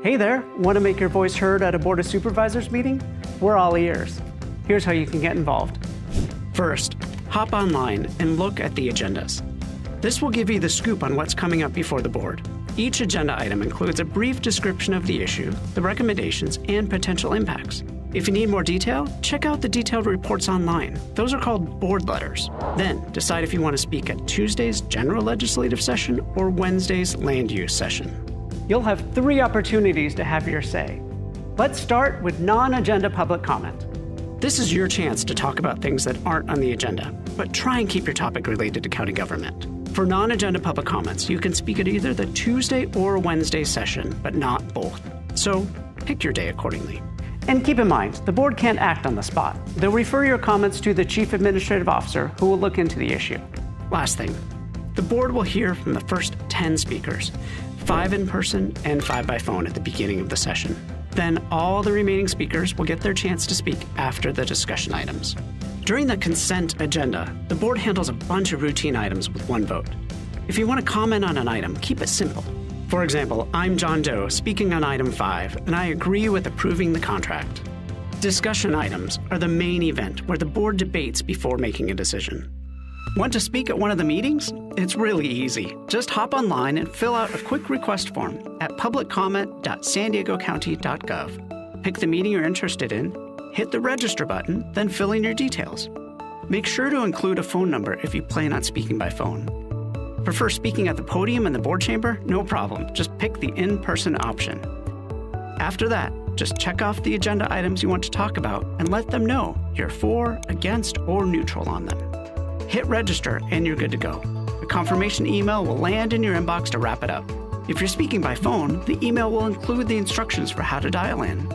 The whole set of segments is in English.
Hey there, want to make your voice heard at a Board of Supervisors meeting? We're all ears. Here's how you can get involved. First, hop online and look at the agendas. This will give you the scoop on what's coming up before the board. Each agenda item includes a brief description of the issue, the recommendations, and potential impacts. If you need more detail, check out the detailed reports online. Those are called board letters. Then, decide if you want to speak at Tuesday's general legislative session or Wednesday's land use session. You'll have 3 opportunities to have your say. Let's start with non-agenda public comment. This is your chance to talk about things that aren't on the agenda, but try and keep your topic related to county government. For non-agenda public comments, you can speak at either the Tuesday or Wednesday session, but not both. So pick your day accordingly. And keep in mind, the board can't act on the spot. They'll refer your comments to the Chief Administrative Officer, who will look into the issue. Last thing, the board will hear from the first 10 speakers, 5 in person and 5 by phone at the beginning of the session. Then all the remaining speakers will get their chance to speak after the discussion items. During the consent agenda, the board handles a bunch of routine items with 1 vote. If you want to comment on an item, keep it simple. For example, I'm John Doe speaking on item 5, and I agree with approving the contract. Discussion items are the main event where the board debates before making a decision. Want to speak at one of the meetings? It's really easy. Just hop online and fill out a quick request form at publiccomment.sandiegocounty.gov. Pick the meeting you're interested in, hit the register button, then fill in your details. Make sure to include a phone number if you plan on speaking by phone. Prefer speaking at the podium in the board chamber? No problem. Just pick the in-person option. After that, just check off the agenda items you want to talk about and let them know you're for, against, or neutral on them. Hit register and you're good to go. A confirmation email will land in your inbox to wrap it up. If you're speaking by phone, the email will include the instructions for how to dial in.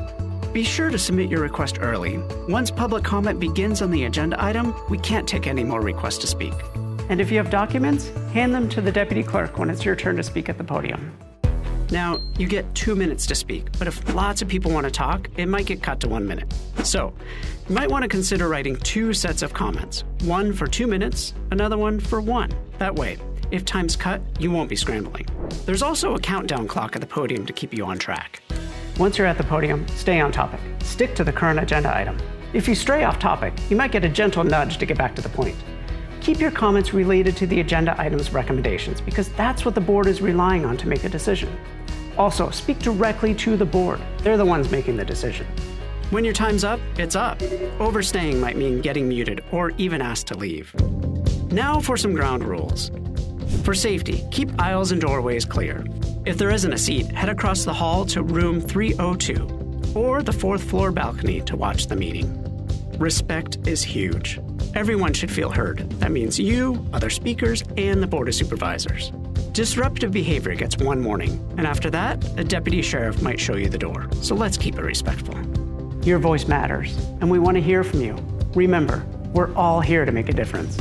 Be sure to submit your request early. Once public comment begins on the agenda item, we can't take any more requests to speak. And if you have documents, hand them to the deputy clerk when it's your turn to speak at the podium. Now, you get 2 minutes to speak, but if lots of people want to talk, it might get cut to 1 minute. So, you might want to consider writing 2 sets of comments, one for 2 minutes, another one for 1. That way, if time's cut, you won't be scrambling. There's also a countdown clock at the podium to keep you on track. Once you're at the podium, stay on topic. Stick to the current agenda item. If you stray off topic, you might get a gentle nudge to get back to the point. Keep your comments related to the agenda item's recommendations because that's what the board is relying on to make a decision. Also, speak directly to the board. They're the ones making the decision. When your time's up, it's up. Overstaying might mean getting muted or even asked to leave. Now for some ground rules. For safety, keep aisles and doorways clear. If there isn't a seat, head across the hall to room 302 or the 4th floor balcony to watch the meeting. Respect is huge. Everyone should feel heard. That means you, other speakers, and the Board of Supervisors. Disruptive behavior gets 1 warning, and after that, a deputy sheriff might show you the door. So let's keep it respectful. Your voice matters, and we want to hear from you. Remember, we're all here to make a difference.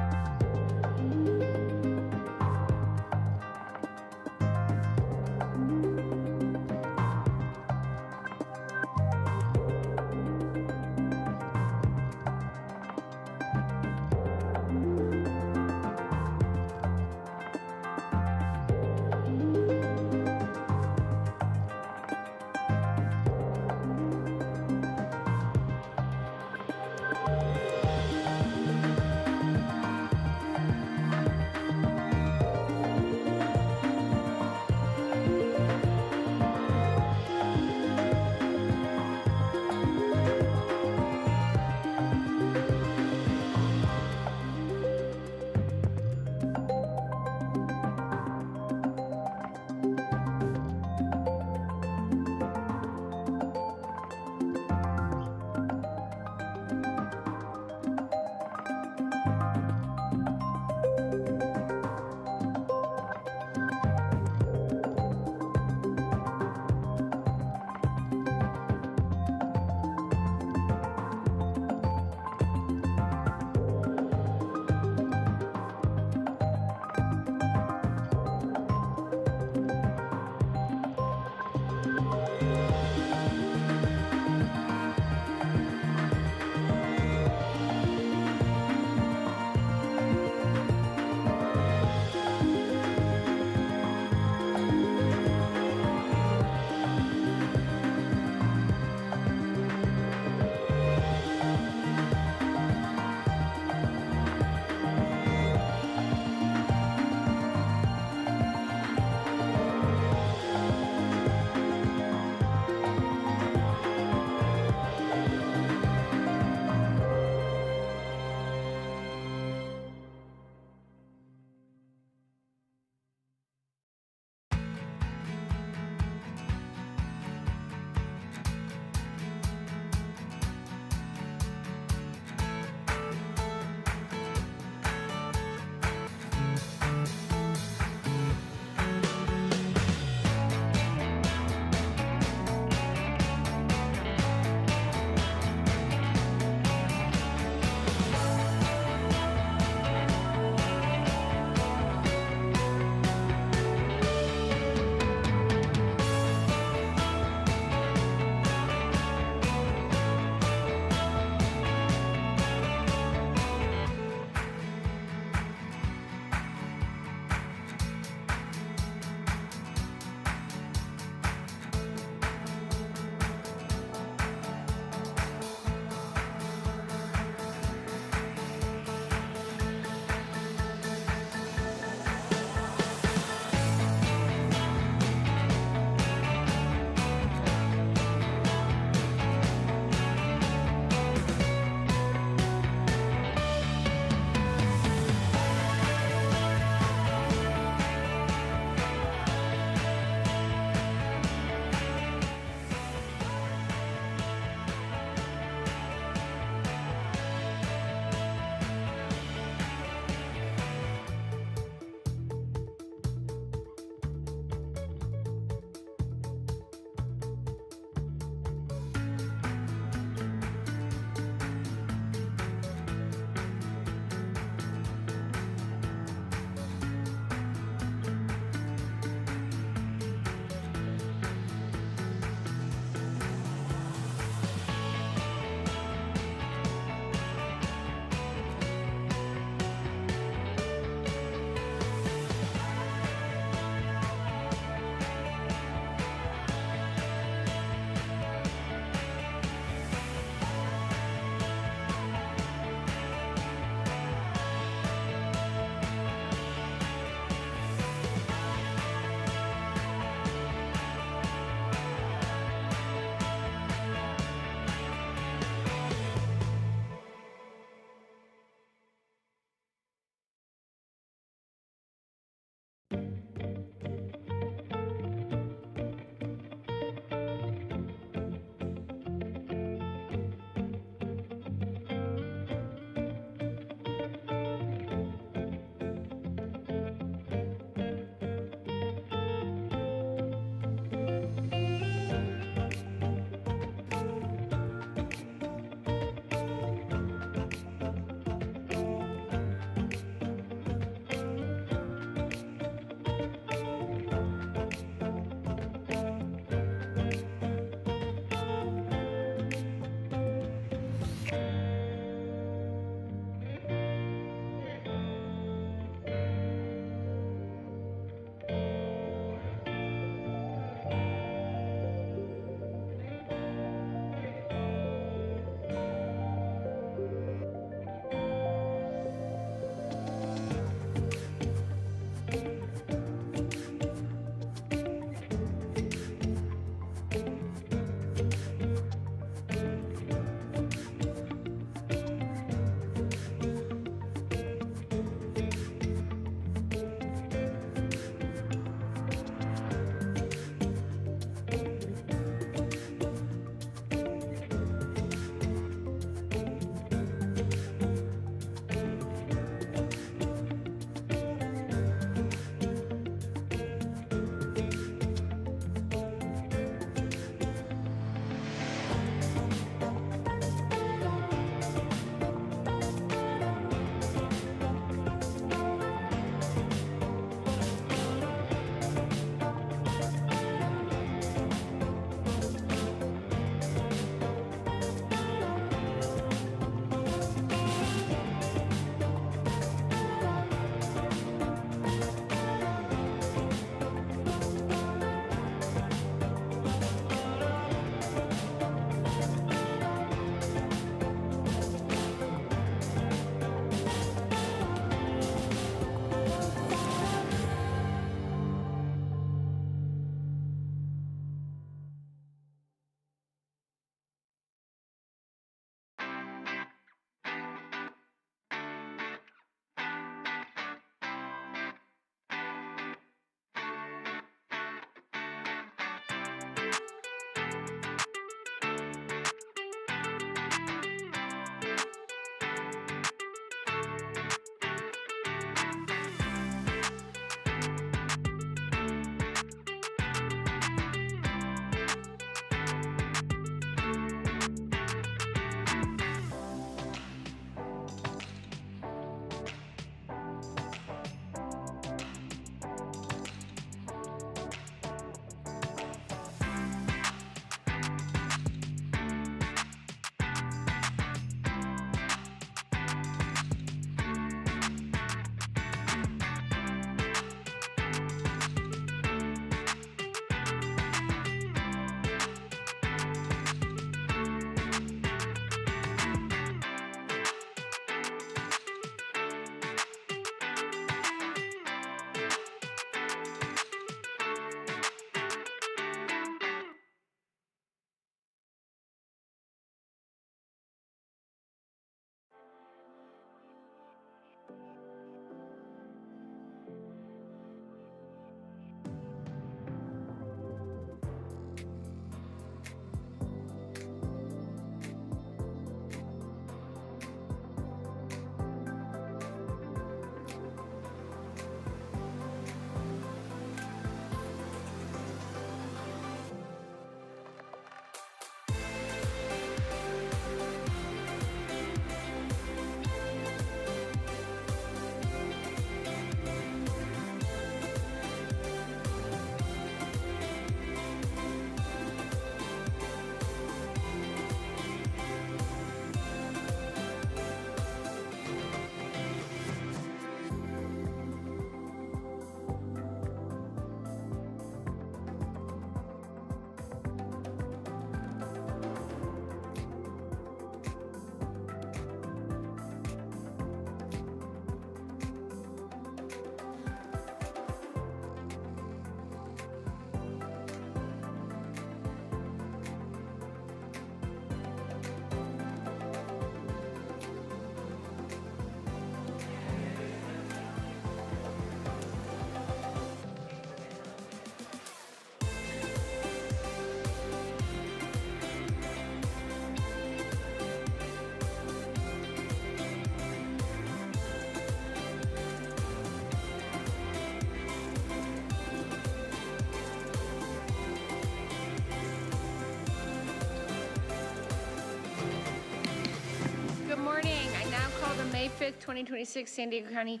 5th, 2026 San Diego County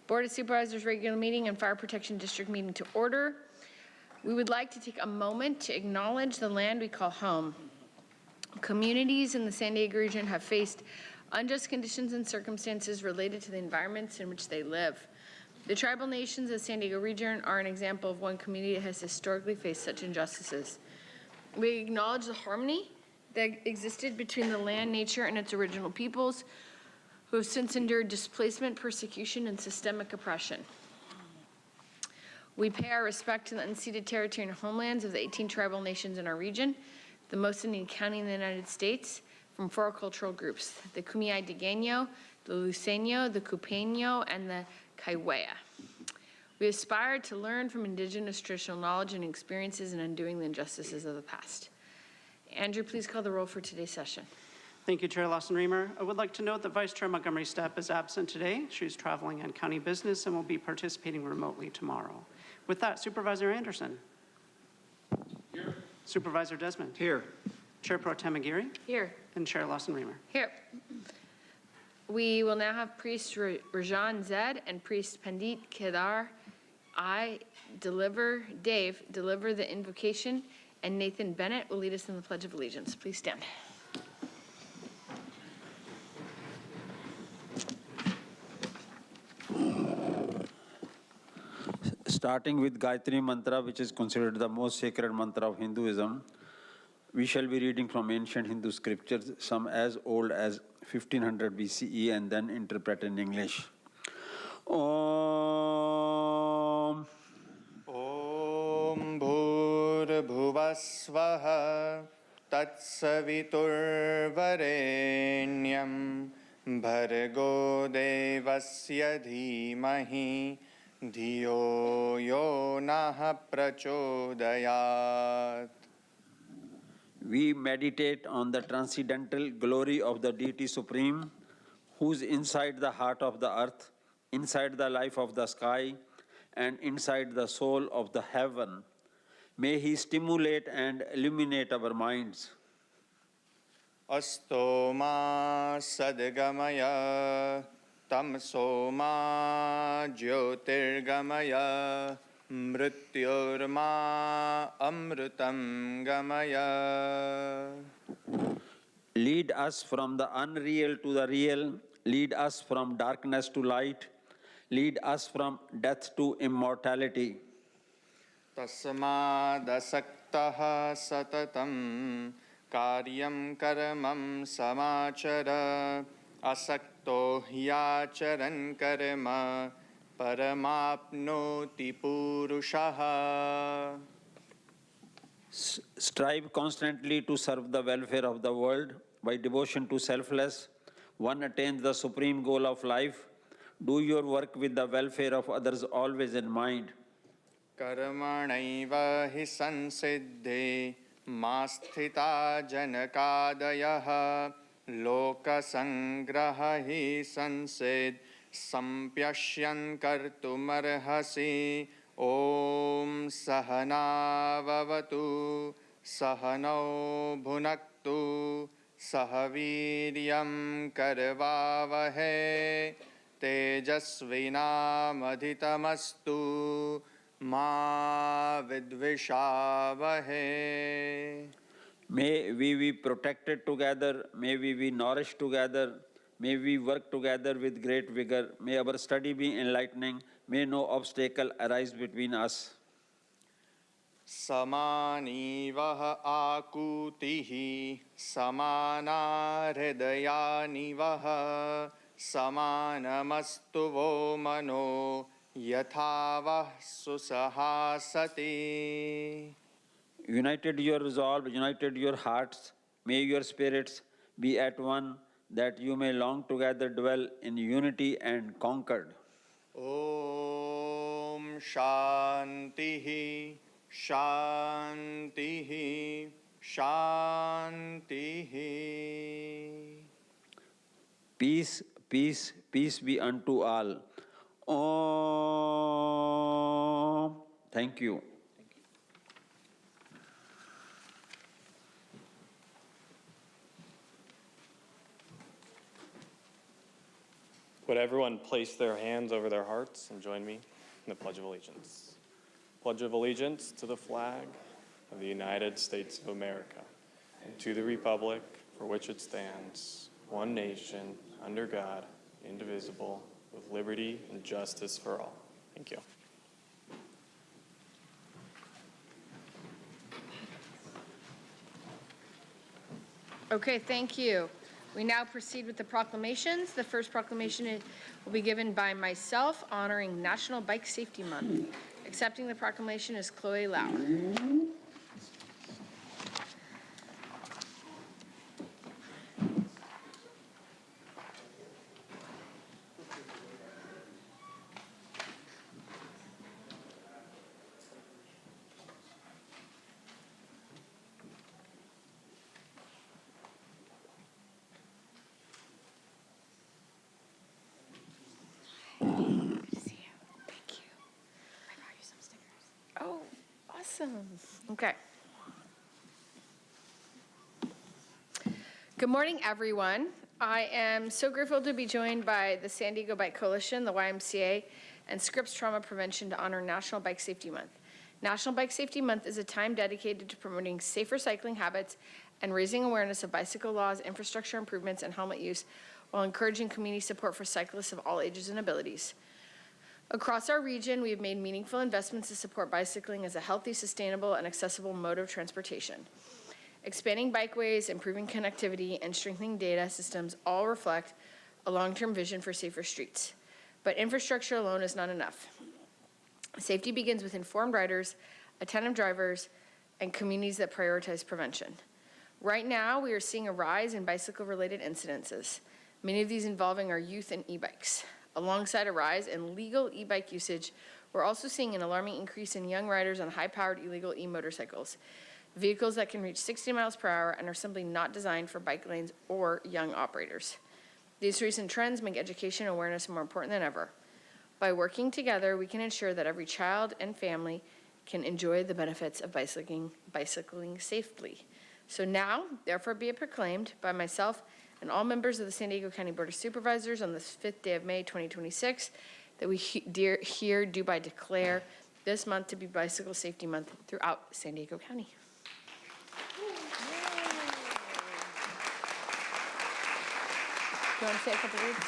Board of Supervisors regular meeting and Fire Protection District meeting to order. We would like to take a moment to acknowledge the land we call home. Communities in the San Diego region have faced unjust conditions and circumstances related to the environments in which they live. The tribal nations of the San Diego region are an example of one community that has historically faced such injustices. We acknowledge the harmony that existed between the land, nature, and its original peoples, who have since endured displacement, persecution, and systemic oppression. We pay our respect to the unceded territory and homelands of the 18 tribal nations in our region, the most Indian county in the United States, from 4 cultural groups: the Kumeyaay-Digueño, the Luiseño, the Cupeño, and the Kaiwea. We aspire to learn from indigenous traditional knowledge and experiences in undoing the injustices of the past. Andrew, please call the roll for today's session. Thank you, Chair Lawson-Remer. I would like to note that Vice Chair Montgomery Stepp is absent today. She's traveling on county business and will be participating remotely tomorrow. With that, Supervisor Anderson. Here. Supervisor Desmond. Here. Chair Pro Tem Aguirre. Here. And Chair Lawson-Remer. Here. We will now have Priest Rajan Zed and Priest Pandit Kedar Dave deliver the invocation, and Nathan Bennett will lead us in the Pledge of Allegiance. Please stand. Starting with Gayatri Mantra, which is considered the most sacred mantra of Hinduism, we shall be reading from ancient Hindu scriptures, some as old as 1500 BCE, and then interpret in English. Om. Om Bhurbhuvasvaha Tatsaviturvarenyam Bhargo Devasya Dhimahi Dhiyo Yo Nah Prachodayat. We meditate on the transcendental glory of the Deity Supreme, who is inside the heart of the earth, inside the life of the sky, and inside the soul of the heaven. May He stimulate and illuminate our minds. Asto ma sadgamaya tamso ma jyotirgamaya mrityorma amrutam gamaya. Lead us from the unreal to the real. Lead us from darkness to light. Lead us from death to immortality. Tasmadasaktaha satatam karyam karamam samachara asakto hyacharan karma paramapnoti purushaha. Strive constantly to serve the welfare of the world. By devotion to selfless, one attains the supreme goal of life. Do your work with the welfare of others always in mind. Karmanaiva hi sansiddhe masthita janakadayaha lokasangraha hi sansid sampyashyan kartumarhasi. Om sahana vavatu sahano bhunaktu sahaviryam karvavahe tejasvinamodhitamastu ma vidvishavahe. May we be protected together, may we be nourished together, may we work together with great vigor, may our study be enlightening, may no obstacle arise between us. Samanivaha akutihi samana hridayanivaha samanamastu vo mano yathavah susahasati. United your resolve, united your hearts, may your spirits be at one, that you may long together dwell in unity and concord. Om Shantihi, Shantihi, Shantihi. Peace, peace, peace be unto all. Om. Thank you. Would everyone place their hands over their hearts and join me in the Pledge of Allegiance. Pledge of allegiance to the flag of the United States of America and to the republic for which it stands, one nation, under God, indivisible, with liberty and justice for all. Thank you. Okay, thank you. We now proceed with the proclamations. The first proclamation will be given by myself honoring National Bike Safety Month. Accepting the proclamation is Chloe Lauer. Oh, awesome. Okay. Good morning, everyone. I am so grateful to be joined by the San Diego Bike Coalition, the YMCA, and Scripps Trauma Prevention to honor National Bike Safety Month. National Bike Safety Month is a time dedicated to promoting safer cycling habits and raising awareness of bicycle laws, infrastructure improvements, and helmet use, while encouraging community support for cyclists of all ages and abilities. Across our region, we have made meaningful investments to support bicycling as a healthy, sustainable, and accessible mode of transportation. Expanding bikeways, improving connectivity, and strengthening data systems all reflect a long-term vision for safer streets. But infrastructure alone is not enough. Safety begins with informed riders, attentive drivers, and communities that prioritize prevention. Right now, we are seeing a rise in bicycle-related incidences, many of these involving our youth and e-bikes. Alongside a rise in legal e-bike usage, we're also seeing an alarming increase in young riders on high-powered illegal e-motorcycles, vehicles that can reach 60 miles per hour and are simply not designed for bike lanes or young operators. These recent trends make education and awareness more important than ever. By working together, we can ensure that every child and family can enjoy the benefits of bicycling safely. So now, therefore be it proclaimed by myself and all members of the San Diego County Board of Supervisors on this 5th day of May 2026, that we hereby declare this month to be Bicycle Safety Month throughout San Diego County. Do you want to say a couple words?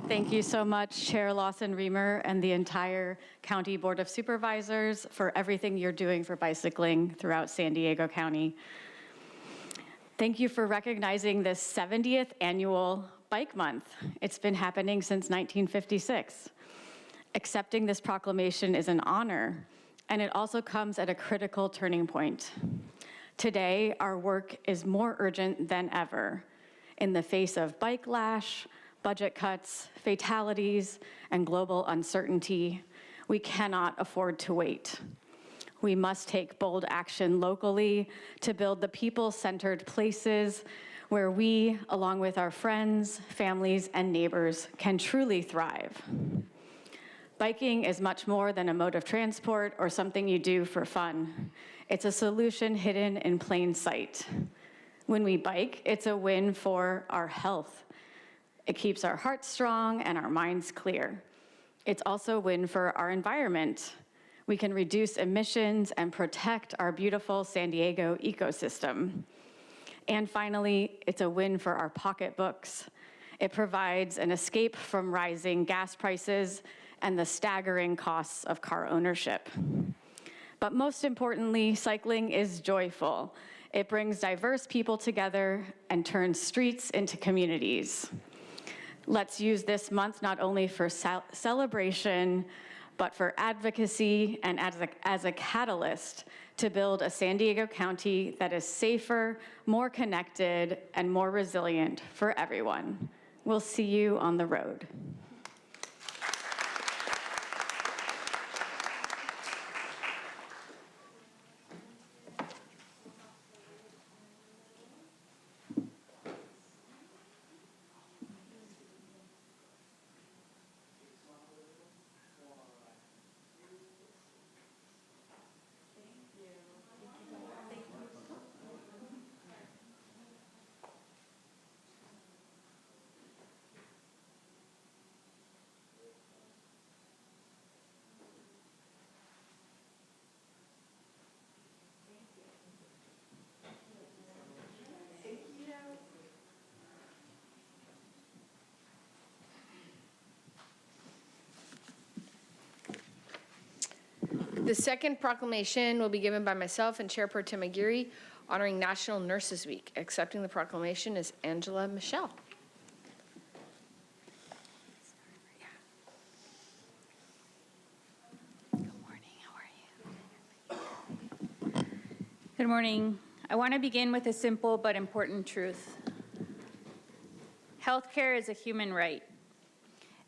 Thank you so much, Chair Lawson-Remer and the entire County Board of Supervisors for everything you're doing for bicycling throughout San Diego County. Thank you for recognizing this 70th annual Bike Month. It's been happening since 1956. Accepting this proclamation is an honor, and it also comes at a critical turning point. Today, our work is more urgent than ever. In the face of bike lash, budget cuts, fatalities, and global uncertainty, we cannot afford to wait. We must take bold action locally to build the people-centered places where we, along with our friends, families, and neighbors, can truly thrive. Biking is much more than a mode of transport or something you do for fun. It's a solution hidden in plain sight. When we bike, it's a win for our health. It keeps our hearts strong and our minds clear. It's also a win for our environment. We can reduce emissions and protect our beautiful San Diego ecosystem. And finally, it's a win for our pocketbooks. It provides an escape from rising gas prices and the staggering costs of car ownership. But most importantly, cycling is joyful. It brings diverse people together and turns streets into communities. Let's use this month not only for celebration, but for advocacy and as a catalyst to build a San Diego County that is safer, more connected, and more resilient for everyone. We'll see you on the road. The second proclamation will be given by myself and Chair Pro Tem Aguirre, honoring National Nurses Week. Accepting the proclamation is Angela Michelle. Good morning. I want to begin with a simple but important truth. Healthcare is a human right.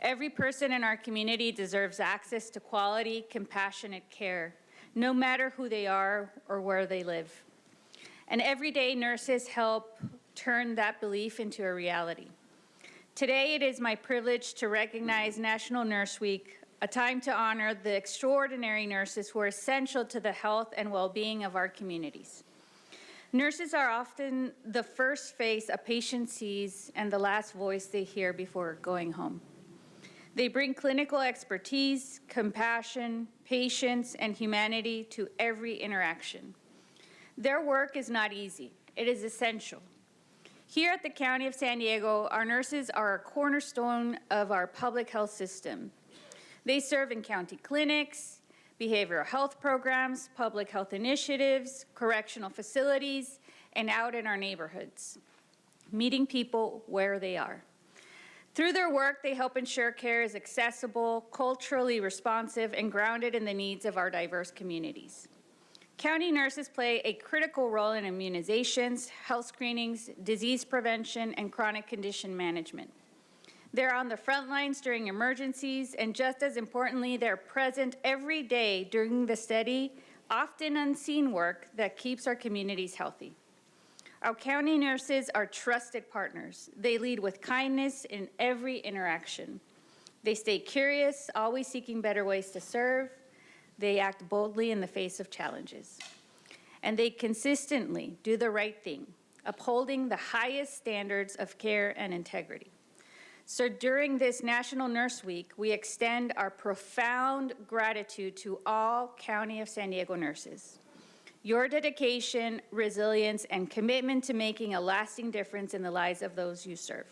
Every person in our community deserves access to quality, compassionate care, no matter who they are or where they live. And every day, nurses help turn that belief into a reality. Today, it is my privilege to recognize National Nurse Week, a time to honor the extraordinary nurses who are essential to the health and well-being of our communities. Nurses are often the first face a patient sees and the last voice they hear before going home. They bring clinical expertise, compassion, patience, and humanity to every interaction. Their work is not easy. It is essential. Here at the County of San Diego, our nurses are a cornerstone of our public health system. They serve in county clinics, behavioral health programs, public health initiatives, correctional facilities, and out in our neighborhoods, meeting people where they are. Through their work, they help ensure care is accessible, culturally responsive, and grounded in the needs of our diverse communities. County nurses play a critical role in immunizations, health screenings, disease prevention, and chronic condition management. They're on the front lines during emergencies, and just as importantly, they're present every day during the steady, often unseen work that keeps our communities healthy. Our county nurses are trusted partners. They lead with kindness in every interaction. They stay curious, always seeking better ways to serve. They act boldly in the face of challenges. And they consistently do the right thing, upholding the highest standards of care and integrity. So during this National Nurse Week, we extend our profound gratitude to all County of San Diego nurses. Your dedication, resilience, and commitment to making a lasting difference in the lives of those you serve.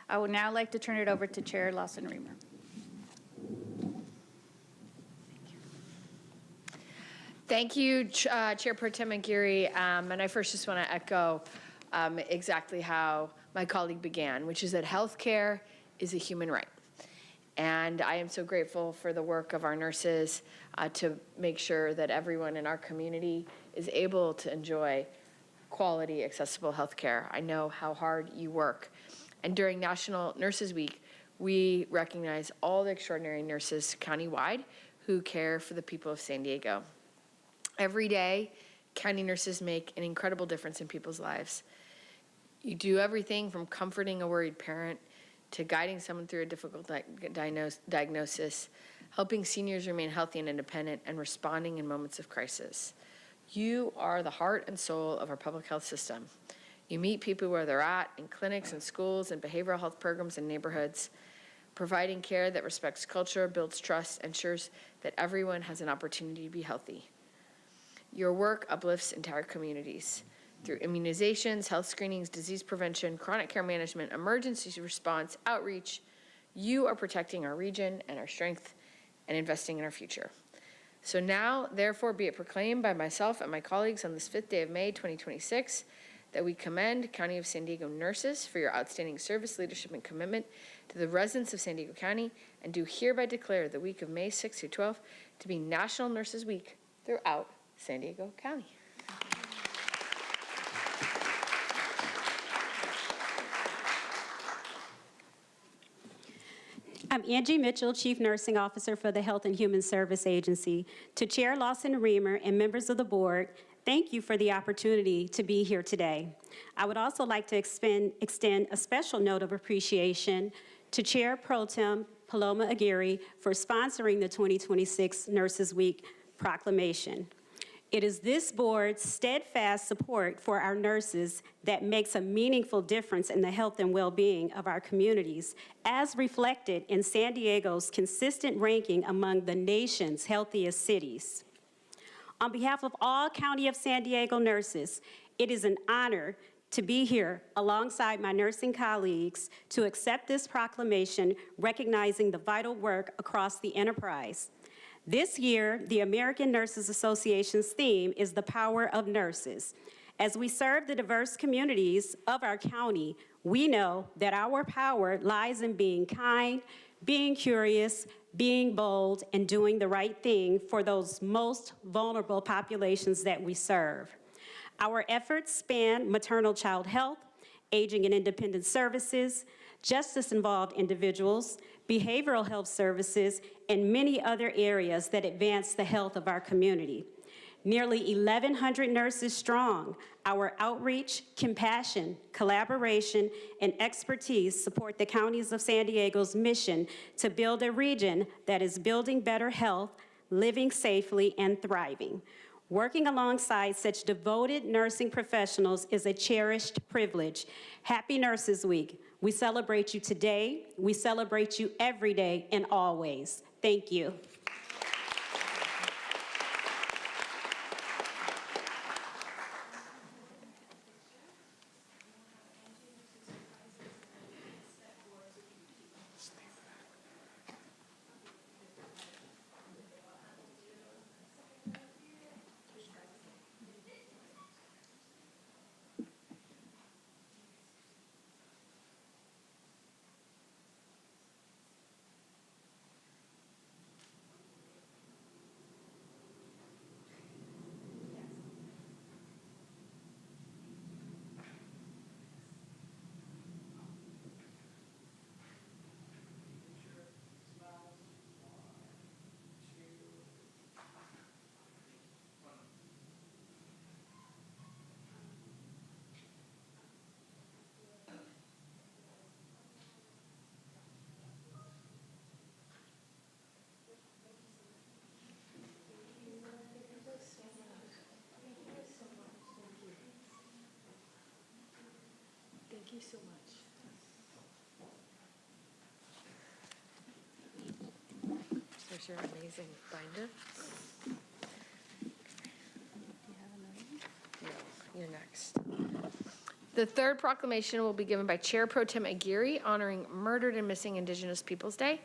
I would now like to turn it over to Chair Lawson-Remer. Thank you, Chair Pro Tem Aguirre. And I first just want to echo exactly how my colleague began, which is that healthcare is a human right. And I am so grateful for the work of our nurses to make sure that everyone in our community is able to enjoy quality, accessible healthcare. I know how hard you work. And during National Nurses Week, we recognize all the extraordinary nurses countywide who care for the people of San Diego. Every day, county nurses make an incredible difference in people's lives. You do everything from comforting a worried parent to guiding someone through a difficult diagnosis, helping seniors remain healthy and independent, and responding in moments of crisis. You are the heart and soul of our public health system. You meet people where they're at, in clinics and schools and behavioral health programs and neighborhoods, providing care that respects culture, builds trust, ensures that everyone has an opportunity to be healthy. Your work uplifts entire communities. Through immunizations, health screenings, disease prevention, chronic care management, emergency response, outreach, you are protecting our region and our strength and investing in our future. So now, therefore, be it proclaimed by myself and my colleagues on this 5th day of May, 2026, that we commend County of San Diego nurses for your outstanding service, leadership, and commitment to the residents of San Diego County, and do hereby declare the week of May 6th through 12th to be National Nurses Week throughout San Diego County. I'm Angie Mitchell, Chief Nursing Officer for the Health and Human Service Agency. To Chair Lawson-Remer and members of the board, thank you for the opportunity to be here today. I would also like to extend a special note of appreciation to Chair Pro Tem Paloma Aguirre for sponsoring the 2026 Nurses Week proclamation. It is this board's steadfast support for our nurses that makes a meaningful difference in the health and well-being of our communities, as reflected in San Diego's consistent ranking among the nation's healthiest cities. On behalf of all County of San Diego nurses, it is an honor to be here alongside my nursing colleagues to accept this proclamation recognizing the vital work across the enterprise. This year, the American Nurses Association's theme is the power of nurses. As we serve the diverse communities of our county, we know that our power lies in being kind, being curious, being bold, and doing the right thing for those most vulnerable populations that we serve. Our efforts span maternal child health, aging and independent services, justice-involved individuals, behavioral health services, and many other areas that advance the health of our community. Nearly 1,100 nurses strong, our outreach, compassion, collaboration, and expertise support the counties of San Diego's mission to build a region that is building better health, living safely, and thriving. Working alongside such devoted nursing professionals is a cherished privilege. Happy Nurses Week. We celebrate you today, we celebrate you every day and always. Thank you. Thank you so much. There's your amazing binder. No, you're next. The third proclamation will be given by Chair Pro Tem Aguirre, honoring Murdered and Missing Indigenous Peoples Day.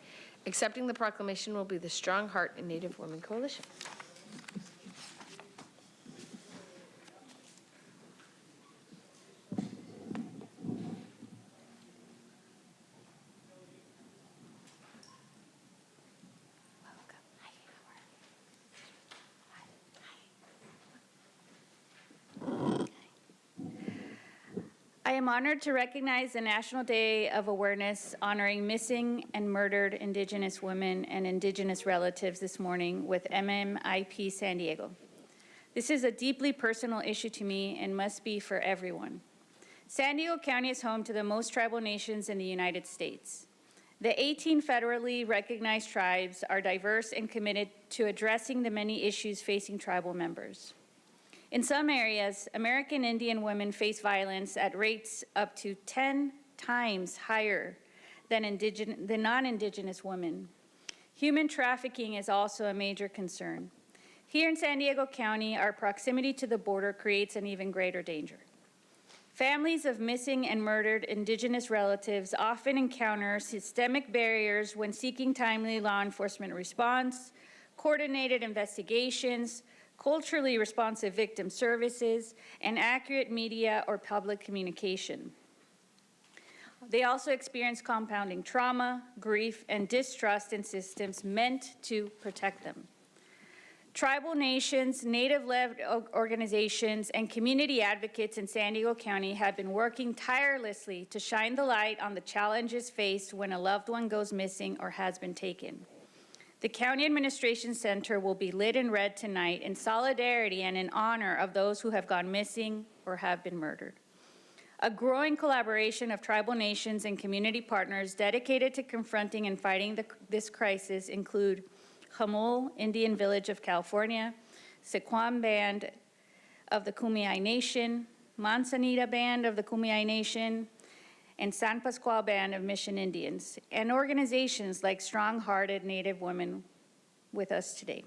Accepting the proclamation will be the Strong Heart and Native Women Coalition. I am honored to recognize the National Day of Awareness honoring missing and murdered Indigenous women and Indigenous relatives this morning with MMIP San Diego. This is a deeply personal issue to me and must be for everyone. San Diego County is home to the most tribal nations in the United States. The 18 federally recognized tribes are diverse and committed to addressing the many issues facing tribal members. In some areas, American Indian women face violence at rates up to 10 times higher than non-Indigenous women. Human trafficking is also a major concern. Here in San Diego County, our proximity to the border creates an even greater danger. Families of missing and murdered Indigenous relatives often encounter systemic barriers when seeking timely law enforcement response, coordinated investigations, culturally responsive victim services, and accurate media or public communication. They also experience compounding trauma, grief, and distrust in systems meant to protect them. Tribal nations, Native-led organizations, and community advocates in San Diego County have been working tirelessly to shine the light on the challenges faced when a loved one goes missing or has been taken. The County Administration Center will be lit in red tonight in solidarity and in honor of those who have gone missing or have been murdered. A growing collaboration of tribal nations and community partners dedicated to confronting and fighting this crisis include Jamul Indian Village of California, Sequam Band of the Kumeyaay Nation, Manzanita Band of the Kumeyaay Nation, and San Pascual Band of Mission Indians, and organizations like Strong-Hearted Native Women with us today.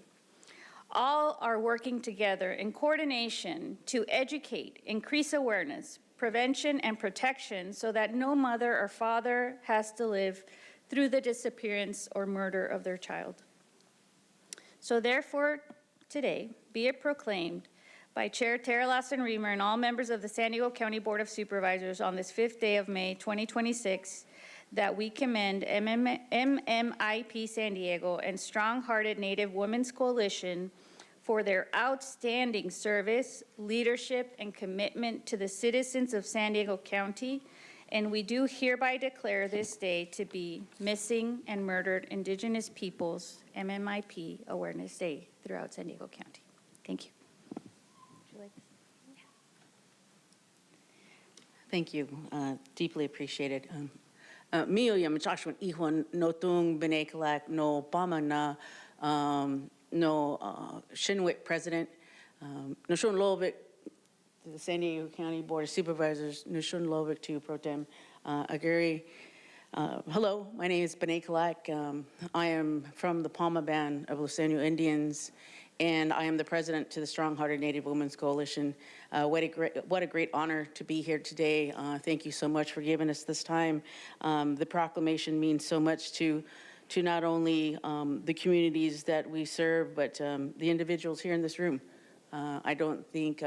All are working together in coordination to educate, increase awareness, prevention, and protection so that no mother or father has to live through the disappearance or murder of their child. So therefore, today, be it proclaimed by Chair Tara Lawson-Remer and all members of the San Diego County Board of Supervisors on this 5th day of May 2026 that we commend MMIP San Diego and Strong-Hearted Native Women's Coalition for their outstanding service, leadership, and commitment to the citizens of San Diego County, and we do hereby declare this day to be Missing and Murdered Indigenous Peoples MMIP Awareness Day throughout San Diego County. Thank you. Would you like this? Thank you. Deeply appreciated. Mio yam Joshua Ihwan no tung benekalak no Bama na no Shinwik president no Shun Lovik to the San Diego County Board of Supervisors no Shun Lovik to Pro Tem Aguri. Hello, my name is B'nai Kalak. I am from the Palma Band of Los Angeles Indians, and I am the president to the Strong-Hearted Native Women's Coalition. What a great honor to be here today. Thank you so much for giving us this time. The proclamation means so much to not only the communities that we serve, but the individuals here in this room. I don't think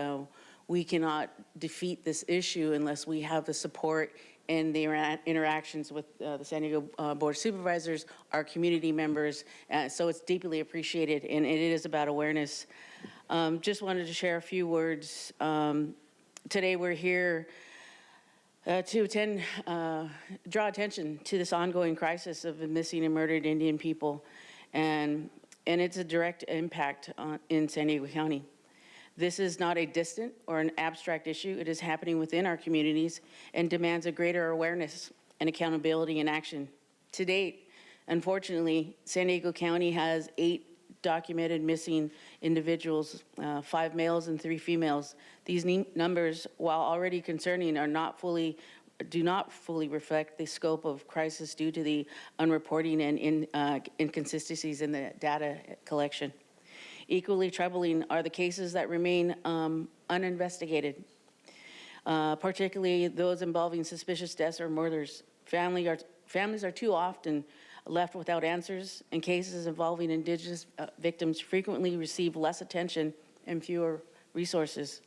we cannot defeat this issue unless we have the support and the interactions with the San Diego Board of Supervisors, our community members. So it's deeply appreciated, and it is about awareness. Just wanted to share a few words. Today we're here to draw attention to this ongoing crisis of the missing and murdered Indian people, and it's a direct impact in San Diego County. This is not a distant or an abstract issue. It is happening within our communities and demands a greater awareness and accountability in action. To date, unfortunately, San Diego County has 8 documented missing individuals, 5 males and 3 females. These numbers, while already concerning, do not fully reflect the scope of crisis due to the unreporting and inconsistencies in the data collection. Equally troubling are the cases that remain uninvestigated, particularly those involving suspicious deaths or murders. Families are too often left without answers, and cases involving Indigenous victims frequently receive less attention and fewer resources.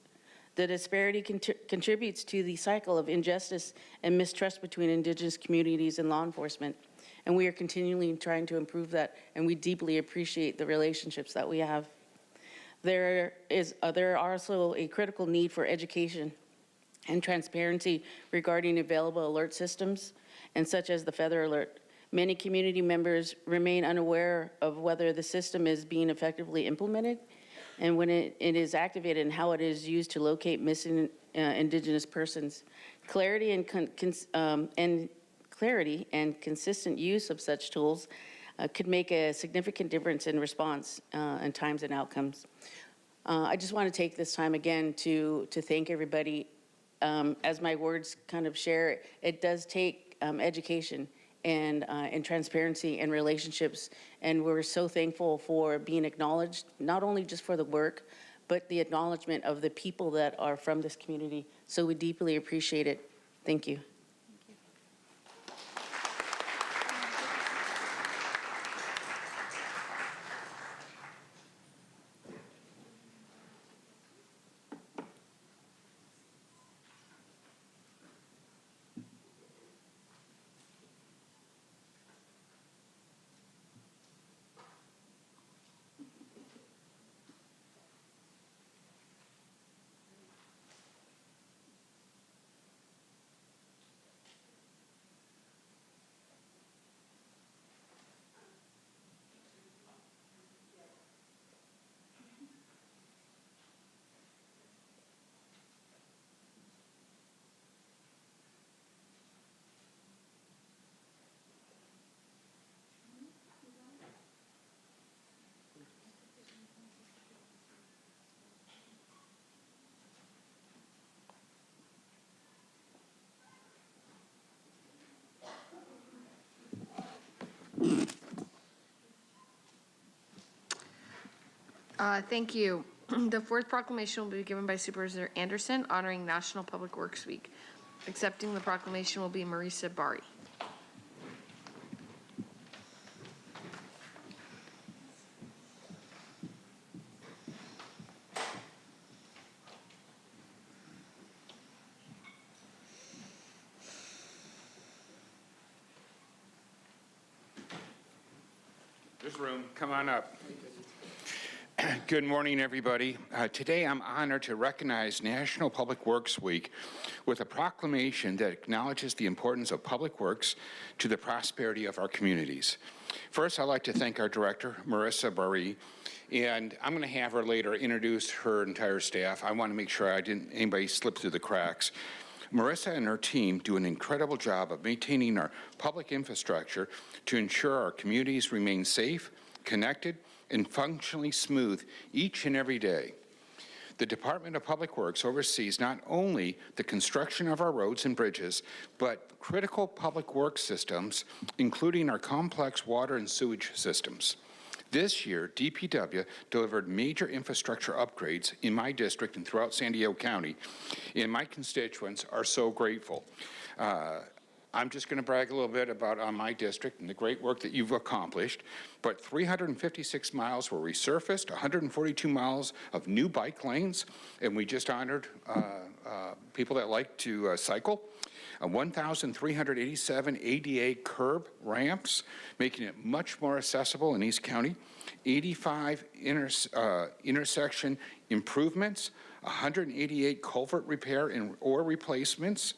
The disparity contributes to the cycle of injustice and mistrust between Indigenous communities and law enforcement. And we are continually trying to improve that, and we deeply appreciate the relationships that we have. There are also a critical need for education and transparency regarding available alert systems, and such as the Feather Alert. Many community members remain unaware of whether the system is being effectively implemented and when it is activated and how it is used to locate missing Indigenous persons. Clarity and consistent use of such tools could make a significant difference in response and times and outcomes. I just want to take this time again to thank everybody. As my words kind of share, it does take education and transparency and relationships, and we're so thankful for being acknowledged, not only just for the work, but the acknowledgement of the people that are from this community. So we deeply appreciate it. Thank you. Thank you. The fourth proclamation will be given by Supervisor Anderson, honoring National Public Works Week. Accepting the proclamation will be Marisa Bari. There's room. Come on up. Good morning, everybody. Today, I'm honored to recognize National Public Works Week with a proclamation that acknowledges the importance of public works to the prosperity of our communities. First, I'd like to thank our director, Marissa Barry, and I'm going to have her later introduce her entire staff. I want to make sure anybody slip through the cracks. Marissa and her team do an incredible job of maintaining our public infrastructure to ensure our communities remain safe, connected, and functionally smooth each and every day. The Department of Public Works oversees not only the construction of our roads and bridges, but critical public works systems, including our complex water and sewage systems. This year, DPW delivered major infrastructure upgrades in my district and throughout San Diego County, and my constituents are so grateful. I'm just going to brag a little bit about my district and the great work that you've accomplished, but 356 miles were resurfaced, 142 miles of new bike lanes, and we just honored people that like to cycle. 1,387 ADA curb ramps, making it much more accessible in East County, 85 intersection improvements, 188 culvert repair or replacements.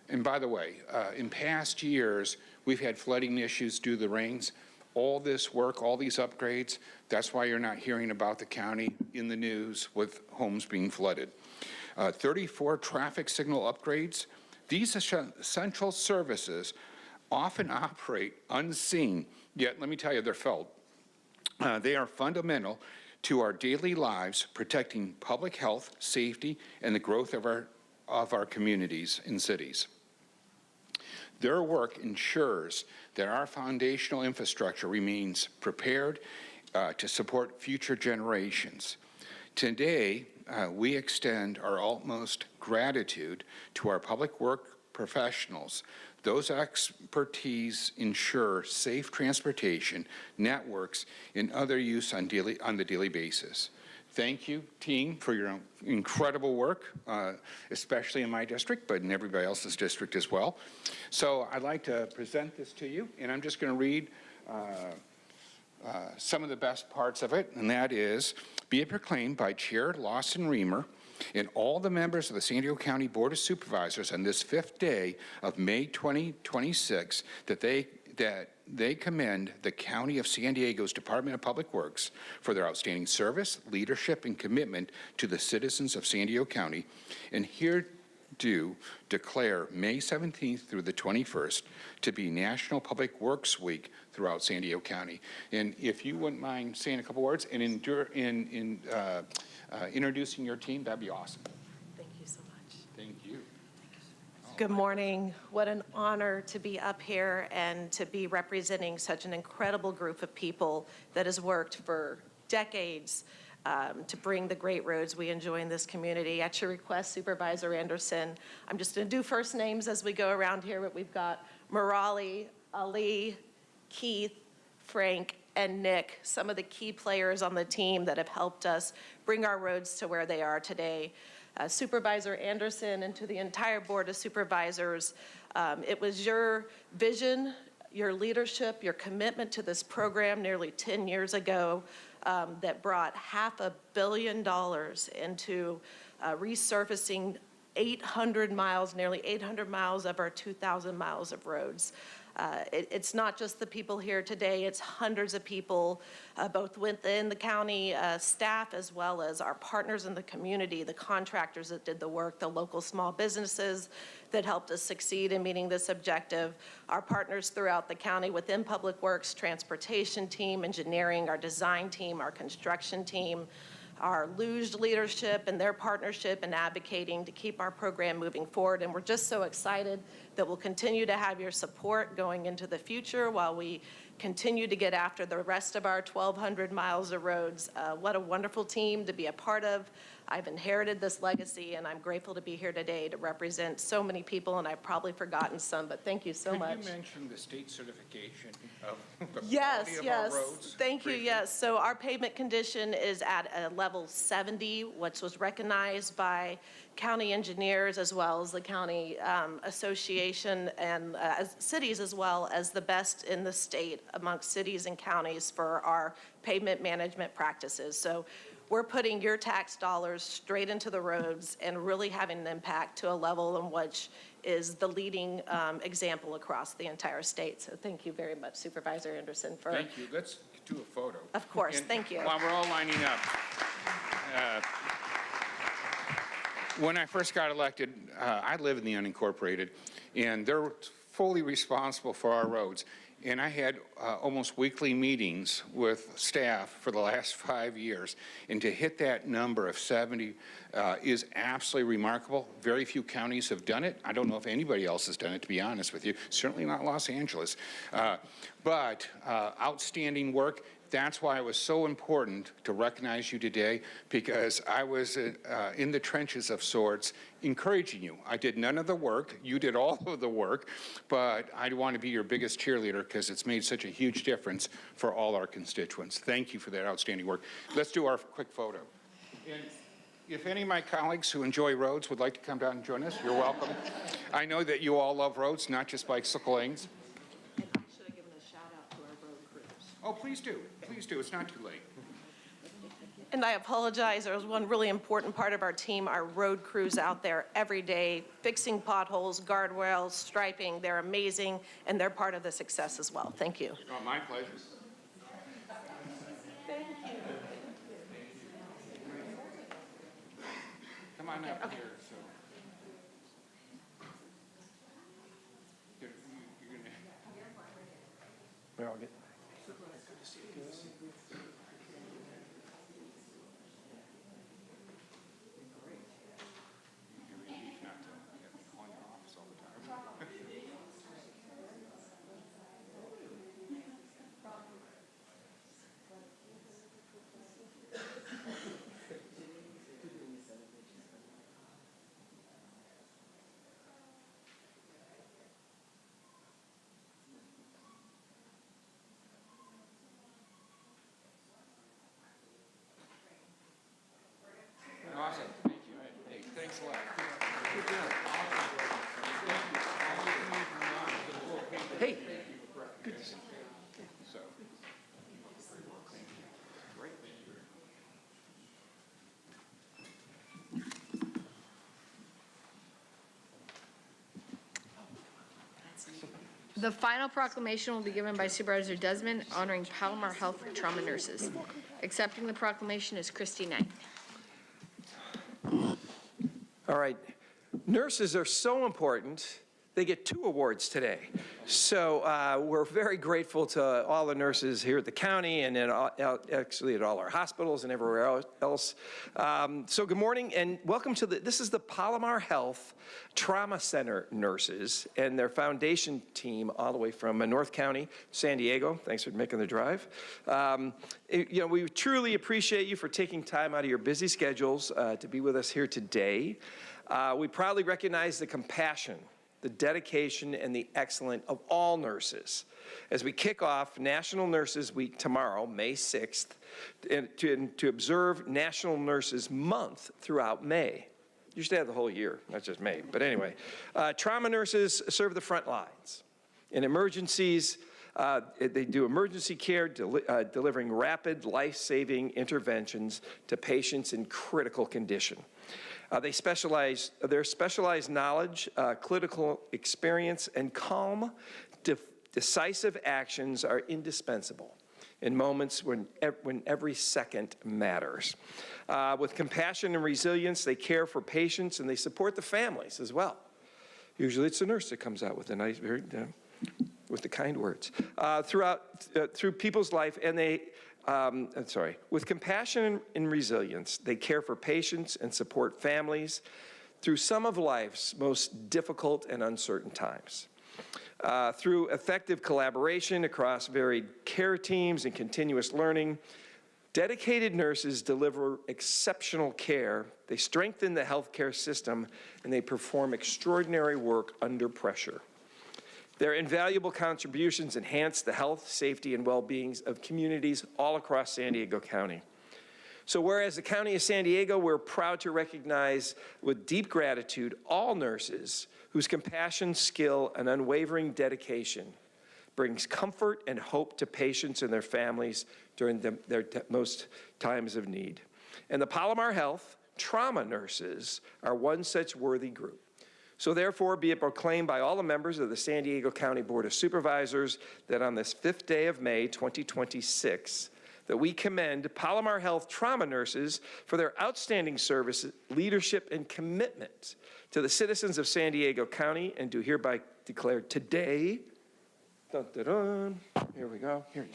And by the way, in past years, we've had flooding issues due to the rains. All this work, all these upgrades, that's why you're not hearing about the county in the news with homes being flooded. 34 traffic signal upgrades. These essential services often operate unseen, yet let me tell you, they're felt. They are fundamental to our daily lives, protecting public health, safety, and the growth of our communities and cities. Their work ensures that our foundational infrastructure remains prepared to support future generations. Today, we extend our utmost gratitude to our public work professionals. Those expertise ensure safe transportation, networks, and other use on the daily basis. Thank you, team, for your incredible work, especially in my district, but in everybody else's district as well. So I'd like to present this to you, and I'm just going to read some of the best parts of it, and that is, be it proclaimed by Chair Lawson Reamer and all the members of the San Diego County Board of Supervisors on this 5th day of May 2026 that they commend the County of San Diego's Department of Public Works for their outstanding service, leadership, and commitment to the citizens of San Diego County, and here do declare May 17th through the 21st to be National Public Works Week throughout San Diego County. And if you wouldn't mind saying a couple words and introducing your team, that'd be awesome. Thank you so much. Thank you. Good morning. What an honor to be up here and to be representing such an incredible group of people that has worked for decades to bring the great roads we enjoy in this community. At your request, Supervisor Anderson, I'm just going to do first names as we go around here, but we've got Murali, Ali, Keith, Frank, and Nick, some of the key players on the team that have helped us bring our roads to where they are today. Supervisor Anderson and to the entire Board of Supervisors, it was your vision, your leadership, your commitment to this program nearly 10 years ago that brought $500 million into resurfacing 800 miles, nearly 800 miles of our 2,000 miles of roads. It's not just the people here today, it's hundreds of people, both within the county staff as well as our partners in the community, the contractors that did the work, the local small businesses that helped us succeed in meeting this objective, our partners throughout the county within Public Works, transportation team, engineering, our design team, our construction team, our luge leadership and their partnership and advocating to keep our program moving forward. And we're just so excited that we'll continue to have your support going into the future while we continue to get after the rest of our 1,200 miles of roads. What a wonderful team to be a part of. I've inherited this legacy, and I'm grateful to be here today to represent so many people, and I've probably forgotten some, but thank you so much. Could you mention the state certification of the Yes, quality of our roads? yes. Thank you, briefly? yes. So our pavement condition is at a level 70, which was recognized by county engineers as well as the county association and as cities as well as the best in the state amongst cities and counties for our pavement management practices. So we're putting your tax dollars straight into the roads and really having an impact to a level in which is the leading example across the entire state. So thank you very much, Supervisor Anderson, for. Thank you. Let's do a photo. Of course, And thank you. While we're all lining up, when I first got elected, I live in the unincorporated, and they're fully responsible for our roads. And I had almost weekly meetings with staff for the last 5 years. And to hit that number of 70 is absolutely remarkable. Very few counties have done it. I don't know if anybody else has done it, to be honest with you. Certainly not Los Angeles. But outstanding work. That's why it was so important to recognize you today, because I was in the trenches of sorts encouraging you. I did none of the work. You did all of the work, but I want to be your biggest cheerleader because it's made such a huge difference for all our constituents. Thank you for that outstanding work. Let's do our quick photo. And if any of my colleagues who enjoy roads would like to come down and join us, you're welcome. I know that you all love roads, not just bicycle lanes. Oh, please do. Please do. It's not too late. And I apologize, there was one really important part of our team, our road crews out there every day, fixing potholes, guardrails, striping. They're amazing, and they're part of the success as well. Thank you. Oh, my pleasure. Thank you. Come on up Okay. here. So. You're gonna... We're all good. Awesome. Thank you. Hey, thanks a lot. Hey, good to see you. So. The final proclamation will be given by Supervisor Desmond honoring Palomar Health trauma nurses. Accepting the proclamation is Christy Knight. All right. Nurses are so important, they get 2 awards today. So we're very grateful to all the nurses here at the county and actually at all our hospitals and everywhere else. So good morning and welcome to this is the Palomar Health Trauma Center nurses and their foundation team all the way from North County, San Diego. Thanks for making the drive. You know, we truly appreciate you for taking time out of your busy schedules to be with us here today. We proudly recognize the compassion, the dedication, and the excellence of all nurses as we kick off National Nurses Week tomorrow, May 6th, and to observe National Nurses Month throughout May. You should have the whole year, not just May. But anyway, trauma nurses serve the front lines. In emergencies, they do emergency care, delivering rapid, life-saving interventions to patients in critical condition. Their specialized knowledge, clinical experience, and calm, decisive actions are indispensable in moments when every second matters. With compassion and resilience, they care for patients and they support the families as well. Usually it's the nurse that comes out with the nice, very, with the kind words. Through people's life, and they, with compassion and resilience, they care for patients and support families through some of life's most difficult and uncertain times. Through effective collaboration across varied care teams and continuous learning, Dedicated nurses deliver exceptional care, they strengthen the healthcare system, and they perform extraordinary work under pressure. Their invaluable contributions enhance the health, safety, and well-being of communities all across San Diego County. So whereas the County of San Diego, we're proud to recognize with deep gratitude all nurses whose compassion, skill, and unwavering dedication brings comfort and hope to patients and their families during their most times of need. And the Palomar Health trauma nurses are one such worthy group. So therefore, be it proclaimed by all the members of the San Diego County Board of Supervisors that on this 5th day of May, 2026, that we commend Palomar Health trauma nurses for their outstanding service, leadership, and commitment to the citizens of San Diego County, and do hereby declare today, dun, dun, dun. Here we go. Here,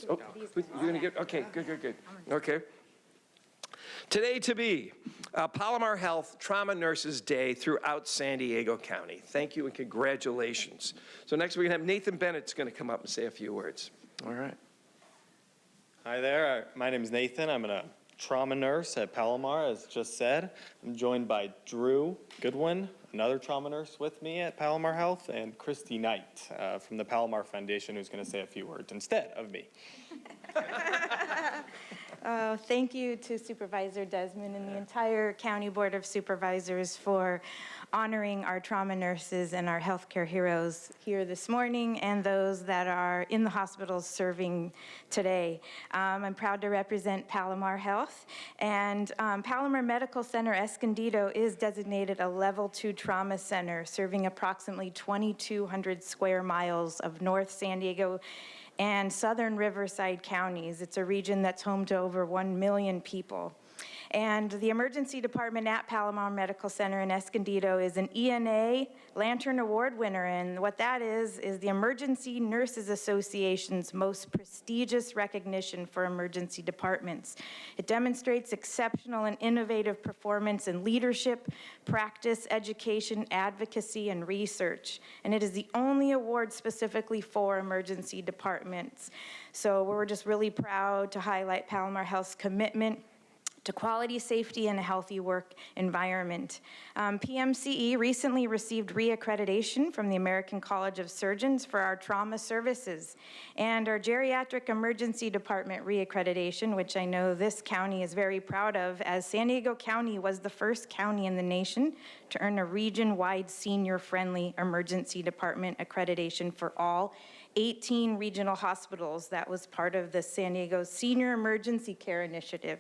oh, you're gonna get, okay, good. Okay. Today to be Palomar Health Trauma Nurses Day throughout San Diego County. Thank you and congratulations. So next we're gonna have Nathan Bennett's gonna come up and say a few words. All right. Hi there, my name is Nathan. I'm a trauma nurse at Palomar, as just said. I'm joined by Drew Goodwin, another trauma nurse with me at Palomar Health, and Christy Knight from the Palomar Foundation, who's going to say a few words instead of me. Thank you to Supervisor Desmond and the entire County Board of Supervisors for honoring our trauma nurses and our healthcare heroes here this morning and those that are in the hospitals serving today. I'm proud to represent Palomar Health, and Palomar Medical Center Escondido is designated a Level 2 trauma center serving approximately 2,200 square miles of North San Diego and southern Riverside counties. It's a region that's home to over 1 million people. And the emergency department at Palomar Medical Center in Escondido is an ENA Lantern Award winner. And what that is the Emergency Nurses Association's most prestigious recognition for emergency departments. It demonstrates exceptional and innovative performance in leadership, practice, education, advocacy, and research. And it is the only award specifically for emergency departments. So we're just really proud to highlight Palomar Health's commitment to quality, safety, and a healthy work environment. PMCE recently received reaccreditation from the American College of Surgeons for our trauma services, and our geriatric emergency department reaccreditation, which I know this county is very proud of, as San Diego County was the first county in the nation to earn a region-wide senior-friendly emergency department accreditation for all 18 regional hospitals. That was part of the San Diego Senior Emergency Care Initiative.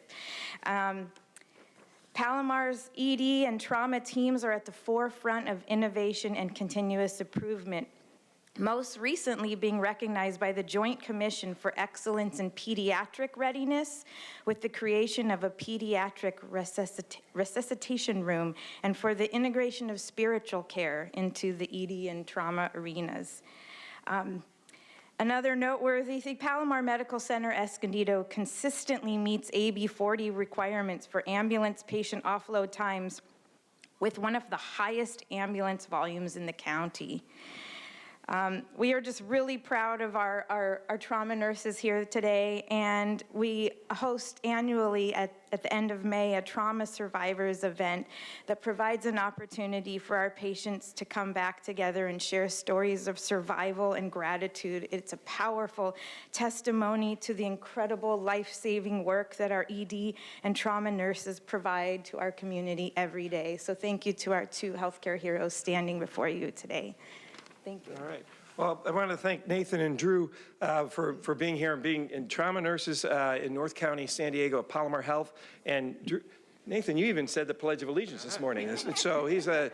Palomar's ED and trauma teams are at the forefront of innovation and continuous improvement, most recently being recognized by the Joint Commission for Excellence in Pediatric Readiness with the creation of a pediatric resuscitation room and for the integration of spiritual care into the ED and trauma arenas. Another noteworthy thing, Palomar Medical Center Escondido consistently meets AB 40 requirements for ambulance patient offload times with one of the highest ambulance volumes in the county. We are just really proud of our trauma nurses here today, and we host annually at the end of May a Trauma Survivors event that provides an opportunity for our patients to come back together and share stories of survival and gratitude. It's a powerful testimony to the incredible life-saving work that our ED and trauma nurses provide to our community every day. So thank you to our two healthcare heroes standing before you today. Thank you. All right. Well, I want to thank Nathan and Drew for being here and being in trauma nurses in North County, San Diego, at Palomar Health. And Drew, Nathan, you even said the Pledge of Allegiance this morning. So he's a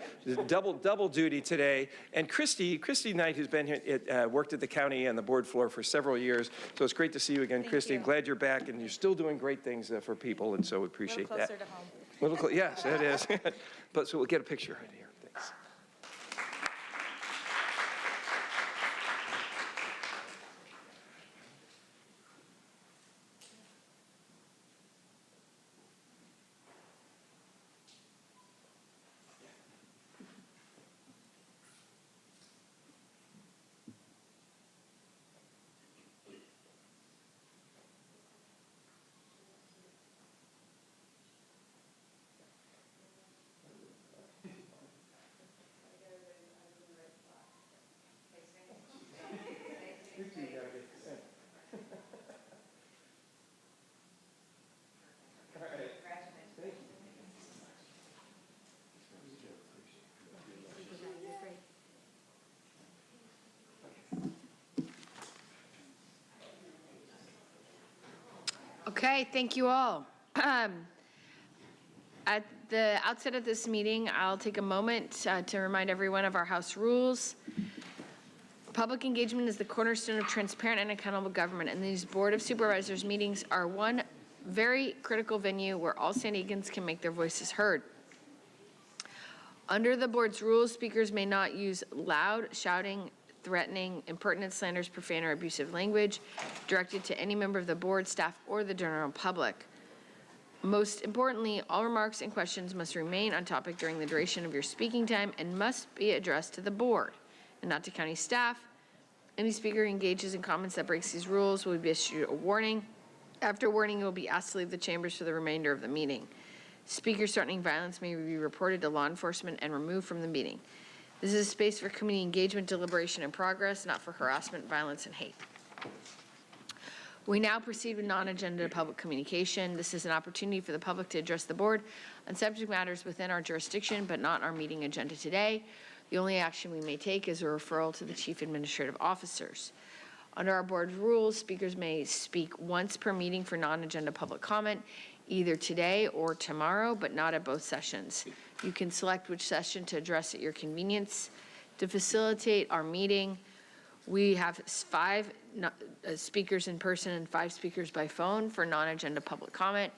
double duty today. And Christy Knight, who's been here, worked at the county and the board floor for several years. So it's great to see you again, Christy. I'm glad you're back, and you're still doing great things for people, and so we appreciate that. Closer to home. Yes, it is. But so we'll get a picture right here. Thanks. Okay, thank you all. At the outset of this meeting, I'll take a moment to remind everyone of our House rules. Public engagement is the cornerstone of transparent and accountable government, and these Board of Supervisors meetings are one very critical venue where all San Diegans can make their voices heard. Under the board's rules, speakers may not use loud, shouting, threatening, impertinent, slanders, profane, or abusive language directed to any member of the board, staff, or the general public. Most importantly, all remarks and questions must remain on topic during the duration of your speaking time and must be addressed to the board and not to county staff. Any speaker engages in comments that breaks these rules will be issued a warning. After warning, you will be asked to leave the chambers for the remainder of the meeting. Speakers threatening violence may be reported to law enforcement and removed from the meeting. This is a space for community engagement, deliberation, and progress, not for harassment, violence, and hate. We now proceed with non-agenda public communication. This is an opportunity for the public to address the board on subject matters within our jurisdiction, but not our meeting agenda today. The only action we may take is a referral to the chief administrative officers. Under our board rules, speakers may speak once per meeting for non-agenda public comment, either today or tomorrow, but not at both sessions. You can select which session to address at your convenience. To facilitate our meeting, we have 5 speakers in person and 5 speakers by phone for non-agenda public comment,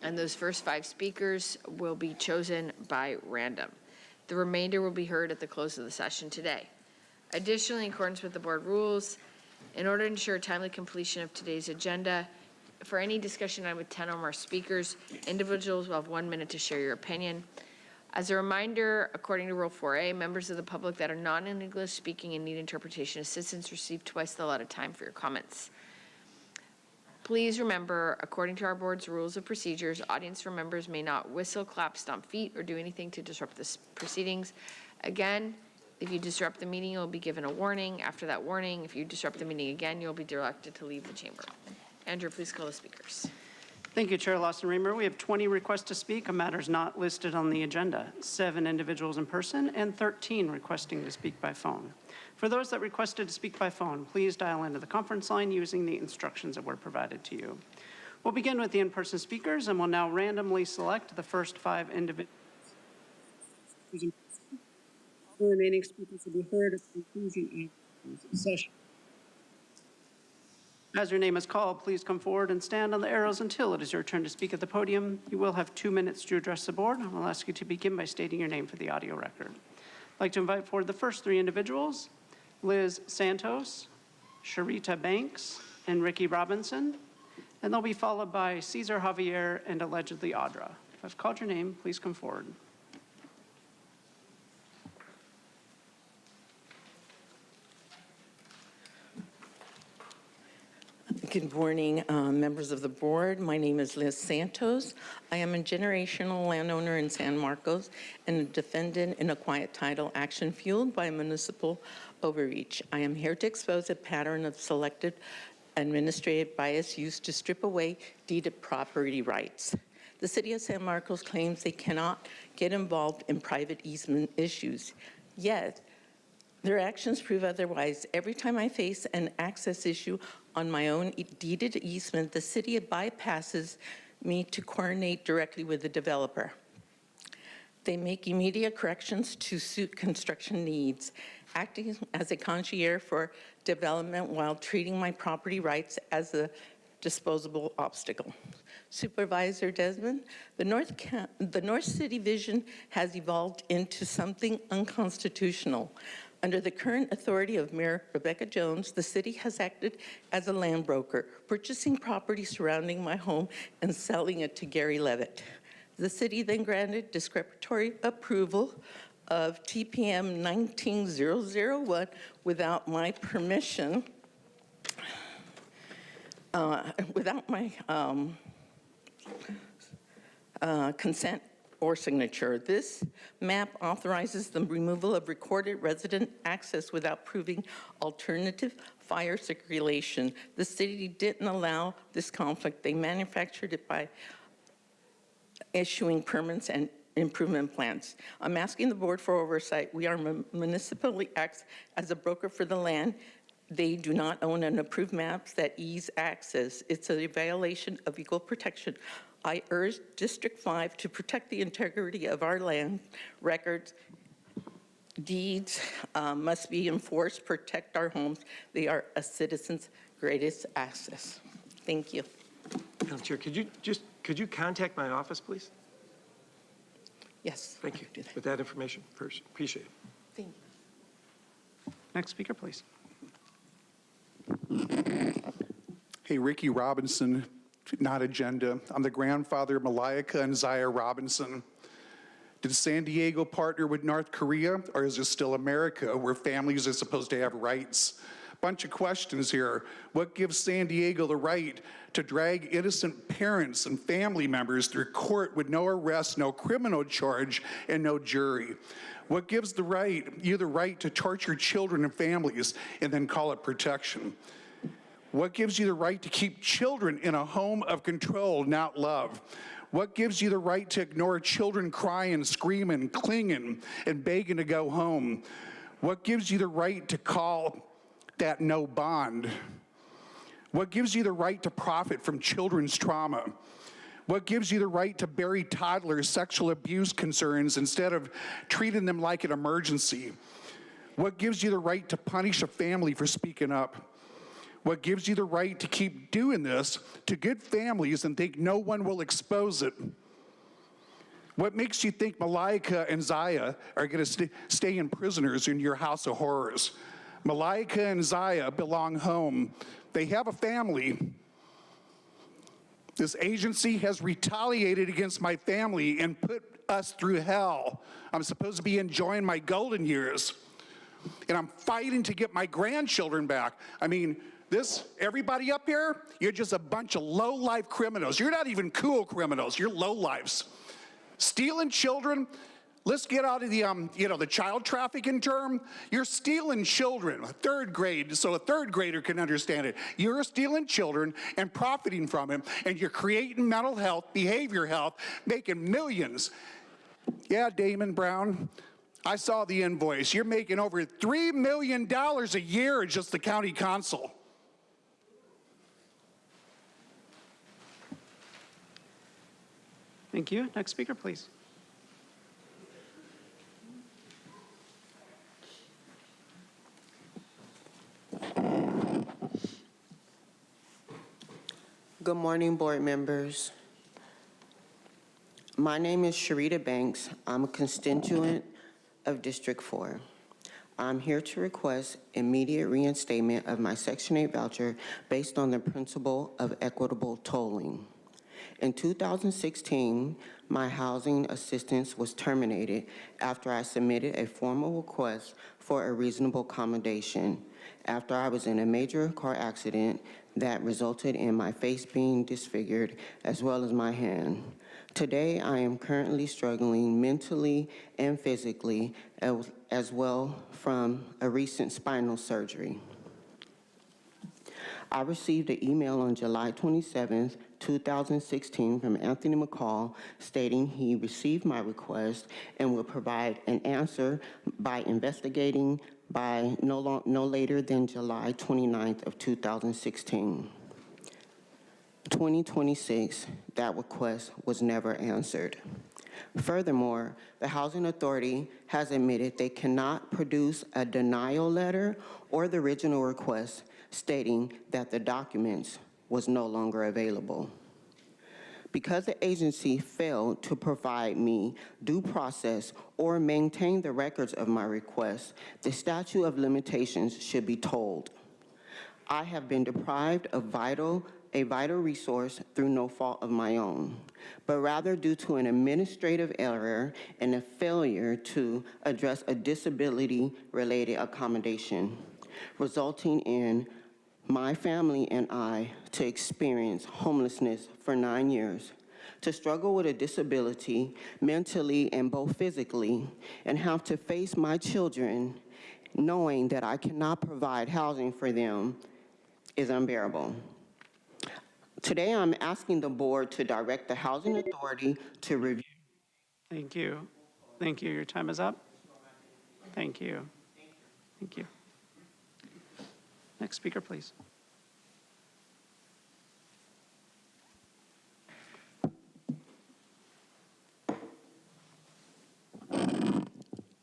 and those first 5 speakers will be chosen by random. The remainder will be heard at the close of the session today. Additionally, in accordance with the board rules, in order to ensure timely completion of today's agenda, for any discussion item with 10 or more speakers, individuals will have 1 minute to share your opinion. As a reminder, according to Rule 4A, members of the public that are non-English speaking and need interpretation assistance receive twice the allotted time for your comments. Please remember, according to our board's rules of procedures, audience members may not whistle, clap, stomp feet, or do anything to disrupt the proceedings. Again, if you disrupt the meeting, you'll be given a warning. After that warning, if you disrupt the meeting again, you'll be directed to leave the chamber. Andrew, please call the speakers. Thank you, Chair Lawson-Remer. We have 20 requests to speak on matters not listed on the agenda, 7 individuals in person, and 13 requesting to speak by phone. For those that requested to speak by phone, please dial into the conference line using the instructions that were provided to you. We'll begin with the in-person speakers, and we'll now randomly select the first 5 individuals. The remaining speakers will be heard at the conclusion of the session. As your name is called, please come forward and stand on the arrows until it is your turn to speak at the podium. You will have 2 minutes to address the board. I will ask you to begin by stating your name for the audio record. I'd like to invite forward the first 3 individuals, Liz Santos, Sharita Banks, and Ricky Robinson, and they'll be followed by Cesar Javier and allegedly Audra. If I've called your name, please come forward. Good morning, members of the board. My name is Liz Santos. I am a generational landowner in San Marcos and a defendant in a quiet title action fueled by municipal overreach. I am here to expose a pattern of selective administrative bias used to strip away deeded property rights. The city of San Marcos claims they cannot get involved in private easement issues, yet their actions prove otherwise. Every time I face an access issue on my own deeded easement, the city bypasses me to coordinate directly with the developer. They make immediate corrections to suit construction needs, acting as a concierge for development while treating my property rights as a disposable obstacle. Supervisor Desmond, the North City vision has evolved into something unconstitutional. Under the current authority of Mayor Rebecca Jones, the city has acted as a land broker, purchasing property surrounding my home and selling it to Gary Levitt. The city then granted discretionary approval of TPM 19001 without my permission, without my consent or signature. This map authorizes the removal of recorded resident access without proving alternative fire circulation. The city didn't allow this conflict. They manufactured it by issuing permits and improvement plans. I'm asking the board for oversight. We are municipally acts as a broker for the land They do not own unapproved maps that ease access. It's a violation of equal protection. I urge District 5 to protect the integrity of our land records. Deeds must be enforced, protect our homes. They are a citizen's greatest access. Thank you. Madam Chair, could you contact my office, please? Yes. Thank you. With that information, first, appreciate it. Thank you. Next speaker, please. Hey, Ricky Robinson, not agenda. I'm the grandfather of Malika and Zaya Robinson. Did San Diego partner with North Korea, or is it still America where families are supposed to have rights? Bunch of questions here. What gives San Diego the right to drag innocent parents and family members through court with no arrest, no criminal charge, and no jury? What gives you the right to torture children and families and then call it protection? What gives you the right to keep children in a home of control, not love? What gives you the right to ignore children crying, screaming, clinging, and begging to go home? What gives you the right to call that no bond? What gives you the right to profit from children's trauma? What gives you the right to bury toddlers' sexual abuse concerns instead of treating them like an emergency? What gives you the right to punish a family for speaking up? What gives you the right to keep doing this to good families and think no one will expose it? What makes you think Malika and Zaya are going to stay in prisoners in your house of horrors? Malika and Zaya belong home. They have a family. This agency has retaliated against my family and put us through hell. I'm supposed to be enjoying my golden years, and I'm fighting to get my grandchildren back. I mean, everybody up here, you're just a bunch of low-life criminals. You're not even cool criminals. You're low-lives. Stealing children, let's get out of the, the child trafficking term. You're stealing children, third grade, so a third grader can understand it. You're stealing children and profiting from them, and you're creating mental health, behavior health, making millions. Yeah, Damon Brown, I saw the invoice. You're making over $3 million a year as just the county council. Thank you. Next speaker, please. Good morning, board members. My name is Sharita Banks. I'm a constituent of District 4. I'm here to request immediate reinstatement of my Section 8 voucher based on the principle of equitable tolling. In 2016, my housing assistance was terminated after I submitted a formal request for a reasonable accommodation after I was in a major car accident that resulted in my face being disfigured as well as my hand. Today, I am currently struggling mentally and physically as well from a recent spinal surgery. I received an email on July 27th, 2016 from Anthony McCall stating he received my request and will provide an answer by investigating by no later than July 29th of 2016. 2026, that request was never answered. Furthermore, the Housing Authority has admitted they cannot produce a denial letter or the original request stating that the documents was no longer available. Because the agency failed to provide me due process or maintain the records of my request, the statute of limitations should be tolled. I have been deprived of a vital resource through no fault of my own, but rather due to an administrative error and a failure to address a disability-related accommodation, resulting in my family and I to experience homelessness for 9 years, to struggle with a disability mentally and both physically, and have to face my children knowing that I cannot provide housing for them is unbearable. Today, I'm asking the board to direct the Housing Authority to review. Thank you. Thank you. Your time is up. Thank you. Thank you. Next speaker, please.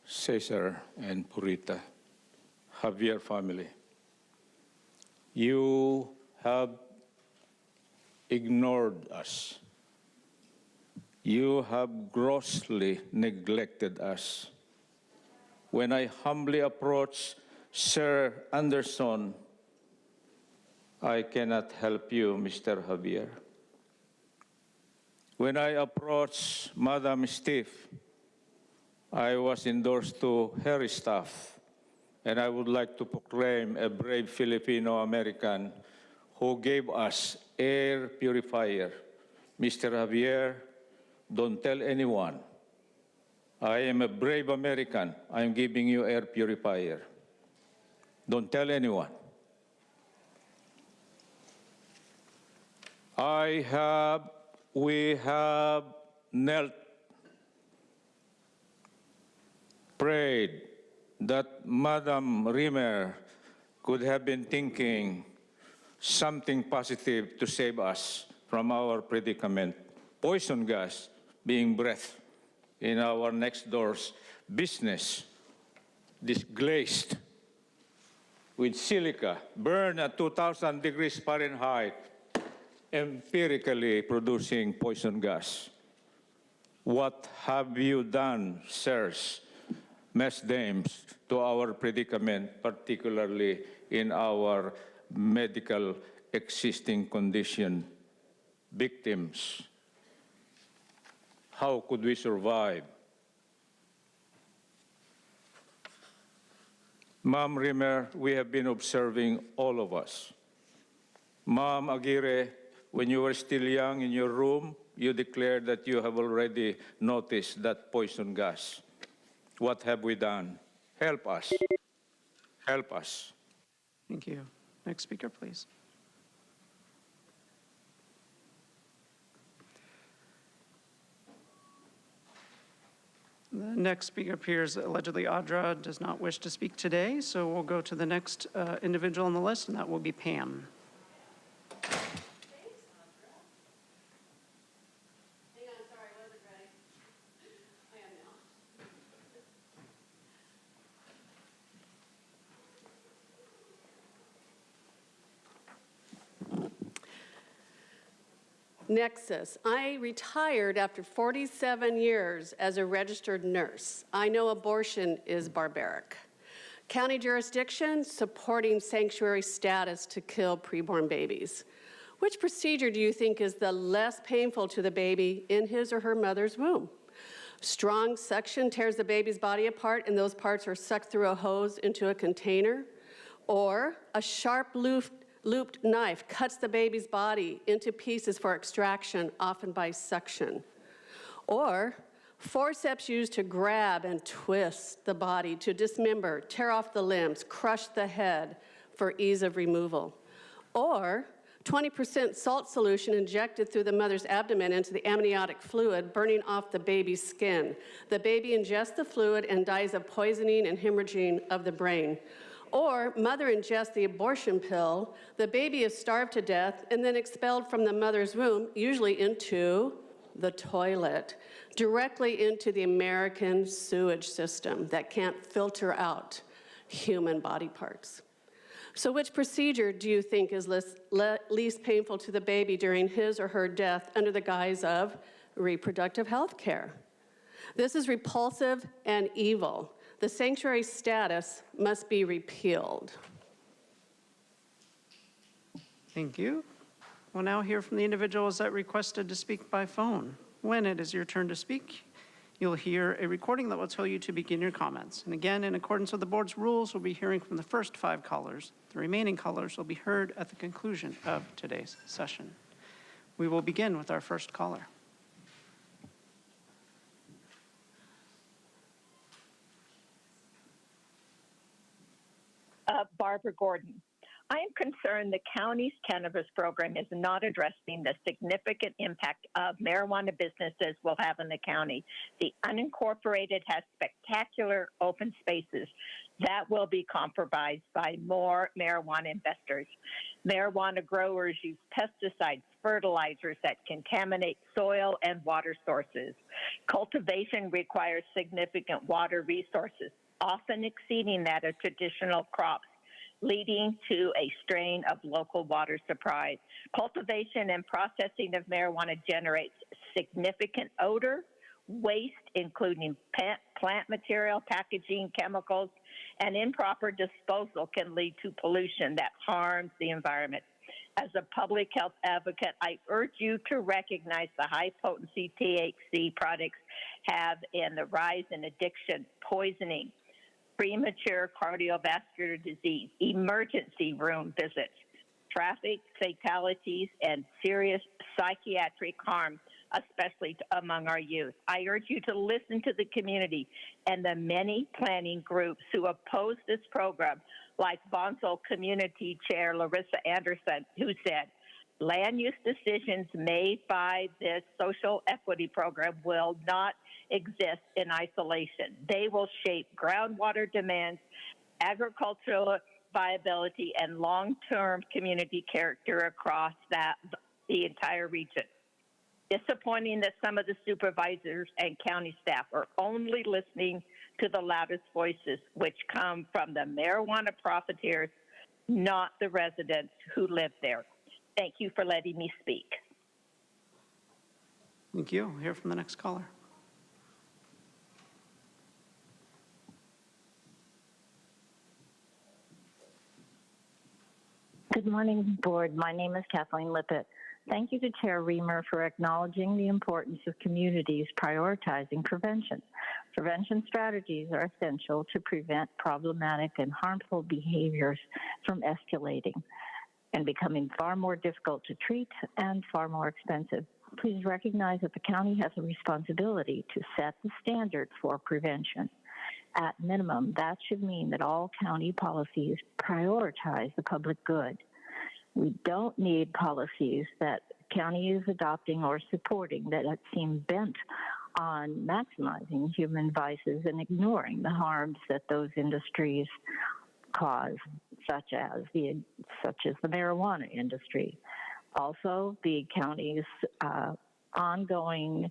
Cesar and Purita, Javier family, you have ignored us. You have grossly neglected us. When I humbly approach Sir Anderson, I cannot help you, Mr. Javier. When I approach Madam Steve, I was endorsed to her staff, and I would like to proclaim a brave Filipino-American who gave us air purifier. Mr. Javier, don't tell anyone. I am a brave American. I am giving you air purifier. Don't tell anyone. We have knelt, prayed that Madam Rimmer could have been thinking something positive to save us from our predicament. Poison gas being breathed in our next door's business, disglazed with silica, burned at 2,000 degrees Fahrenheit, empirically producing poison gas. What have you done, sirs, Miss Dames, to our predicament, particularly in our medical existing condition victims? How could we survive? Ma'am Rimmer, we have been observing, all of us. Ma'am Aguirre, when you were still young in your room, you declared that you have already noticed that poison gas. What have we done? Help us. Help us. Thank you. Next speaker, please. The next speaker appears allegedly Audra does not wish to speak today, so we'll go to the next individual on the list, and that will be Pam. Nexus. I retired after 47 years as a registered nurse. I know abortion is barbaric. County jurisdiction supporting sanctuary status to kill preborn babies. Which procedure do you think is the less painful to the baby in his or her mother's womb? Strong suction tears the baby's body apart and those parts are sucked through a hose into a container? Or a sharp looped knife cuts the baby's body into pieces for extraction, often by suction? Or forceps used to grab and twist the body to dismember, tear off the limbs, crush the head for ease of removal? Or 20% salt solution injected through the mother's abdomen into the amniotic fluid, burning off the baby's skin. The baby ingests the fluid and dies of poisoning and hemorrhaging of the brain. Or mother ingests the abortion pill, the baby is starved to death and then expelled from the mother's womb, usually into the toilet, directly into the American sewage system that can't filter out human body parts. So which procedure do you think is least painful to the baby during his or her death under the guise of reproductive health care? This is repulsive and evil. The sanctuary status must be repealed. Thank you. We'll now hear from the individuals that requested to speak by phone. When it is your turn to speak, you'll hear a recording that will tell you to begin your comments. And again, in accordance with the board's rules, we'll be hearing from the first 5 callers. The remaining callers will be heard at the conclusion of today's session. We will begin with our first caller. Barbara Gordon. I am concerned the county's cannabis program is not addressing the significant impact of marijuana businesses will have in the county. The unincorporated has spectacular open spaces, that will be compromised by more marijuana investors. Marijuana growers use pesticides, fertilizers that contaminate soil and water sources. Cultivation requires significant water resources, often exceeding that of traditional crops, leading to a strain of local water supply. Cultivation and processing of marijuana generates significant odor, waste, including plant material, packaging, chemicals, and improper disposal can lead to pollution that harms the environment. As a public health advocate, I urge you to recognize the high-potency THC products have in the rise in addiction, poisoning, premature cardiovascular disease, emergency room visits, traffic fatalities, and serious psychiatric harm, especially among our youth. I urge you to listen to the community and the many planning groups who oppose this program, like Bonsall Community Chair Larissa Anderson, who said, land use decisions made by this social equity program will not exist in isolation. They will shape groundwater demands, agricultural viability, and long-term community character across the entire region. Disappointing that some of the supervisors and county staff are only listening to the loudest voices, which come from the marijuana profiteers, not the residents who live there. Thank you for letting me speak. Thank you. We'll hear from the next caller. Good morning, Board. My name is Kathleen Lippett. Thank you to Chair Reamer for acknowledging the importance of communities prioritizing prevention. Prevention strategies are essential to prevent problematic and harmful behaviors from escalating and becoming far more difficult to treat and far more expensive. Please recognize that the county has a responsibility to set the standard for prevention. At minimum, that should mean that all county policies prioritize the public good. We don't need policies that county is adopting or supporting that seem bent on maximizing human vices and ignoring the harms that those industries cause, such as the marijuana industry. Also, the county's ongoing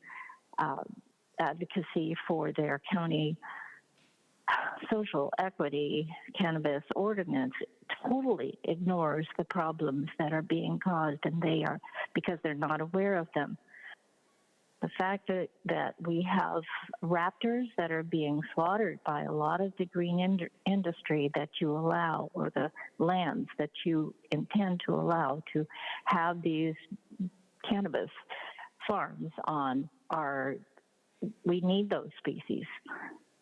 advocacy for their county social equity cannabis ordinance totally ignores the problems that are being caused, and they are because they're not aware of them. The fact that we have raptors that are being slaughtered by a lot of the green industry that you allow, or the lands that you intend to allow to have these cannabis farms on, we need those species.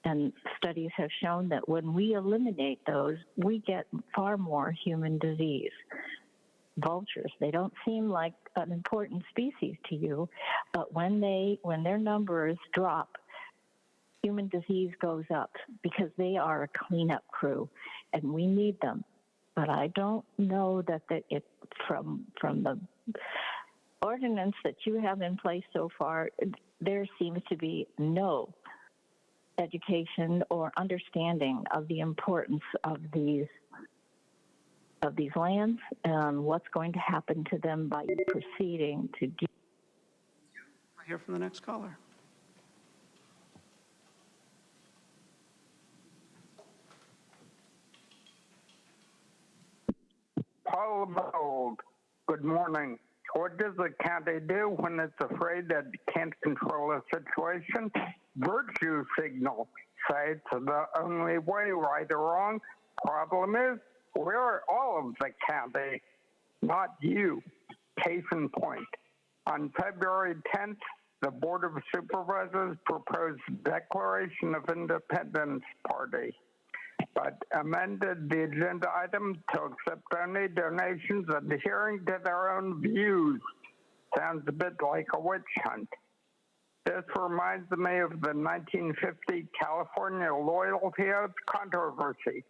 And studies have shown that when we eliminate those, we get far more human disease. Vultures, they don't seem like an important species to you, but when their numbers drop, human disease goes up because they are a cleanup crew, and we need them. But I don't know that from the ordinance that you have in place so far, there seems to be no education or understanding of the importance of these lands and what's going to happen to them by proceeding to. We'll hear from the next caller. Paul Bold, good morning. What does the county do when it's afraid that it can't control a situation? Virtue signal. Say it's the only way, right or wrong. Problem is, we're all of the county, not you. Case in point. On February 10th, the Board of Supervisors proposed Declaration of Independence Party, but amended the agenda item to accept only donations adhering to their own views. Sounds a bit like a witch hunt. This reminds me of the 1950 California loyalty oath controversy.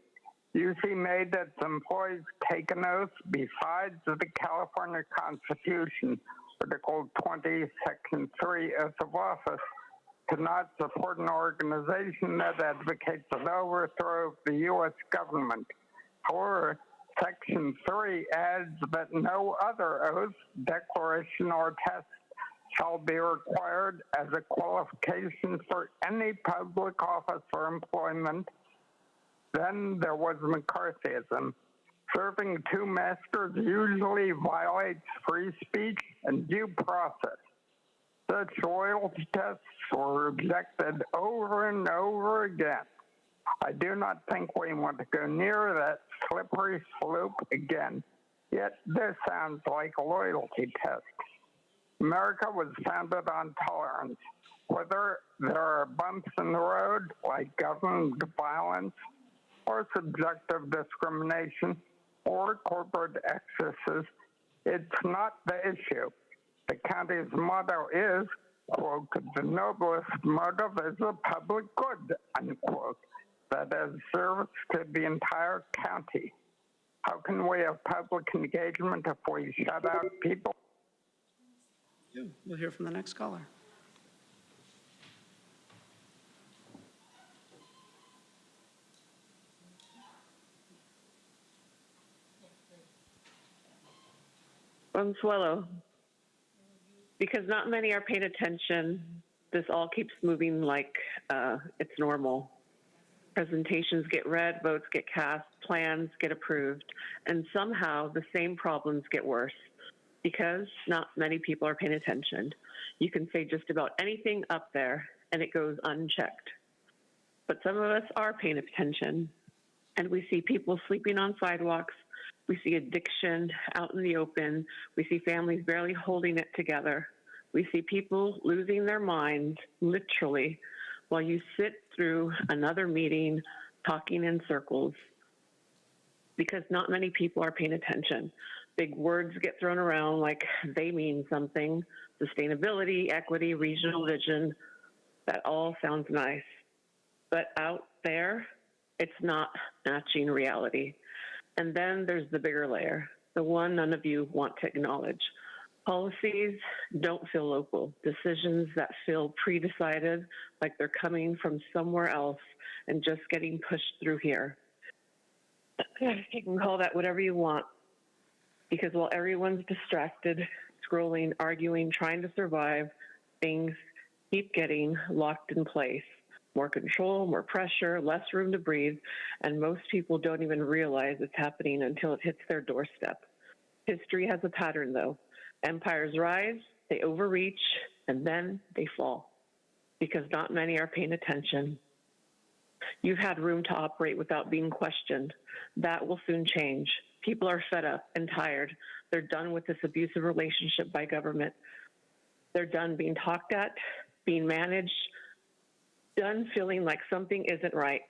UC made its employees take an oath besides the California Constitution, Article 20, Section 3, oath of office. cannot support an organization that advocates an overthrow of the U.S. government. However, Section 3 adds that no other oath, declaration, or test shall be required as a qualification for any public office or employment. Then there was McCarthyism. Serving two masters usually violates free speech and due process. Such loyalty tests were rejected over and over again. I do not think we want to go near that slippery slope again. Yet this sounds like a loyalty test. America was founded on tolerance. Whether there are bumps in the road, like government violence, or subjective discrimination, or corporate excesses, it's not the issue. The county's motto is, quote, the noblest motive is the public good, unquote, that is service to the entire county. How can we have public engagement if we shut out people? We'll hear from the next caller. Consuelo, because not many are paying attention, this all keeps moving like it's normal. Presentations get read, votes get cast, plans get approved, and somehow the same problems get worse because not many people are paying attention. You can say just about anything up there and it goes unchecked. But some of us are paying attention, and we see people sleeping on sidewalks. We see addiction out in the open. We see families barely holding it together. We see people losing their minds, literally, while you sit through another meeting talking in circles, because not many people are paying attention. Big words get thrown around like they mean something. Sustainability, equity, regional vision, that all sounds nice. But out there, it's not matching reality. And then there's the bigger layer, the one none of you want to acknowledge. Policies don't feel local. Decisions that feel pre-decided, like they're coming from somewhere else and just getting pushed through here. You can call that whatever you want, because while everyone's distracted, scrolling, arguing, trying to survive, things keep getting locked in place. More control, more pressure, less room to breathe, and most people don't even realize it's happening until it hits their doorstep. History has a pattern, though. Empires rise, they overreach, and then they fall, because not many are paying attention. You've had room to operate without being questioned. That will soon change. People are fed up and tired. They're done with this abusive relationship by government. They're done being talked at, being managed, done feeling like something isn't right,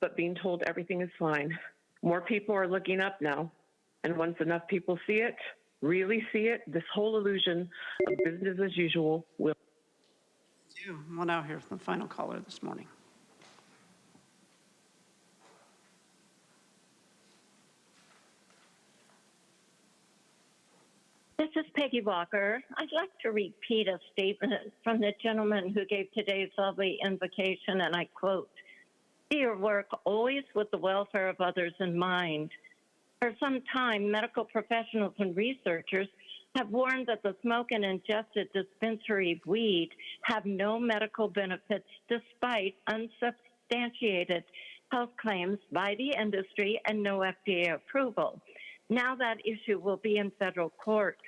but being told everything is fine. More people are looking up now, and once enough people see it, really see it, this whole illusion of business as usual will. We'll now hear from the final caller this morning. This is Peggy Walker. I'd like to repeat a statement from the gentleman who gave today's lovely invocation, and I quote, "Do your work always with the welfare of others in mind." For some time, medical professionals and researchers have warned that the smoke and ingested dispensary weed have no medical benefits despite unsubstantiated health claims by the industry and no FDA approval. Now that issue will be in federal court.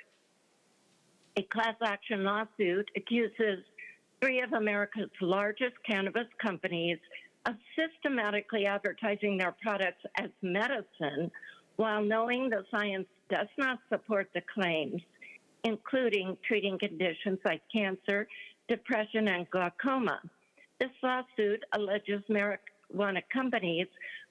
A class action lawsuit accuses 3 of America's largest cannabis companies of systematically advertising their products as medicine while knowing the science does not support the claims, including treating conditions like cancer, depression, and glaucoma. This lawsuit alleges marijuana companies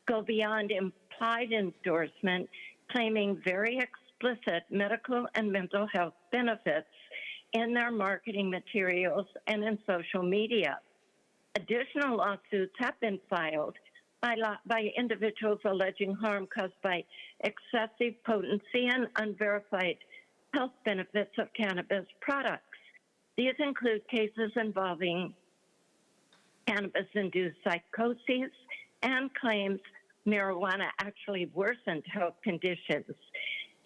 go beyond implied endorsement, claiming very explicit medical and mental health benefits in their marketing materials and in social media. Additional lawsuits have been filed by individuals alleging harm caused by excessive potency and unverified health benefits of cannabis products. These include cases involving cannabis-induced psychoses, and claims marijuana actually worsened health conditions.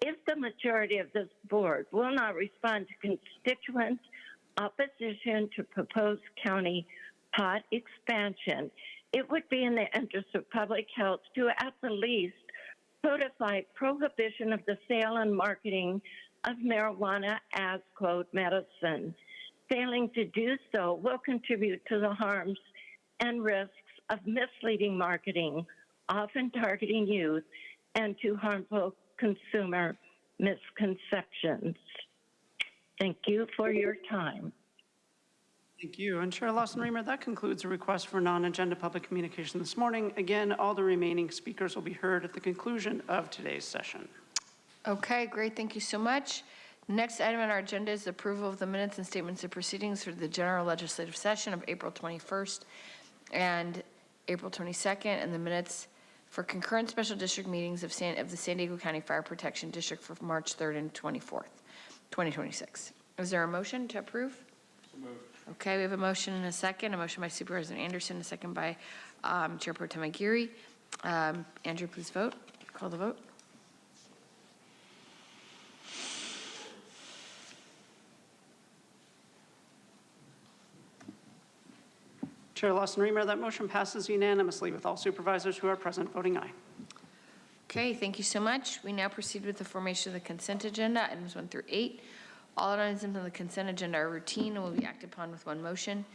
If the majority of this board will not respond to constituents' opposition to proposed county pot expansion, it would be in the interest of public health to at the least codify prohibition of the sale and marketing of marijuana as, quote, medicine. Failing to do so will contribute to the harms and risks of misleading marketing, often targeting youth, and to harmful consumer misconceptions. Thank you for your time. Thank you. And Chair Lawson-Remer, that concludes the request for non-agenda public communication this morning. Again, all the remaining speakers will be heard at the conclusion of today's session. Okay, great. Thank you so much. Next item on our agenda is the approval of the minutes and statements of proceedings for the general legislative session of April 21st and April 22nd, and the minutes for concurrent special district meetings of the San Diego County Fire Protection District for March 3rd and 24th, 2026. Is there a motion to approve? So moved. Okay, we have a motion and a second. A motion by Supervisor Anderson, a second by Chair Pro Tem Aguirre. Andrew, please vote. Call the vote. Chair Lawson-Remer, that motion passes unanimously with all supervisors who are present voting aye. Okay, thank you so much. We now proceed with the formation of the consent agenda, items 1 through 8. All items on the consent agenda are routine and will be acted upon with one motion.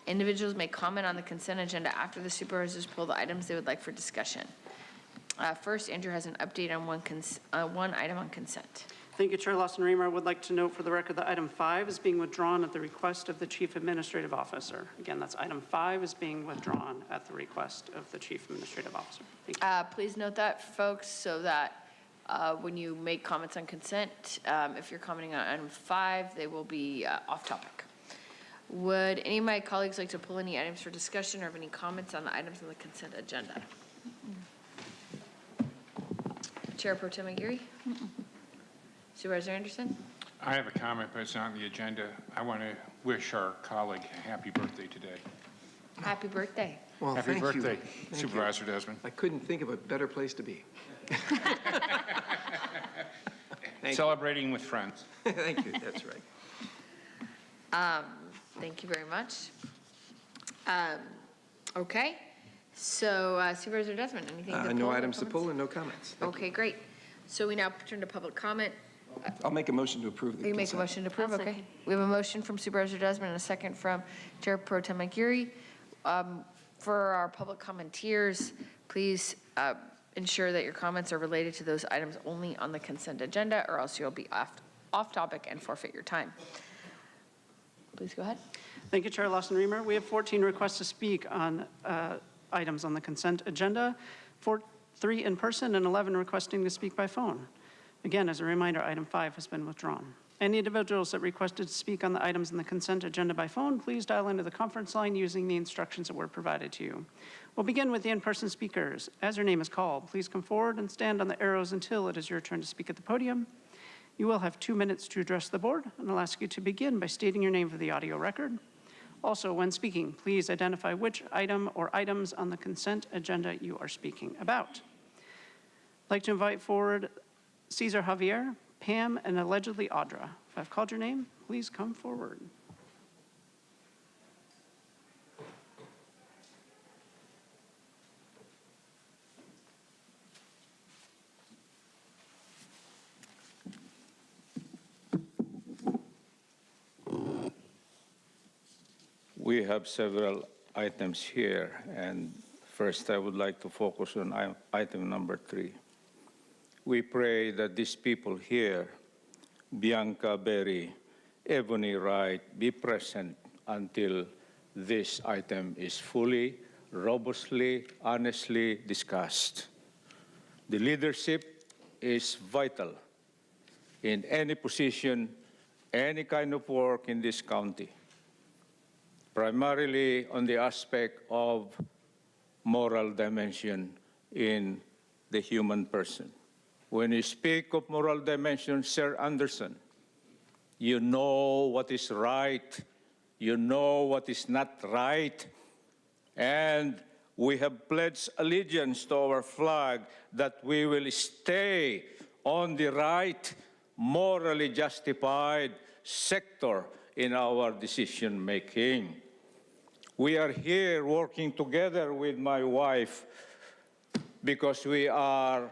Individuals may comment on the consent agenda after the supervisors pull the items they would like for discussion. First, Andrew has an update on one item on consent. Thank you, Chair Lawson-Remer. I would like to note for the record that item 5 is being withdrawn at the request of the Chief Administrative Officer. Again, that's item 5 is being withdrawn at the request of the Chief Administrative Officer. Thank you. Please note that, folks, so that when you make comments on consent, if you're commenting on item 5, they will be off topic. Would any of my colleagues like to pull any items for discussion or have any comments on the items on the consent agenda? Chair Pro Tem Aguirre? Supervisor Anderson? I have a comment, but it's not on the agenda. I want to wish our colleague a happy birthday today. Happy birthday. Well, Happy thank birthday, you. Thank Supervisor you. Desmond. I couldn't think of a better place to be. Celebrating with friends. Thank you, that's right. Thank you very much. Okay, so Supervisor Desmond, anything to pull? No items to comments? pull and no comments. Okay, great. So we now turn to public comment. I'll make a motion to approve the You make a consent. motion to approve, okay. We have a motion from Supervisor Desmond and a second from Chair Pro Tem Aguirre. For our public commenteers, please ensure that your comments are related to those items only on the consent agenda, or else you'll be off topic and forfeit your time. Please go ahead. Thank you, Chair Lawson-Remer. We have 14 requests to speak on items on the consent agenda, 3 in person and 11 requesting to speak by phone. Again, as a reminder, item 5 has been withdrawn. Any individuals that requested to speak on the items in the consent agenda by phone, please dial into the conference line using the instructions that were provided to you. We'll begin with the in-person speakers. As your name is called, please come forward and stand on the arrows until it is your turn to speak at the podium. You will have 2 minutes to address the board, and I'll ask you to begin by stating your name for the audio record. Also, when speaking, please identify which item or items on the consent agenda you are speaking about. I'd like to invite forward Cesar Javier, Pam, and allegedly Audra. If I've called your name, please come forward. We have several items here, and first I would like to focus on item number 3. We pray that these people here, Bianca Berry, Ebony Wright, be present until this item is fully, robustly, honestly discussed. The leadership is vital in any position, any kind of work in this county, primarily on the aspect of moral dimension in the human person. When you speak of moral dimension, Sir Anderson, you know what is right, you know what is not right, And we have pledged allegiance to our flag that we will stay on the right, morally justified sector in our decision-making. We are here working together with my wife because we are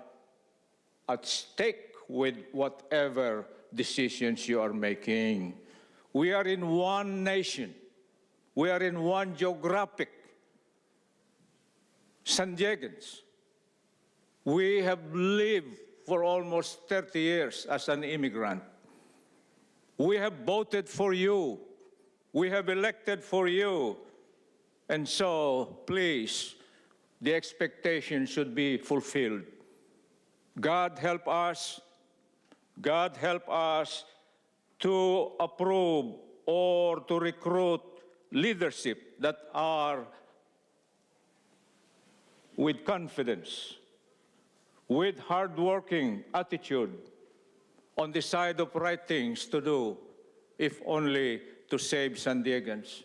at stake with whatever decisions you are making. We are in one nation. We are in one geographic. San Diegans. We have lived for almost 30 years as an immigrant. We have voted for you. We have elected for you. And so, please, the expectation should be fulfilled. God help us. God help us to approve or to recruit leadership that are with confidence, with hard-working attitude, on the side of right things to do, if only to save San Diegans.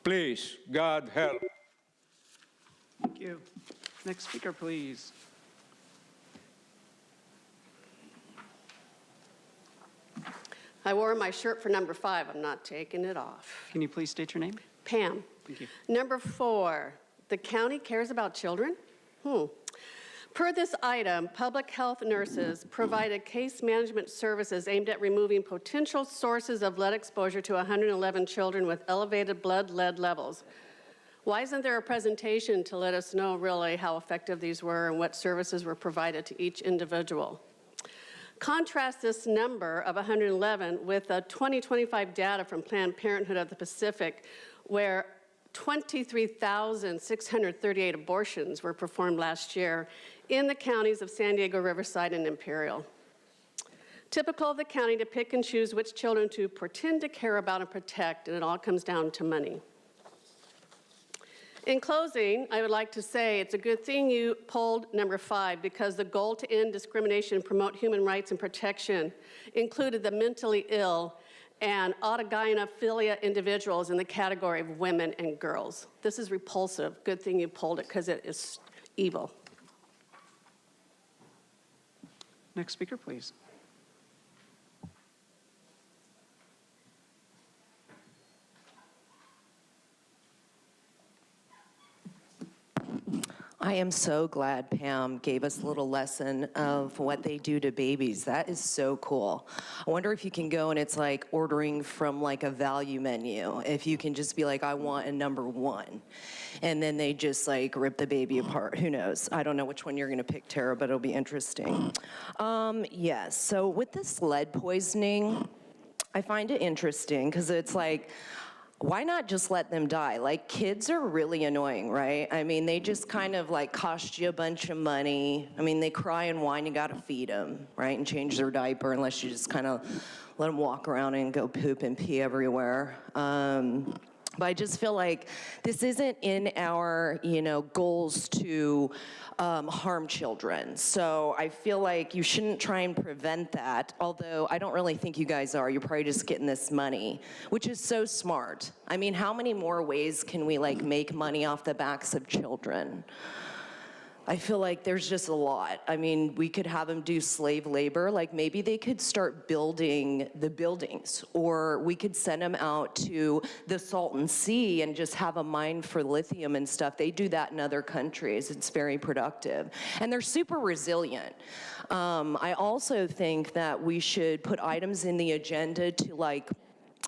Please, God help. Thank you. Next speaker, please. I wore my shirt for number 5. I'm not taking it off. Can you please state your name? Pam. Thank you. Number 4, the county cares about children? Per this item, public health nurses provided case management services aimed at removing potential sources of lead exposure to 111 children with elevated blood lead levels. Why isn't there a presentation to let us know really how effective these were and what services were provided to each individual? Contrast this number of 111 with the 2025 data from Planned Parenthood of the Pacific, where 23,638 abortions were performed last year in the counties of San Diego, Riverside, and Imperial. Typical of the county to pick and choose which children to pretend to care about and protect, and it all comes down to money. In closing, I would like to say it's a good thing you pulled number 5 because the goal to end discrimination, promote human rights and protection included the mentally ill and autogynephilia individuals in the category of women and girls. This is repulsive. Good thing you pulled it because it is evil. Next speaker, please. I am so glad Pam gave us a little lesson of what they do to babies. That is so cool. I wonder if you can go and it's like ordering from like a value menu. If you can just be like, I want a number 1. And then they just like rip the baby apart. Who knows? I don't know which one you're gonna pick, Tara, but it'll be interesting. Yes, so with this lead poisoning, I find it interesting because it's like, why not just let them die? Like, kids are really annoying, right? I mean, they just kind of like cost you a bunch of money. I mean, they cry and whine, you gotta feed them, right? And change their diaper unless you just kind of let them walk around and go poop and pee everywhere. But I just feel like this isn't in our, goals to harm children. So I feel like you shouldn't try and prevent that, although I don't really think you guys are. You're probably just getting this money, which is so smart. I mean, how many more ways can we like make money off the backs of children? I feel like there's just a lot. I mean, we could have them do slave labor. Like maybe they could start building the buildings, or we could send them out to the Salton Sea and just have a mine for lithium and stuff. They do that in other countries. It's very productive. And they're super resilient. I also think that we should put items in the agenda to like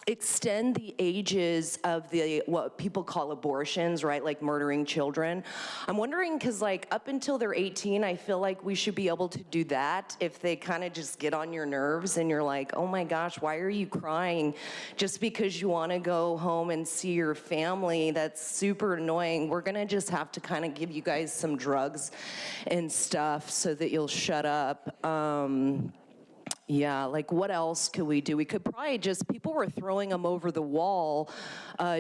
extend the ages of the what people call abortions, right? Like murdering children. I'm wondering, because like up until they're 18, I feel like we should be able to do that if they kind of just get on your nerves and you're like, oh my gosh, why are you crying? Just because you want to go home and see your family. That's super annoying. We're gonna just have to kind of give you guys some drugs and stuff so that you'll shut up. Yeah, like what else could we do? We could probably just, people were throwing them over the wall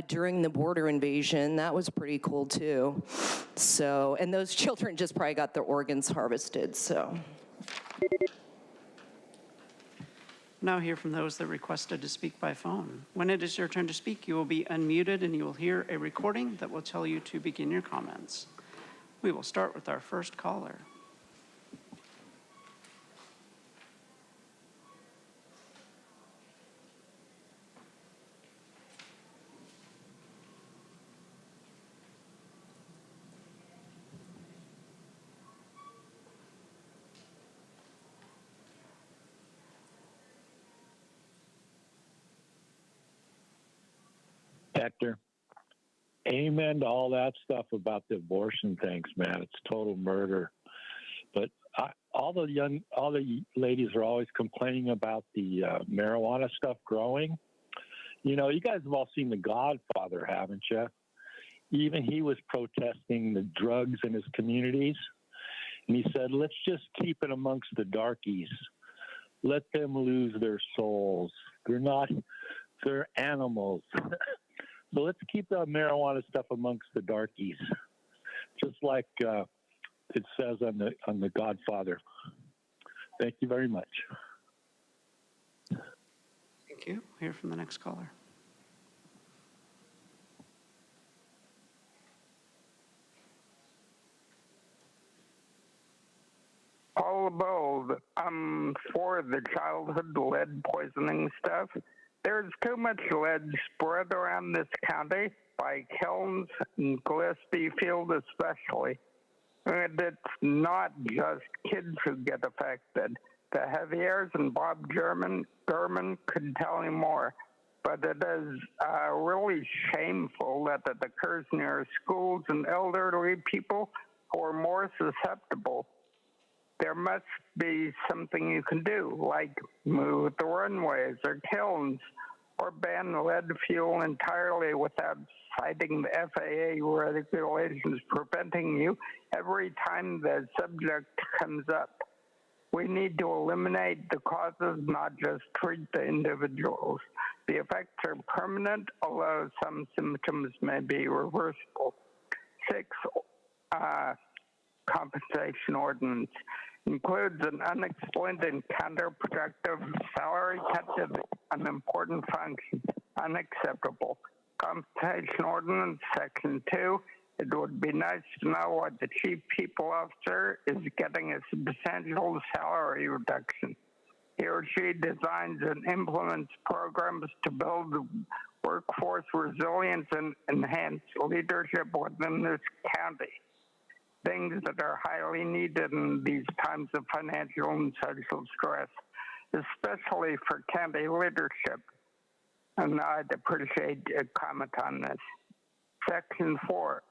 during the border invasion. That was pretty cool too. So, and those children just probably got their organs harvested, so. Now hear from those that requested to speak by phone. When it is your turn to speak, you will be unmuted and you will hear a recording that will tell you to begin your comments. We will start with our first caller. Hector, amen to all that stuff about the abortion things, man. It's total murder. But all the ladies are always complaining about the marijuana stuff growing. You know, you guys have all seen The Godfather, haven't you? Even he was protesting the drugs in his communities. And he said, let's just keep it amongst the darkies. Let them lose their souls. They're animals. So let's keep the marijuana stuff amongst the darkies, just like it says on the Godfather. Thank you very much. Thank you. We'll hear from the next caller. Paul Bold, for the childhood lead poisoning stuff. There's too much lead spread around this county by kilns and Gillespie Field especially. And it's not just kids who get affected. The Javier's and Bob Gurman could tell you more. But it is really shameful that it occurs near schools and elderly people who are more susceptible. There must be something you can do, like move the runways or kilns, or ban lead fuel entirely without citing the FAA regulations preventing you every time the subject comes up. We need to eliminate the causes, not just treat the individuals. The effects are permanent, although some symptoms may be reversible. 6, compensation ordinance includes an unexplained and counterproductive salary cut to an important function. Unacceptable. Compensation ordinance, section 2. It would be nice to know what the chief people officer is getting a substantial salary reduction. He or she designs and implements programs to build workforce resilience and enhance leadership within this county. Things that are highly needed in these times of financial and social stress, especially for county leadership. And I'd appreciate a comment on this. Section 4.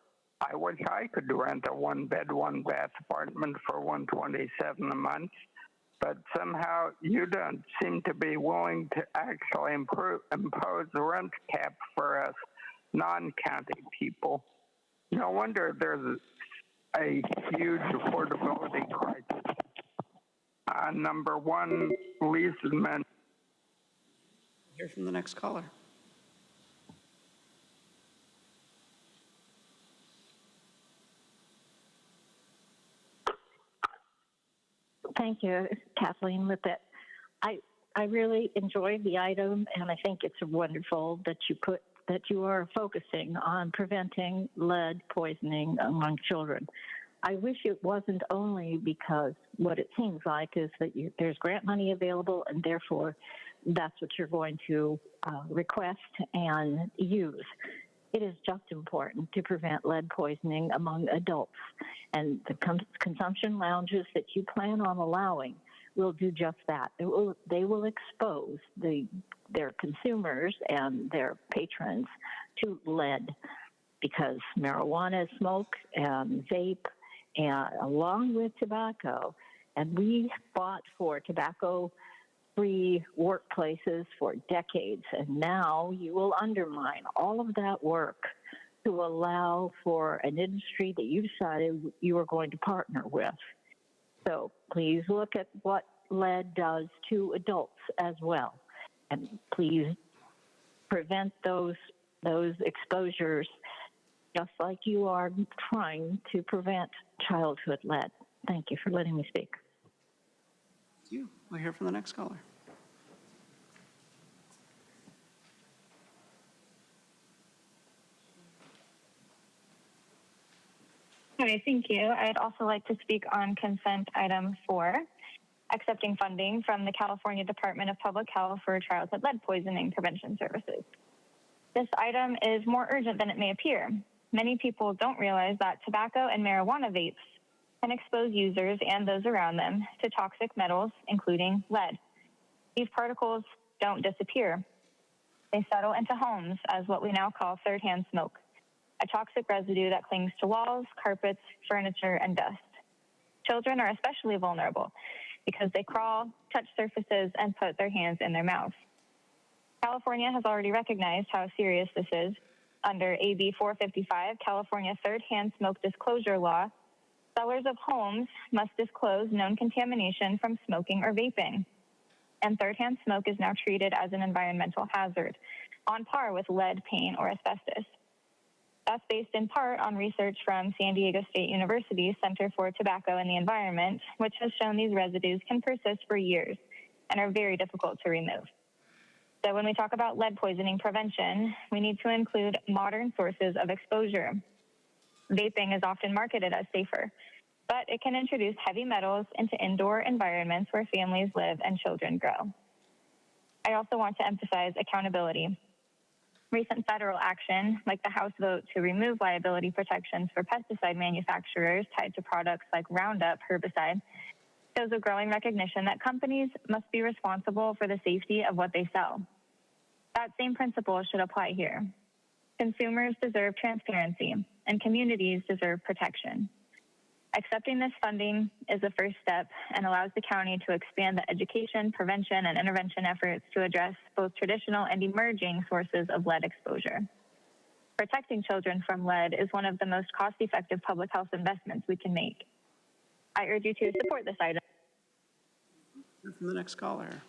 I wish I could rent a 1-bed, 1-bath apartment for $127 a month, but somehow you don't seem to be willing to actually impose a rent cap for us non-county people. No wonder there's a huge affordability crisis. Number 1, lease amendment. Hear from the next caller. Thank you, Kathleen, with it. I really enjoyed the item, and I think it's wonderful that you are focusing on preventing lead poisoning among children. I wish it wasn't only because what it seems like is that there's grant money available, and therefore that's what you're going to request and use. It is just important to prevent lead poisoning among adults, and the consumption lounges that you plan on allowing will do just that. They will expose their consumers and their patrons to lead, because marijuana smoke and vape, and along with tobacco, and we fought for tobacco-free workplaces for decades, and now you will undermine all of that work to allow for an industry that you decided you were going to partner with. So please look at what lead does to adults as well, and please prevent those exposures, just like you are trying to prevent childhood lead. Thank you for letting me speak. Thank you. We'll hear from the next caller. Hi, thank you. I'd also like to speak on consent item 4, accepting funding from the California Department of Public Health for childhood lead poisoning prevention services. This item is more urgent than it may appear. Many people don't realize that tobacco and marijuana vapes can expose users and those around them to toxic metals, including lead. These particles don't disappear. They settle into homes as what we now call third-hand smoke, a toxic residue that clings to walls, carpets, furniture, and dust. Children are especially vulnerable because they crawl, touch surfaces, and put their hands in their mouths. California has already recognized how serious this is. Under AB 455, California Third-Hand Smoke Disclosure Law, sellers of homes must disclose known contamination from smoking or vaping. And third-hand smoke is now treated as an environmental hazard, on par with lead, paint, or asbestos. That's based in part on research from San Diego State University's Center for Tobacco and the Environment, which has shown these residues can persist for years and are very difficult to remove. So when we talk about lead poisoning prevention, we need to include modern sources of exposure. Vaping is often marketed as safer, but it can introduce heavy metals into indoor environments where families live and children grow. I also want to emphasize accountability. Recent federal action, like the House vote to remove liability protections for pesticide manufacturers tied to products like Roundup herbicide, shows a growing recognition that companies must be responsible for the safety of what they sell. That same principle should apply here. Consumers deserve transparency, and communities deserve protection. Accepting this funding is the first step and allows the county to expand the education, prevention, and intervention efforts to address both traditional and emerging sources of lead exposure. Protecting children from lead is one of the most cost-effective public health investments we can make. I urge you to support this item. From the next caller.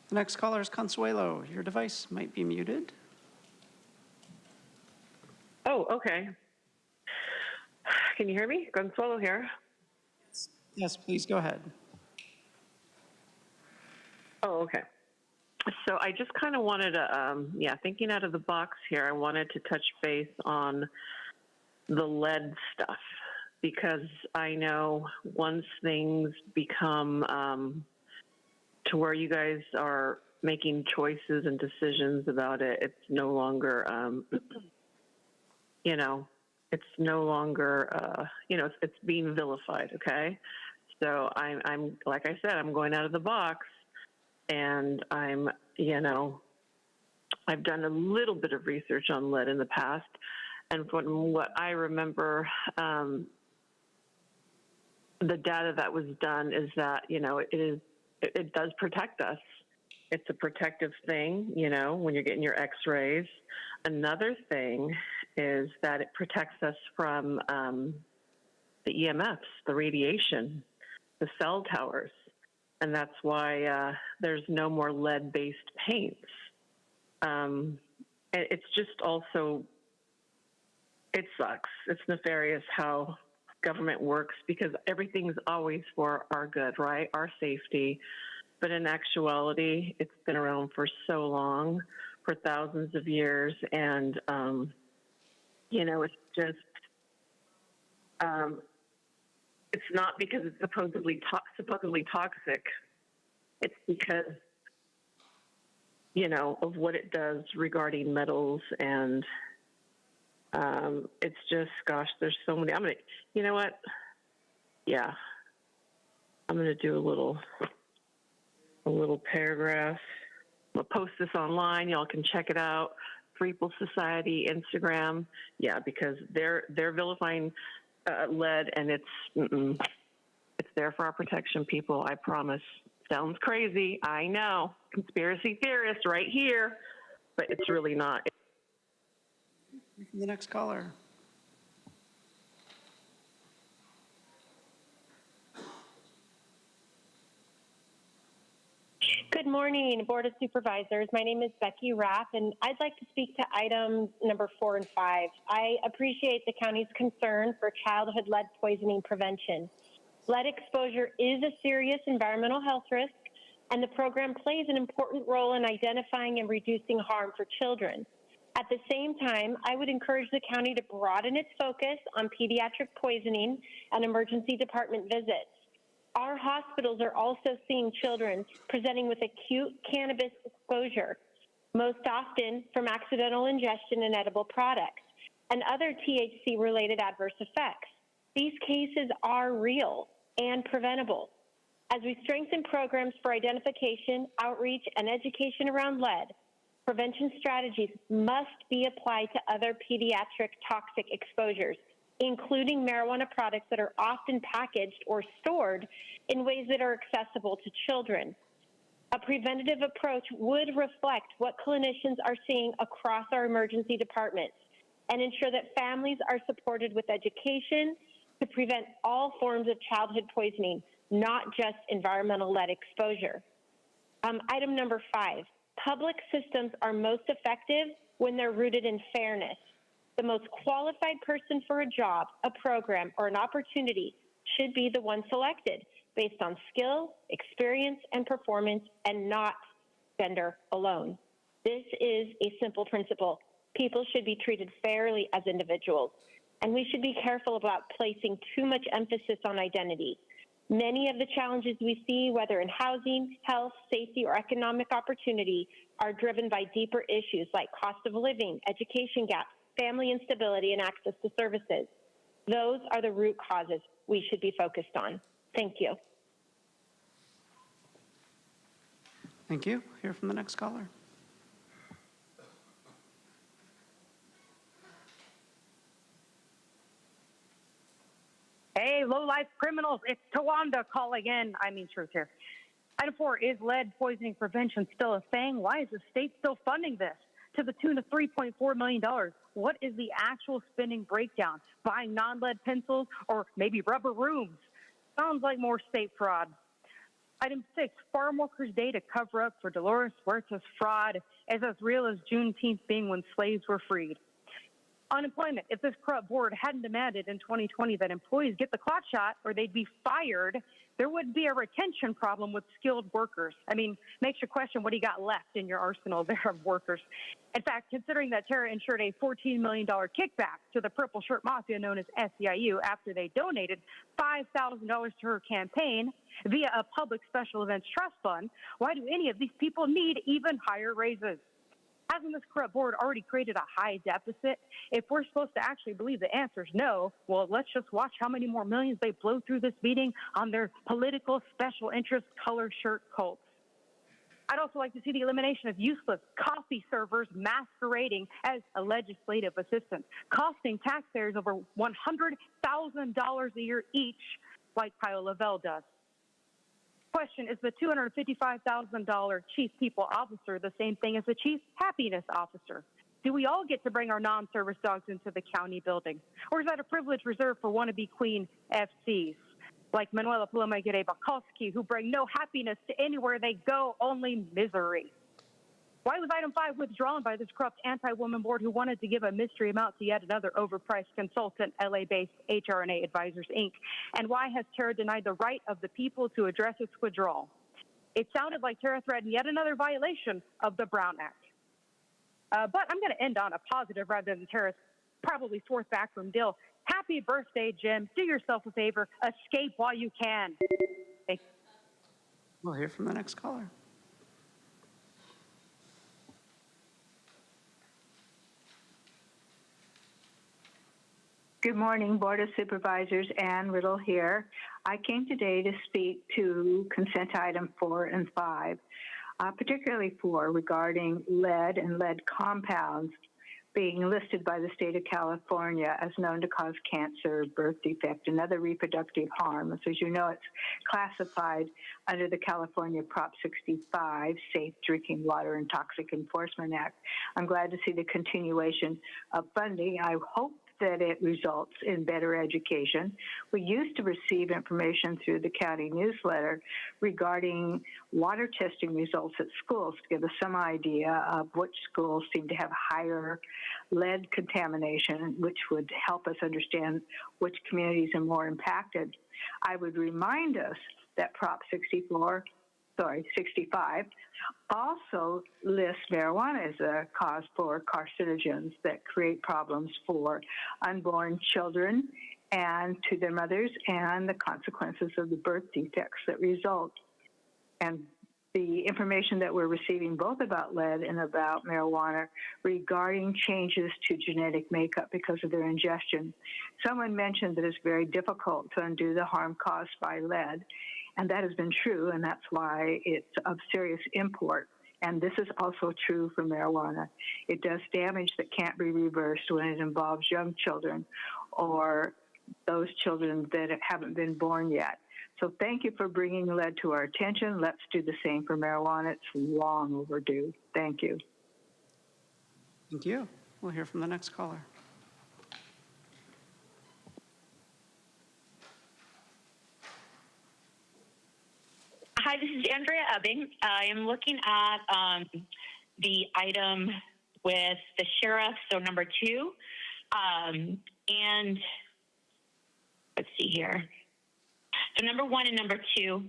The next caller is Consuelo. Your device might be muted. Oh, okay. Can you hear me? Consuelo here. Yes, please go ahead. Oh, okay. So I just kind of wanted to, thinking out of the box here, I wanted to touch base on the lead stuff, because I know once things become to where you guys are making choices and decisions about it, it's no longer, it's no longer, it's being vilified, okay? So I'm, like I said, I'm going out of the box, and I'm, I've done a little bit of research on lead in the past, and from what I remember, the data that was done is that, it does protect us. It's a protective thing, when you're getting your x-rays. Another thing is that it protects us from the EMFs, the radiation, the cell towers. And that's why there's no more lead-based paints. It's just also, it sucks. It's nefarious how government works, because everything's always for our good, right? Our safety. But in actuality, it's been around for so long, for thousands of years, and it's just, it's not because it's supposedly toxic. It's because, of what it does regarding metals, and it's just, gosh, there's so many. You know what? Yeah, I'm gonna do a little paragraph. I'll post this online. Y'all can check it out. Freeple Society, Instagram. Yeah, because they're vilifying lead, and it's there for our protection, people. I promise. Sounds crazy. I know. Conspiracy theorist right here, but it's really not. The next caller. Good morning, Board of Supervisors. My name is Becky Rapp, and I'd like to speak to items number 4 and 5. I appreciate the county's concern for childhood lead poisoning prevention. Lead exposure is a serious environmental health risk, and the program plays an important role in identifying and reducing harm for children. At the same time, I would encourage the county to broaden its focus on pediatric poisoning and emergency department visits. Our hospitals are also seeing children presenting with acute cannabis exposure, most often from accidental ingestion in edible products and other THC-related adverse effects. These cases are real and preventable. As we strengthen programs for identification, outreach, and education around lead, prevention strategies must be applied to other pediatric toxic exposures, including marijuana products that are often packaged or stored in ways that are accessible to children. A preventative approach would reflect what clinicians are seeing across our emergency departments and ensure that families are supported with education to prevent all forms of childhood poisoning, not just environmental lead exposure. Item number 5, public systems are most effective when they're rooted in fairness. The most qualified person for a job, a program, or an opportunity should be the one selected based on skill, experience, and performance, and not gender alone. This is a simple principle. People should be treated fairly as individuals, and we should be careful about placing too much emphasis on identity. Many of the challenges we see, whether in housing, health, safety, or economic opportunity, are driven by deeper issues like cost of living, education gaps, family instability, and access to services. Those are the root causes we should be focused on. Thank you. Thank you. Hear from the next caller. Hey, low-life criminals, it's Tawanda calling in. Truth here. Item 4, is lead poisoning prevention still a thing? Why is the state still funding this to the tune of $3.4 million? What is the actual spending breakdown? Buying non-lead pencils or maybe rubber rooms? Sounds like more state fraud. Item 6, farm workers' day to cover up for Dolores Huerta's fraud is as real as Juneteenth being when slaves were freed. Unemployment. If this corrupt board hadn't demanded in 2020 that employees get the clock shot or they'd be fired, there would be a retention problem with skilled workers. Makes you question what you got left in your arsenal there of workers. In fact, considering that Tara ensured a $14 million kickback to the purple shirt mafia known as SEIU after they donated $5,000 to her campaign via a public special events trust fund, why do any of these people need even higher raises? Hasn't this corrupt board already created a high deficit? If we're supposed to actually believe the answer is no, well, let's just watch how many more millions they blow through this meeting on their political special interest color shirt cults. I'd also like to see the elimination of useless coffee servers masquerading as a legislative assistant, costing taxpayers over $100,000 a year each, like Kyle Lavelle does. Question, is the $255,000 chief people officer the same thing as the chief happiness officer? Do we all get to bring our non-service dogs into the county building? Or is that a privilege reserved for wannabe queen FCs like Manuela Paloma Bakowski, who bring no happiness to anywhere they go, only misery? Why was item 5 withdrawn by this corrupt anti-woman board who wanted to give a mystery amount to yet another overpriced consultant, LA-based HRNA Advisors, Inc.? And why has Tara denied the right of the people to address its withdrawal? It sounded like Tara threatened yet another violation of the Brown Act. But I'm going to end on a positive rather than Tara's probably fourth backroom deal. Happy birthday, Jim. Do yourself a favor. Escape while you can. Thank you. We'll hear from the next caller. Good morning, Board of Supervisors. Ann Riddle here. I came today to speak to consent item 4 and 5, particularly 4 regarding lead and lead compounds being listed by the state of California as known to cause cancer, birth defect, and other reproductive harm. So as you know, it's classified under the California Prop 65, Safe Drinking Water and Toxic Enforcement Act. I'm glad to see the continuation of funding. I hope that it results in better education. We used to receive information through the county newsletter regarding water testing results at schools to give us some idea of which schools seem to have higher lead contamination, which would help us understand which communities are more impacted. I would remind us that Prop 65 also lists marijuana as a cause for carcinogens that create problems for unborn children and to their mothers, and the consequences of the birth defects that result. And the information that we're receiving both about lead and about marijuana regarding changes to genetic makeup because of their ingestion. Someone mentioned that it's very difficult to undo the harm caused by lead, and that has been true, and that's why it's of serious import. And this is also true for marijuana. It does damage that can't be reversed when it involves young children or those children that haven't been born yet. So thank you for bringing lead to our attention. Let's do the same for marijuana. It's long overdue. Thank you. Thank you. We'll hear from the next caller. Hi, this is Andrea Ebbing. I am looking at the item with the sheriff, so number 2. And let's see here. So number 1 and number 2,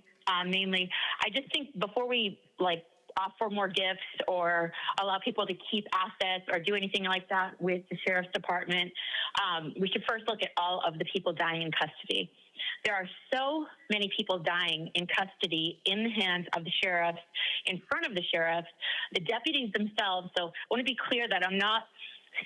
mainly, I just think before we offer more gifts or allow people to keep assets or do anything like that with the sheriff's department, we should first look at all of the people dying in custody. There are so many people dying in custody in the hands of the sheriffs, in front of the sheriffs, the deputies themselves. So I want to be clear that I'm not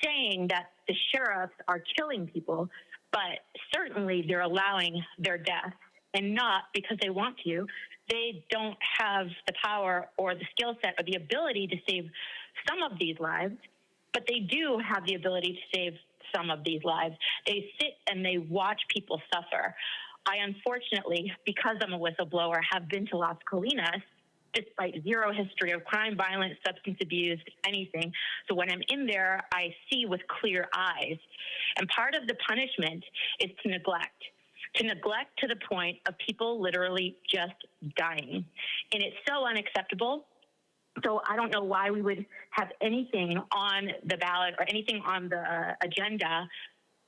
saying that the sheriffs are killing people, but certainly they're allowing their death, and not because they want to. They don't have the power or the skill set or the ability to save some of these lives, but they do have the ability to save some of these lives. They sit and they watch people suffer. I unfortunately, because I'm a whistleblower, have been to Las Colinas despite zero history of crime, violence, substance abuse, anything. So when I'm in there, I see with clear eyes. And part of the punishment is to neglect to the point of people literally just dying. And it's so unacceptable. So I don't know why we would have anything on the ballot or anything on the agenda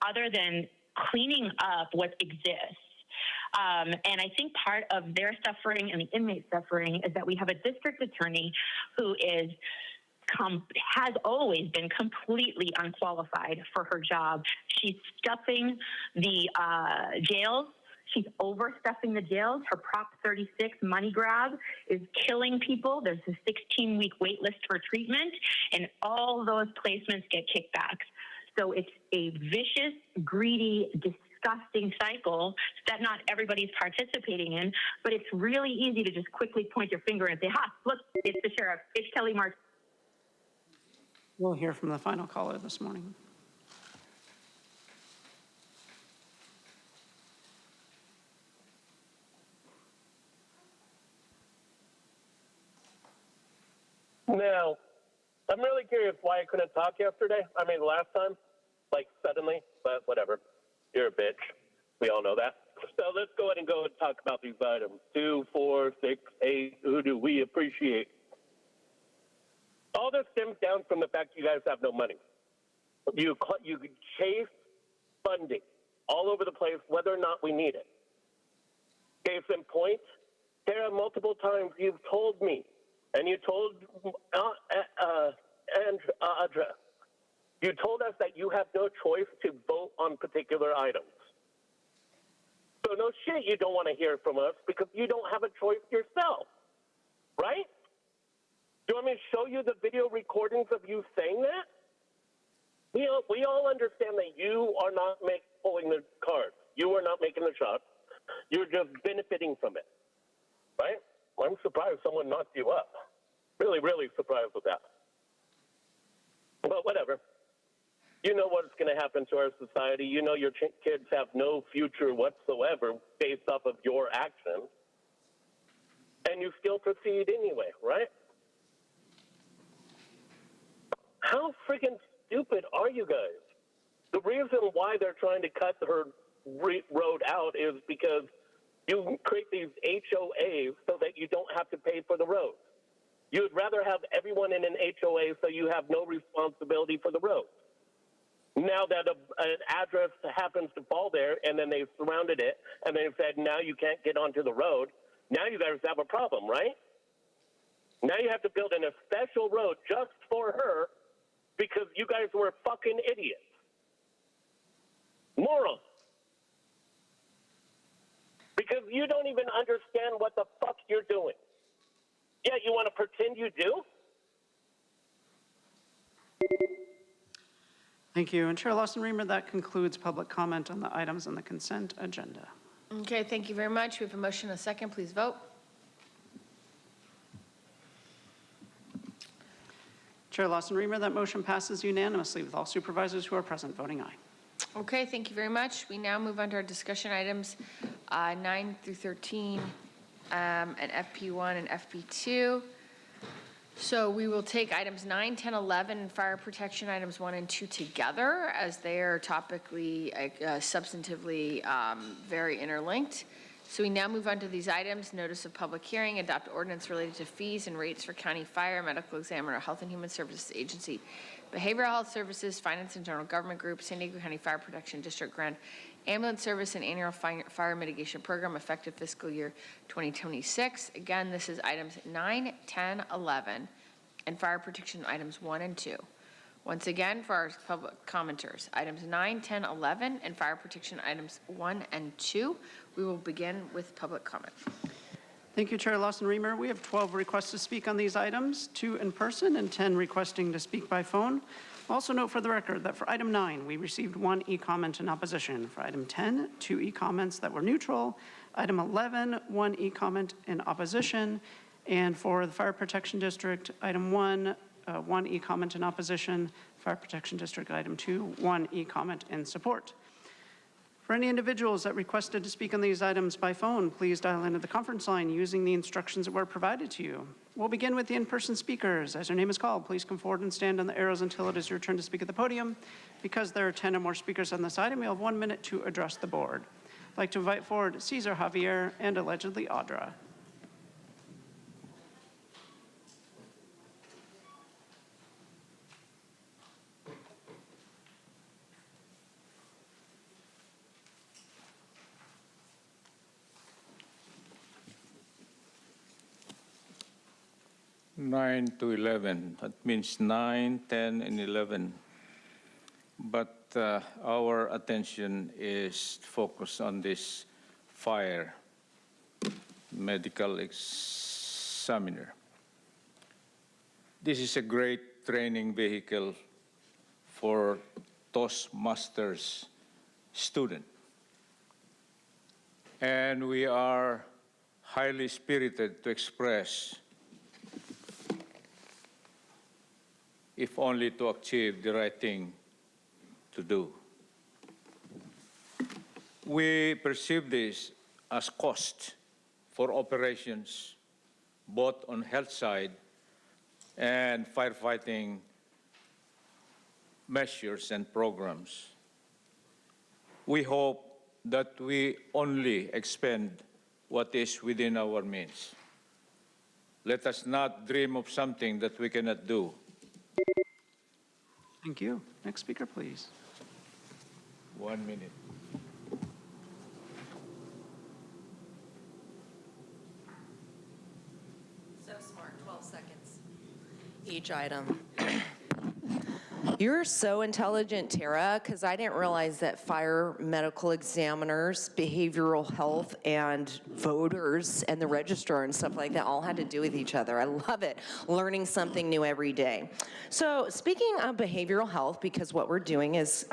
other than cleaning up what exists. And I think part of their suffering and the inmate suffering is that we have a district attorney who has always been completely unqualified for her job. She's stuffing the jails. She's overstuffing the jails. Her Prop 36 money grab is killing people. There's a 16-week wait list for treatment, and all those placements get kickbacks. So it's a vicious, greedy, disgusting cycle that not everybody's participating in, but it's really easy to just quickly point your finger and say, look, it's the sheriff, it's Kelly Martin. We'll hear from the final caller this morning. Now, I'm really curious why I couldn't talk yesterday. I mean, last time, suddenly, but whatever. You're a bitch. We all know that. So let's go ahead and talk about these items. 2, 4, 6, 8. Who do we appreciate? All this stems down from the fact you guys have no money. You chase funding all over the place, whether or not we need it. Case in point, Tara, multiple times you've told me, and you told Audra, you told us that you have no choice to vote on particular items. So no shit, you don't want to hear from us because you don't have a choice yourself, right? Do you want me to show you the video recordings of you saying that? We all understand that you are not pulling the cards. You are not making the shots. You're just benefiting from it, right? I'm surprised someone knocked you up. Really, really surprised with that. But whatever. You know what's going to happen to our society. You know your kids have no future whatsoever based off of your actions. And you still proceed anyway, right? How friggin' stupid are you guys? The reason why they're trying to cut her road out is because you create these HOAs so that you don't have to pay for the road. You would rather have everyone in an HOA so you have no responsibility for the road. Now that an address happens to fall there and then they've surrounded it and they've said, now you can't get onto the road, now you guys have a problem, right? Now you have to build in a special road just for her because you guys were fucking idiots. Morons. Because you don't even understand what the fuck you're doing. Yet you want to pretend you do? Thank you. And Chair Lawson-Remer, that concludes public comment on the items on the consent agenda. Okay, thank you very much. We have a motion and a second. Please vote. Chair Lawson-Remer, that motion passes unanimously with all supervisors who are present voting aye. Okay, thank you very much. We now move on to our discussion items 9 through 13 and FP1 and FP2. So we will take items 9, 10, 11, and fire protection items 1 and 2 together as they are topically, substantively very interlinked. So we now move on to these items: notice of public hearing, adopt ordinance related to fees and rates for county fire, medical examiner, Health and Human Services Agency, Behavioral Health Services, Finance and General Government Group, San Diego County Fire Protection District Grant, Ambulance Service and Annual Fire Mitigation Program effective fiscal year 2026. Again, this is items 9, 10, 11, and fire protection items 1 and 2. Once again, for our public commenters, items 9, 10, 11, and fire protection items 1 and 2. We will begin with public comment. Thank you, Chair Lawson-Remer. We have 12 requests to speak on these items, 2 in person and 10 requesting to speak by phone. Also note for the record that for item 9, we received 1 e-comment in opposition. For item 10, 2 e-comments that were neutral. Item 11, 1 e-comment in opposition. And for the Fire Protection District, item 1, 1 e-comment in opposition. Fire Protection District, item 2, 1 e-comment in support. For any individuals that requested to speak on these items by phone, please dial into the conference line using the instructions that were provided to you. We'll begin with the in-person speakers. As your name is called, please come forward and stand on the arrows until it is your turn to speak at the podium. Because there are 10 or more speakers on this item, you'll have 1 minute to address the board. I'd like to invite forward Cesar, Javier, and allegedly Audra. Nine to 11. That means 9, 10, and 11. But our attention is focused on this fire medical examiner. This is a great training vehicle for Toastmasters student. And we are highly spirited to express, if only to achieve the right thing to do. We perceive this as cost for operations, both on health side and firefighting measures and programs. We hope that we only expend what is within our means. Let us not dream of something that we cannot do. Thank you. Next speaker, please. 1 minute. So smart, 12 seconds. Each item. You're so intelligent, Tara, because I didn't realize that fire medical examiners, behavioral health, and voters, and the registrar and stuff like that all had to do with each other. I love it, learning something new every day. So speaking of behavioral health, because what we're doing is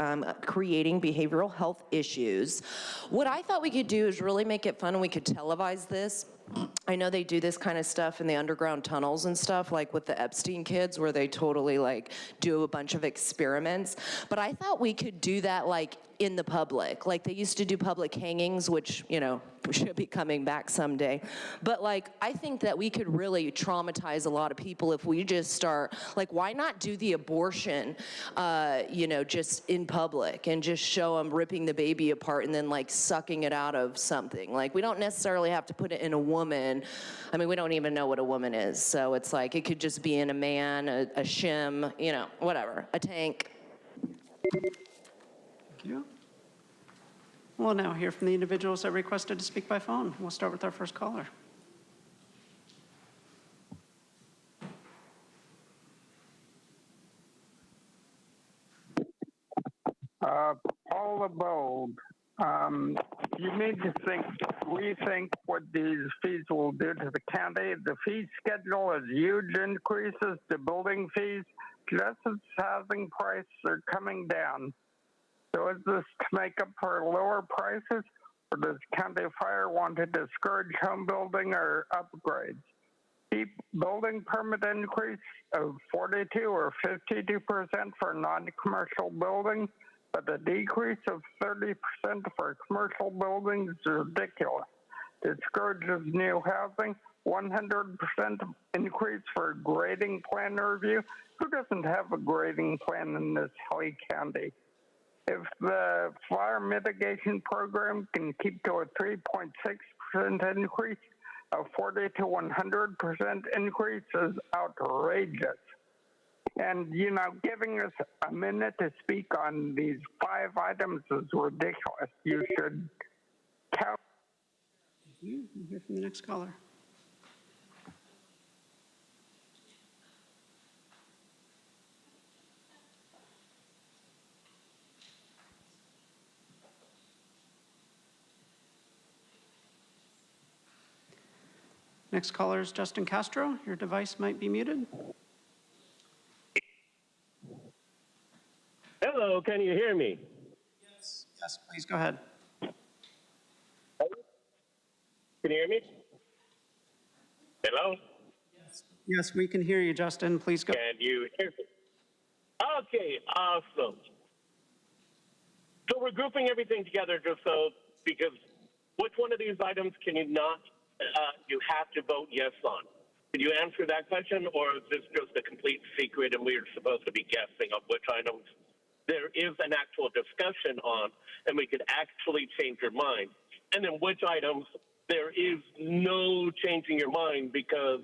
creating behavioral health issues, what I thought we could do is really make it fun and we could televise this. I know they do this kind of stuff in the underground tunnels and stuff, like with the Epstein kids, where they totally like do a bunch of experiments. But I thought we could do that like in the public. Like they used to do public hangings, which, you know, should be coming back someday. But like, I think that we could really traumatize a lot of people if we just start, like, why not do the abortion, you know, just in public and just show them ripping the baby apart and then like sucking it out of something. Like, we don't necessarily have to put it in a woman. I mean, we don't even know what a woman is. So it's like, it could just be in a man, a shim, you know, whatever, a tank. Thank you. We'll now hear from the individuals that requested to speak by phone. We'll start with our first caller. Paul the Bold. You need to rethink what these fees will do to the county. The fee schedule has huge increases to building fees, just as housing prices are coming down. So is this to make up for lower prices, or does County Fire want to discourage home building or upgrades? Keep building permit increase of 42 or 52% for non-commercial buildings, but a decrease of 30% for commercial buildings is ridiculous. Discourages new housing, 100% increase for grading plan review. Who doesn't have a grading plan in this Holly County? If the fire mitigation program can keep to a 3.6% increase, a 40 to 100% increase is outrageous. And, you know, giving us a minute to speak on these 5 items is ridiculous. You should count. We'll hear from the next caller. Next caller is Justin Castro. Your device might be muted. Hello, can you hear me? Yes, please go ahead. Can you hear me? Hello? Yes, we can hear you, Justin. Please go. Can you hear me? Okay, awesome. So we're grouping everything together just so, because which one of these items can you not, you have to vote yes on? Can you answer that question, or is this just a complete secret and we're supposed to be guessing of which items there is an actual discussion on and we could actually change your mind? And then which items there is no changing your mind because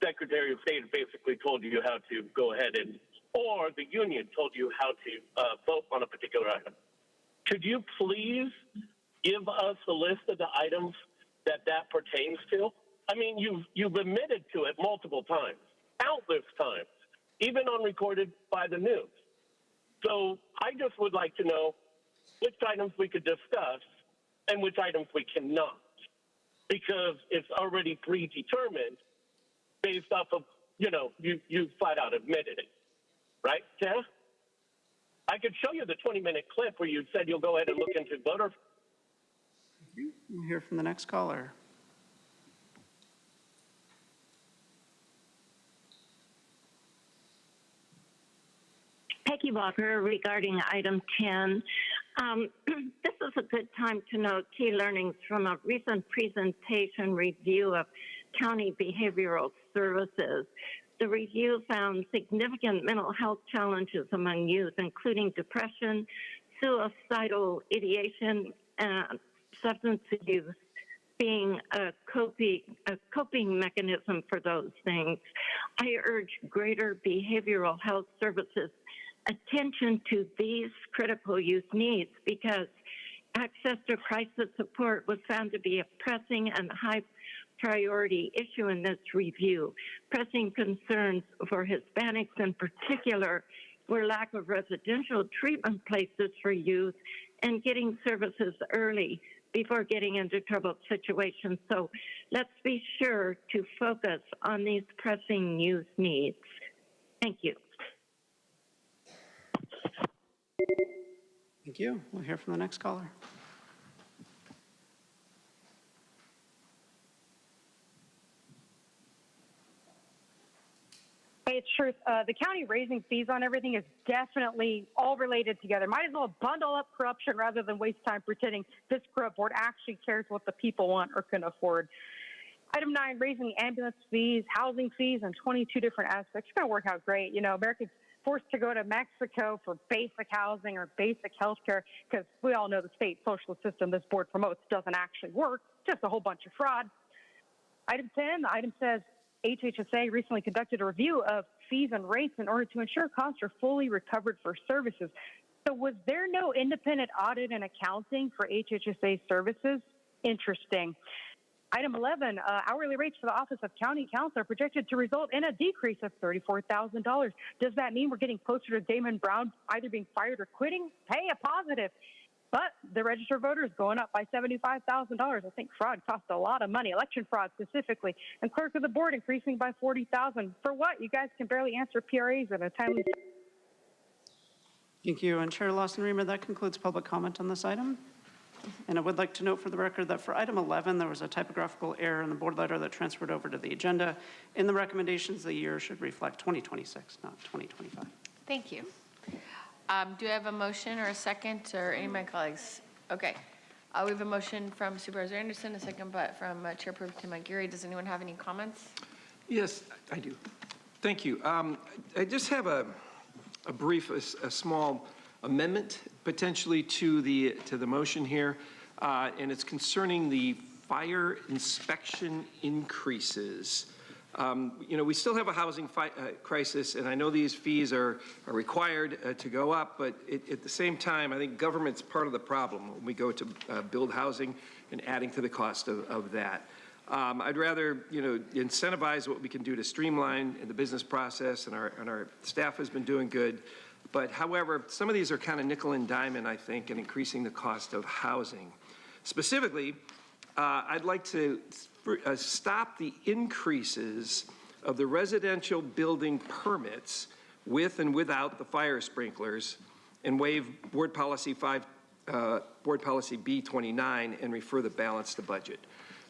Secretary of State basically told you how to go ahead and, or the union told you how to vote on a particular item. Could you please give us a list of the items that pertains to? I mean, you've admitted to it multiple times, countless times, even unrecorded by the news. So I just would like to know which items we could discuss and which items we cannot, because it's already predetermined based off of, you know, you flat out admitted it, right, Jeff? I could show you the 20-minute clip where you said you'll go ahead and look into voter. We'll hear from the next caller. Peggy Walker regarding item 10. This is a good time to note key learnings from a recent presentation review of county behavioral services. The review found significant mental health challenges among youth, including depression, suicidal ideation, and substance abuse being a coping mechanism for those things. I urge greater behavioral health services attention to these critical youth needs, because access to crisis support was found to be a pressing and high priority issue in this review. Pressing concerns for Hispanics in particular were lack of residential treatment places for youth and getting services early before getting into troubled situations. So let's be sure to focus on these pressing youth needs. Thank you. Thank you. We'll hear from the next caller. It's true. Truth, the county raising fees on everything is definitely all related together. Might as well bundle up corruption rather than waste time pretending this corrupt board actually cares what the people want or can afford. Item 9, raising ambulance fees, housing fees, and 22 different aspects. It's going to work out great. You know, Americans forced to go to Mexico for basic housing or basic health care because we all know the state social system this board promotes doesn't actually work, just a whole bunch of fraud. Item 10, the item says HHSA recently conducted a review of fees and rates in order to ensure costs are fully recovered for services. So was there no independent audit and accounting for HHSA services? Interesting. Item 11, hourly rates for the Office of County Counsel are projected to result in a decrease of $34,000. Does that mean we're getting closer to Damon Brown either being fired or quitting? Hey, a positive. But the registered voters going up by $75,000. I think fraud cost a lot of money, election fraud specifically. And clerk of the board increasing by $40,000. For what? You guys can barely answer PRAs in a timely. Thank you. And Chair Lawson-Remer, that concludes public comment on this item. And I would like to note for the record that for item 11, there was a typographical error in the board letter that transferred over to the agenda. In the recommendations, the year should reflect 2026, not 2025. Thank you. Do I have a motion or a second, or any of my colleagues? Okay. We have a motion from Supervisor Anderson, a second from Chair Pro Tem Aguirre. Does anyone have any comments? Yes, I do. Thank you. I just have a small amendment potentially to the motion here, and it's concerning the fire inspection increases. You know, we still have a housing crisis, and I know these fees are required to go up, but at the same time, I think government's part of the problem when we go to build housing and adding to the cost of that. I'd rather, you know, incentivize what we can do to streamline the business process, and our staff has been doing good. But however, some of these are kind of nickel and diamond, I think, in increasing the cost of housing. Specifically, I'd like to stop the increases of the residential building permits with and without the fire sprinklers, and waive Board Policy B29 and refer the balance to budget.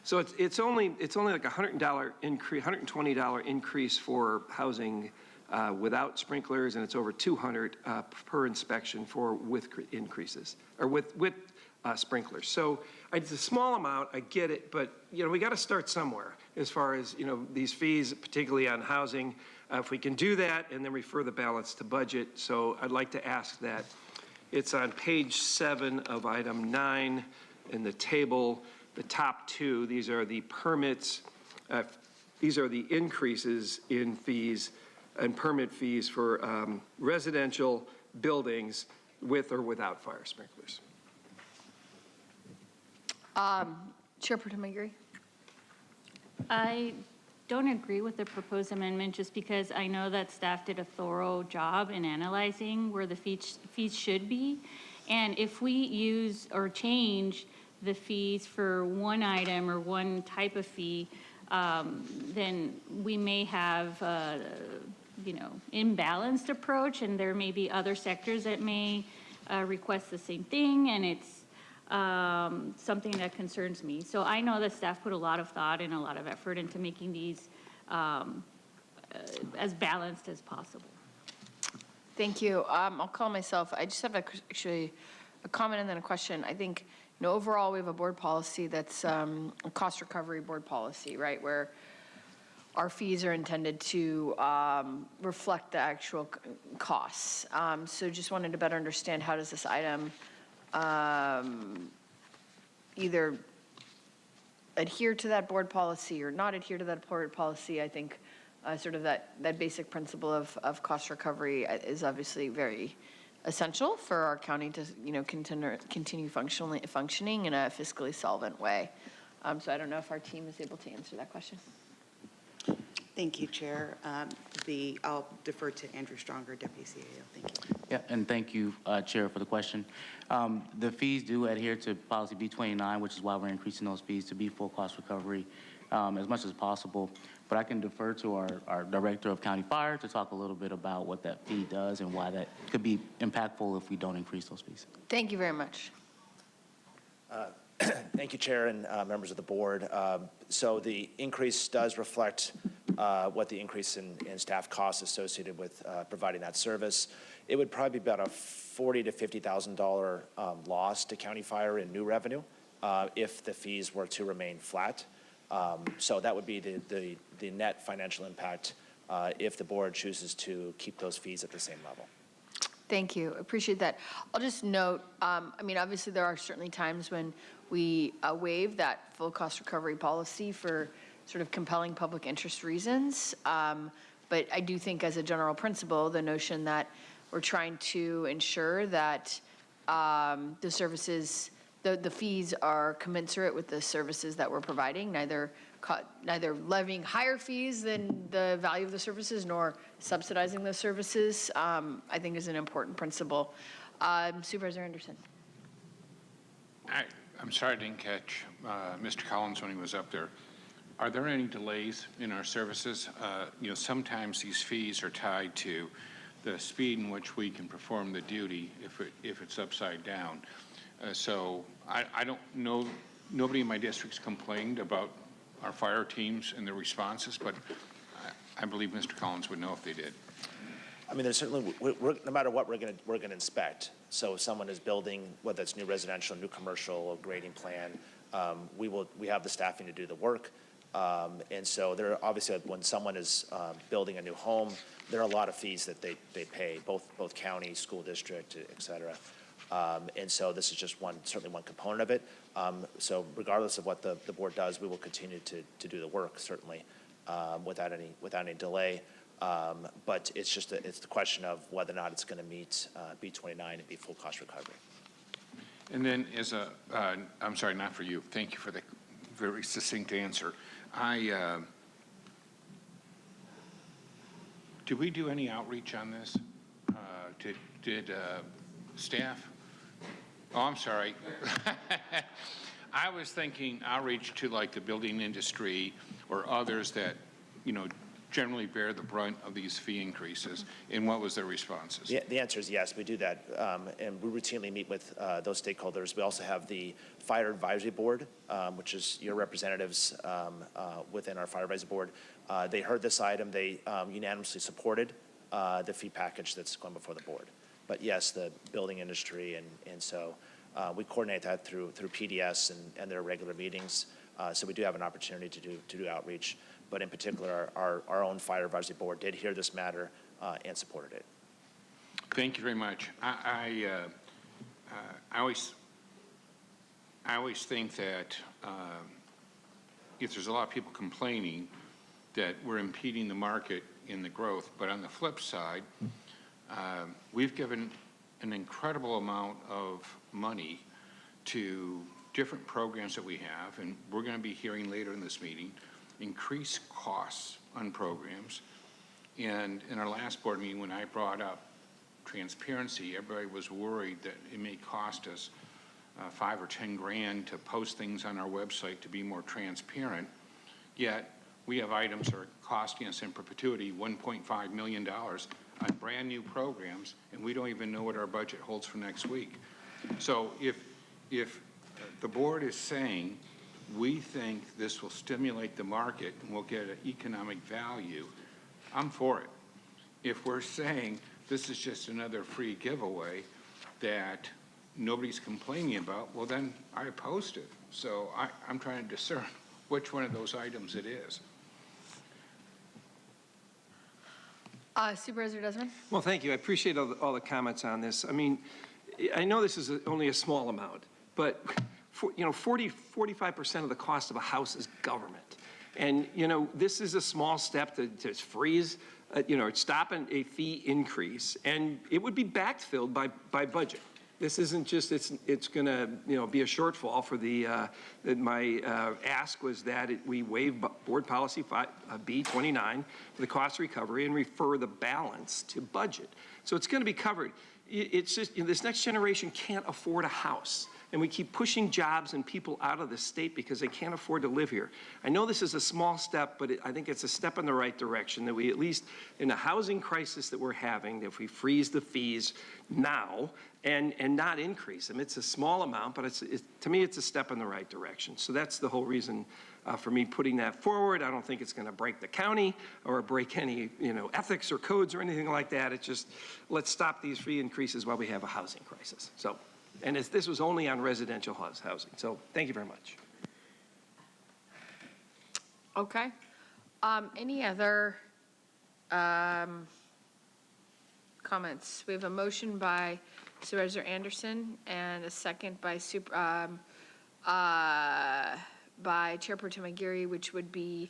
So it's only like a $120 increase for housing without sprinklers, and it's over $200 per inspection for with increases or with sprinklers. So it's a small amount, I get it, but you know, we got to start somewhere as far as, you know, these fees, particularly on housing. If we can do that and then refer the balance to budget. So I'd like to ask that. It's on page 7 of item 9 in the table, the top 2. These are the permits. These are the increases in fees and permit fees for residential buildings with or without fire sprinklers. Chair Pro Tem Aguirre. I don't agree with the proposed amendment just because I know that staff did a thorough job in analyzing where the fees should be. And if we use or change the fees for one item or one type of fee, then we may have you know, imbalanced approach, and there may be other sectors that may request the same thing, and it's something that concerns me. So I know that staff put a lot of thought and a lot of effort into making these as balanced as possible. Thank you. I'll call myself. I just have actually a comment and then a question. I think, you know, overall we have a board policy that's a cost recovery board policy, right, where our fees are intended to reflect the actual costs. So just wanted to better understand, how does this item either adhere to that board policy or not adhere to that board policy? I think sort of that basic principle of cost recovery is obviously very essential for our county to, you know, continue functioning in a fiscally solvent way. So I don't know if our team is able to answer that question. Thank you, Chair. I'll defer to Andrew Stronger, Deputy CAO. Thank you. Yeah, and thank you, Chair, for the question. The fees do adhere to Policy B29, which is why we're increasing those fees to be full cost recovery as much as possible. But I can defer to our Director of County Fire to talk a little bit about what that fee does and why that could be impactful if we don't increase those fees. Thank you very much. Thank you, Chair, and members of the board. So the increase does reflect what the increase in staff costs associated with providing that service. It would probably be about a $40,000 to $50,000 loss to County Fire in new revenue if the fees were to remain flat. So that would be the net financial impact if the board chooses to keep those fees at the same level. Thank you. Appreciate that. I'll just note, I mean, obviously there are certainly times when we waive that full cost recovery policy for sort of compelling public interest reasons. But I do think as a general principle, the notion that we're trying to ensure that the services, the fees are commensurate with the services that we're providing, neither levying higher fees than the value of the services nor subsidizing those services, I think is an important principle. Supervisor Anderson. I'm sorry I didn't catch Mr. Collins when he was up there. Are there any delays in our services? You know, sometimes these fees are tied to the speed in which we can perform the duty if it's upside down. So I don't know, nobody in my district's complained about our fire teams and their responses, but I believe Mr. Collins would know if they did. I mean, there's certainly, no matter what, we're going to inspect. So if someone is building, whether it's new residential, new commercial, or grading plan, we have the staffing to do the work. And so there are obviously, when someone is building a new home, there are a lot of fees that they pay, both county, school district, et cetera. And so this is just certainly one component of it. So regardless of what the board does, we will continue to do the work, certainly, without any delay. But it's just it's the question of whether or not it's going to meet B29 and be full cost recovery. And then I'm sorry, not for you. Thank you for the very succinct answer. Did we do any outreach on this? Did staff? Oh, I'm sorry. I was thinking outreach to like the building industry or others that, you know, generally bear the brunt of these fee increases, and what was their responses? Yeah, the answer is yes, we do that, and we routinely meet with those stakeholders. We also have the Fire Advisory Board, which is your representatives within our Fire Advisory Board. They heard this item. They unanimously supported the fee package that's going before the board. But yes, the building industry, and so we coordinate that through PDS and their regular meetings. So we do have an opportunity to do outreach. But in particular, our own Fire Advisory Board did hear this matter and supported it. Thank you very much. I always think that if there's a lot of people complaining that we're impeding the market in the growth, but on the flip side, we've given an incredible amount of money to different programs that we have, and we're going to be hearing later in this meeting, increase costs on programs. And in our last board meeting, when I brought up transparency, everybody was worried that it may cost us $5 or $10 grand to post things on our website to be more transparent. Yet we have items that are costing us in perpetuity $1.5 million on brand new programs, and we don't even know what our budget holds for next week. So if the board is saying we think this will stimulate the market and we'll get an economic value, I'm for it. If we're saying this is just another free giveaway that nobody's complaining about, well, then I opposed it. So I'm trying to discern which one of those items it is. Supervisor Desmond? Well, thank you. I appreciate all the comments on this. I mean, I know this is only a small amount, but 45% of the cost of a house is government. And, this is a small step to freeze, stopping a fee increase, and it would be backfilled by budget. This isn't just, it's going to, be a shortfall for my ask was that we waive board policy B29 for the cost recovery and refer the balance to budget. So it's going to be covered. It's just, this next generation can't afford a house. and we keep pushing jobs and people out of the state because they can't afford to live here. I know this is a small step, but I think it's a step in the right direction, that we at least, in the housing crisis that we're having, if we freeze the fees now and not increase them. It's a small amount, but to me, it's a step in the right direction. So that's the whole reason for me putting that forward. I don't think it's going to break the county or break any, ethics or codes or anything like that. It's just, let's stop these fee increases while we have a housing crisis. So, and this was only on residential housing. So thank you very much. Okay. Any other comments? We have a motion by Supervisor Anderson and a second by by Chair Pro Tem Aguirre, which would be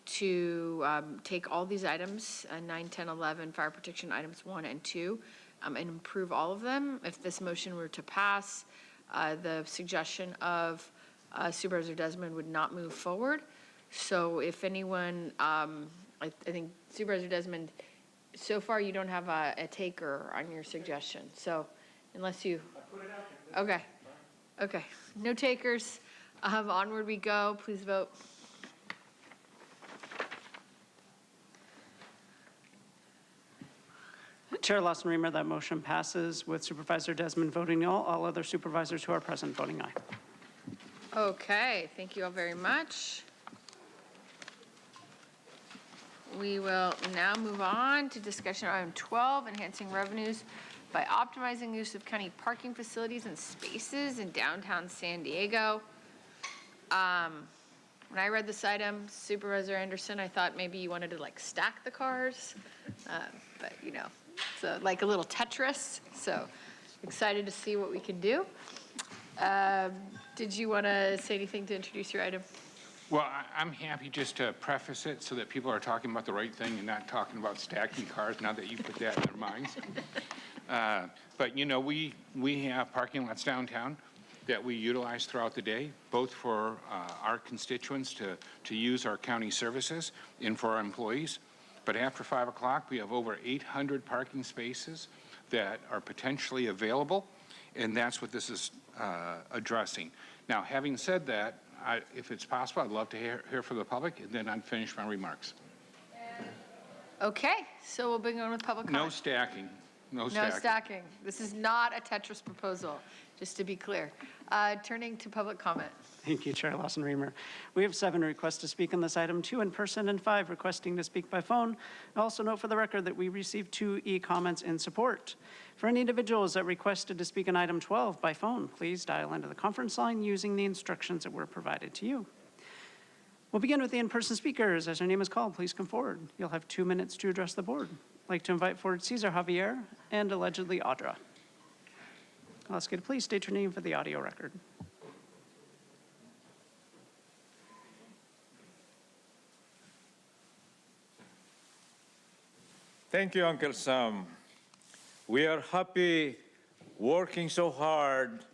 to take all these items, 9, 10, 11, fire protection items 1 and 2, and improve all of them. If this motion were to pass, the suggestion of Supervisor Desmond would not move forward. So if anyone, I think Supervisor Desmond, so far you don't have a taker on your suggestion. So unless you, okay, okay, no takers. Onward we go. Please vote. Chair Lawson-Remer, that motion passes with Supervisor Desmond voting no, all other supervisors who are present voting aye. Okay, thank you all very much. We will now move on to discussion item 12, enhancing revenues by optimizing use of county parking facilities and spaces in downtown San Diego. When I read this item, Supervisor Anderson, I thought maybe you wanted to stack the cars, but it's like a little Tetris. So excited to see what we can do. Did you want to say anything to introduce your item? Well, I'm happy just to preface it so that people are talking about the right thing and not talking about stacking cars now that you put that in their minds. But we have parking lots downtown that we utilize throughout the day, both for our constituents to use our county services and for our employees. But after 5 o'clock, we have over 800 parking spaces that are potentially available, and that's what this is addressing. Now, having said that, if it's possible, I'd love to hear from the public, and then I'd finish my remarks. Okay, so we'll begin with public comment. No stacking. No stacking. This is not a Tetris proposal, just to be clear. Turning to public comment. Thank you, Chair Lawson-Remer. We have 7 requests to speak on this item, 2 in person and 5 requesting to speak by phone. I also note for the record that we received 2 e-comments in support. For any individuals that requested to speak on item 12 by phone, please dial into the conference line using the instructions that were provided to you. We'll begin with the in-person speakers. As your name is called, please come forward. You'll have 2 minutes to address the board. I'd like to invite forward Cesar Javier and allegedly Audra. I'll ask you to please state your name for the audio record. Thank you, Uncle Sam. We are happy working so hard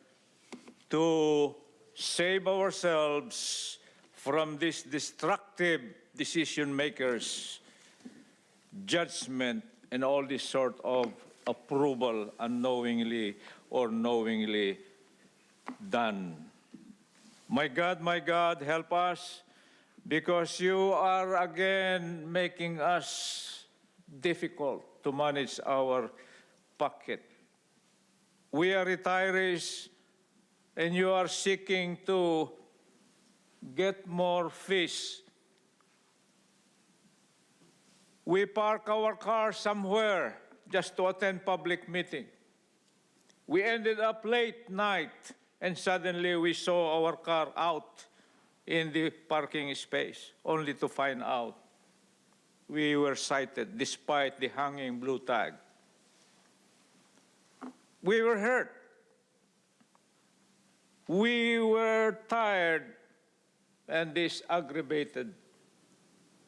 to save ourselves from this destructive decision makers' judgment and all this sort of approval unknowingly or knowingly done. My God, help us, because you are again making us difficult to manage our pocket. We are retirees, and you are seeking to get more fees. We park our car somewhere just to attend public meeting. We ended up late night, and suddenly we saw our car out in the parking space, only to find out we were cited despite the hanging blue tag. We were hurt. We were tired, and this aggravated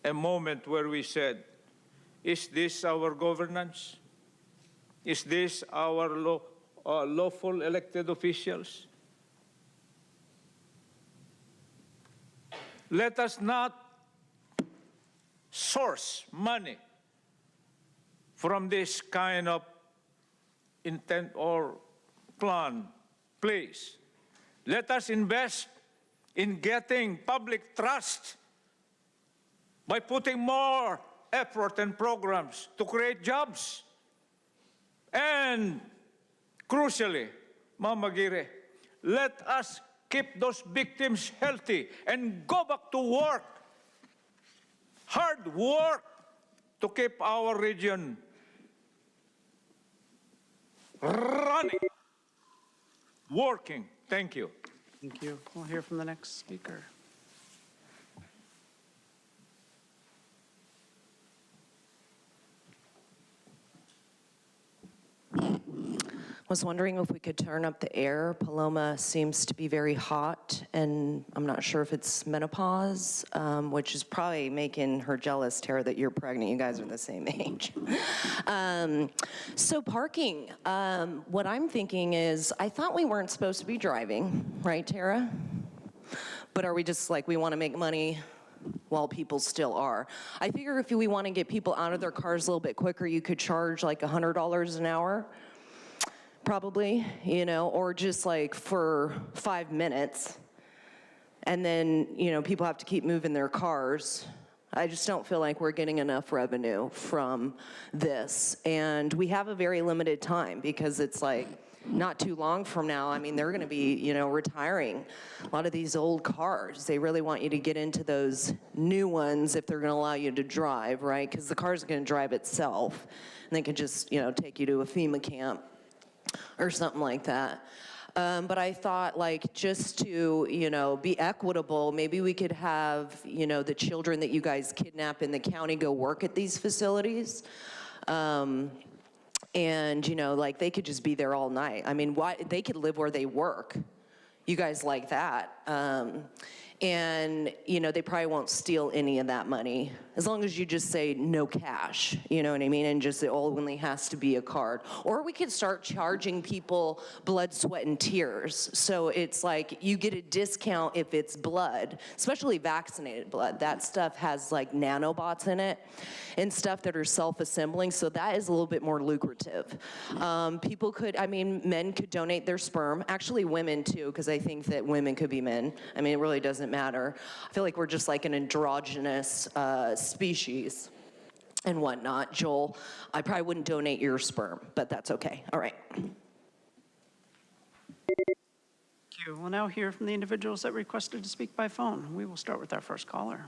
a moment where we said, is this our governance? Is this our lawful elected officials? Let us not source money from this kind of intent or plan, please. Let us invest in getting public trust by putting more effort and programs to create jobs. And crucially, Mama Gire, let us keep those victims healthy and go back to work. Hard work to keep our region running, working. Thank you. Thank you. We'll hear from the next speaker. Was wondering if we could turn up the air. Paloma seems to be very hot, and I'm not sure if it's menopause, which is probably making her jealous, Tara, that you're pregnant. You guys are the same age. So parking, what I'm thinking is, I thought we weren't supposed to be driving, right, Tara? But are we just like, we want to make money while people still are? I figure if we want to get people out of their cars a little bit quicker, you could charge like $100 an hour. Probably, you know, or just like for 5 minutes. And then, you know, people have to keep moving their cars. I just don't feel like we're getting enough revenue from this. And we have a very limited time because it's like not too long from now. I mean, they're going to be, you know, retiring a lot of these old cars. They really want you to get into those new ones if they're going to allow you to drive, right? Because the car's going to drive itself. And they can just, you know, take you to a FEMA camp or something like that. But I thought, like, just to, you know, be equitable, maybe we could have, you know, the children that you guys kidnap in the county go work at these facilities. And, you know, like, they could just be there all night. I mean, why, they could live where they work. You guys like that. And, you know, they probably won't steal any of that money, as long as you just say no cash, you know what I mean? And just it only has to be a card. Or we could start charging people blood, sweat, and tears. So it's like you get a discount if it's blood, especially vaccinated blood. That stuff has like nanobots in it and stuff that are self-assembling, so that is a little bit more lucrative. People could, I mean, men could donate their sperm. Actually, women too, because I think that women could be men. I mean, it really doesn't matter. I feel like we're just like an androgynous species and whatnot. Joel, I probably wouldn't donate your sperm, but that's okay. All right. Thank you. We'll now hear from the individuals that requested to speak by phone. We will start with our first caller.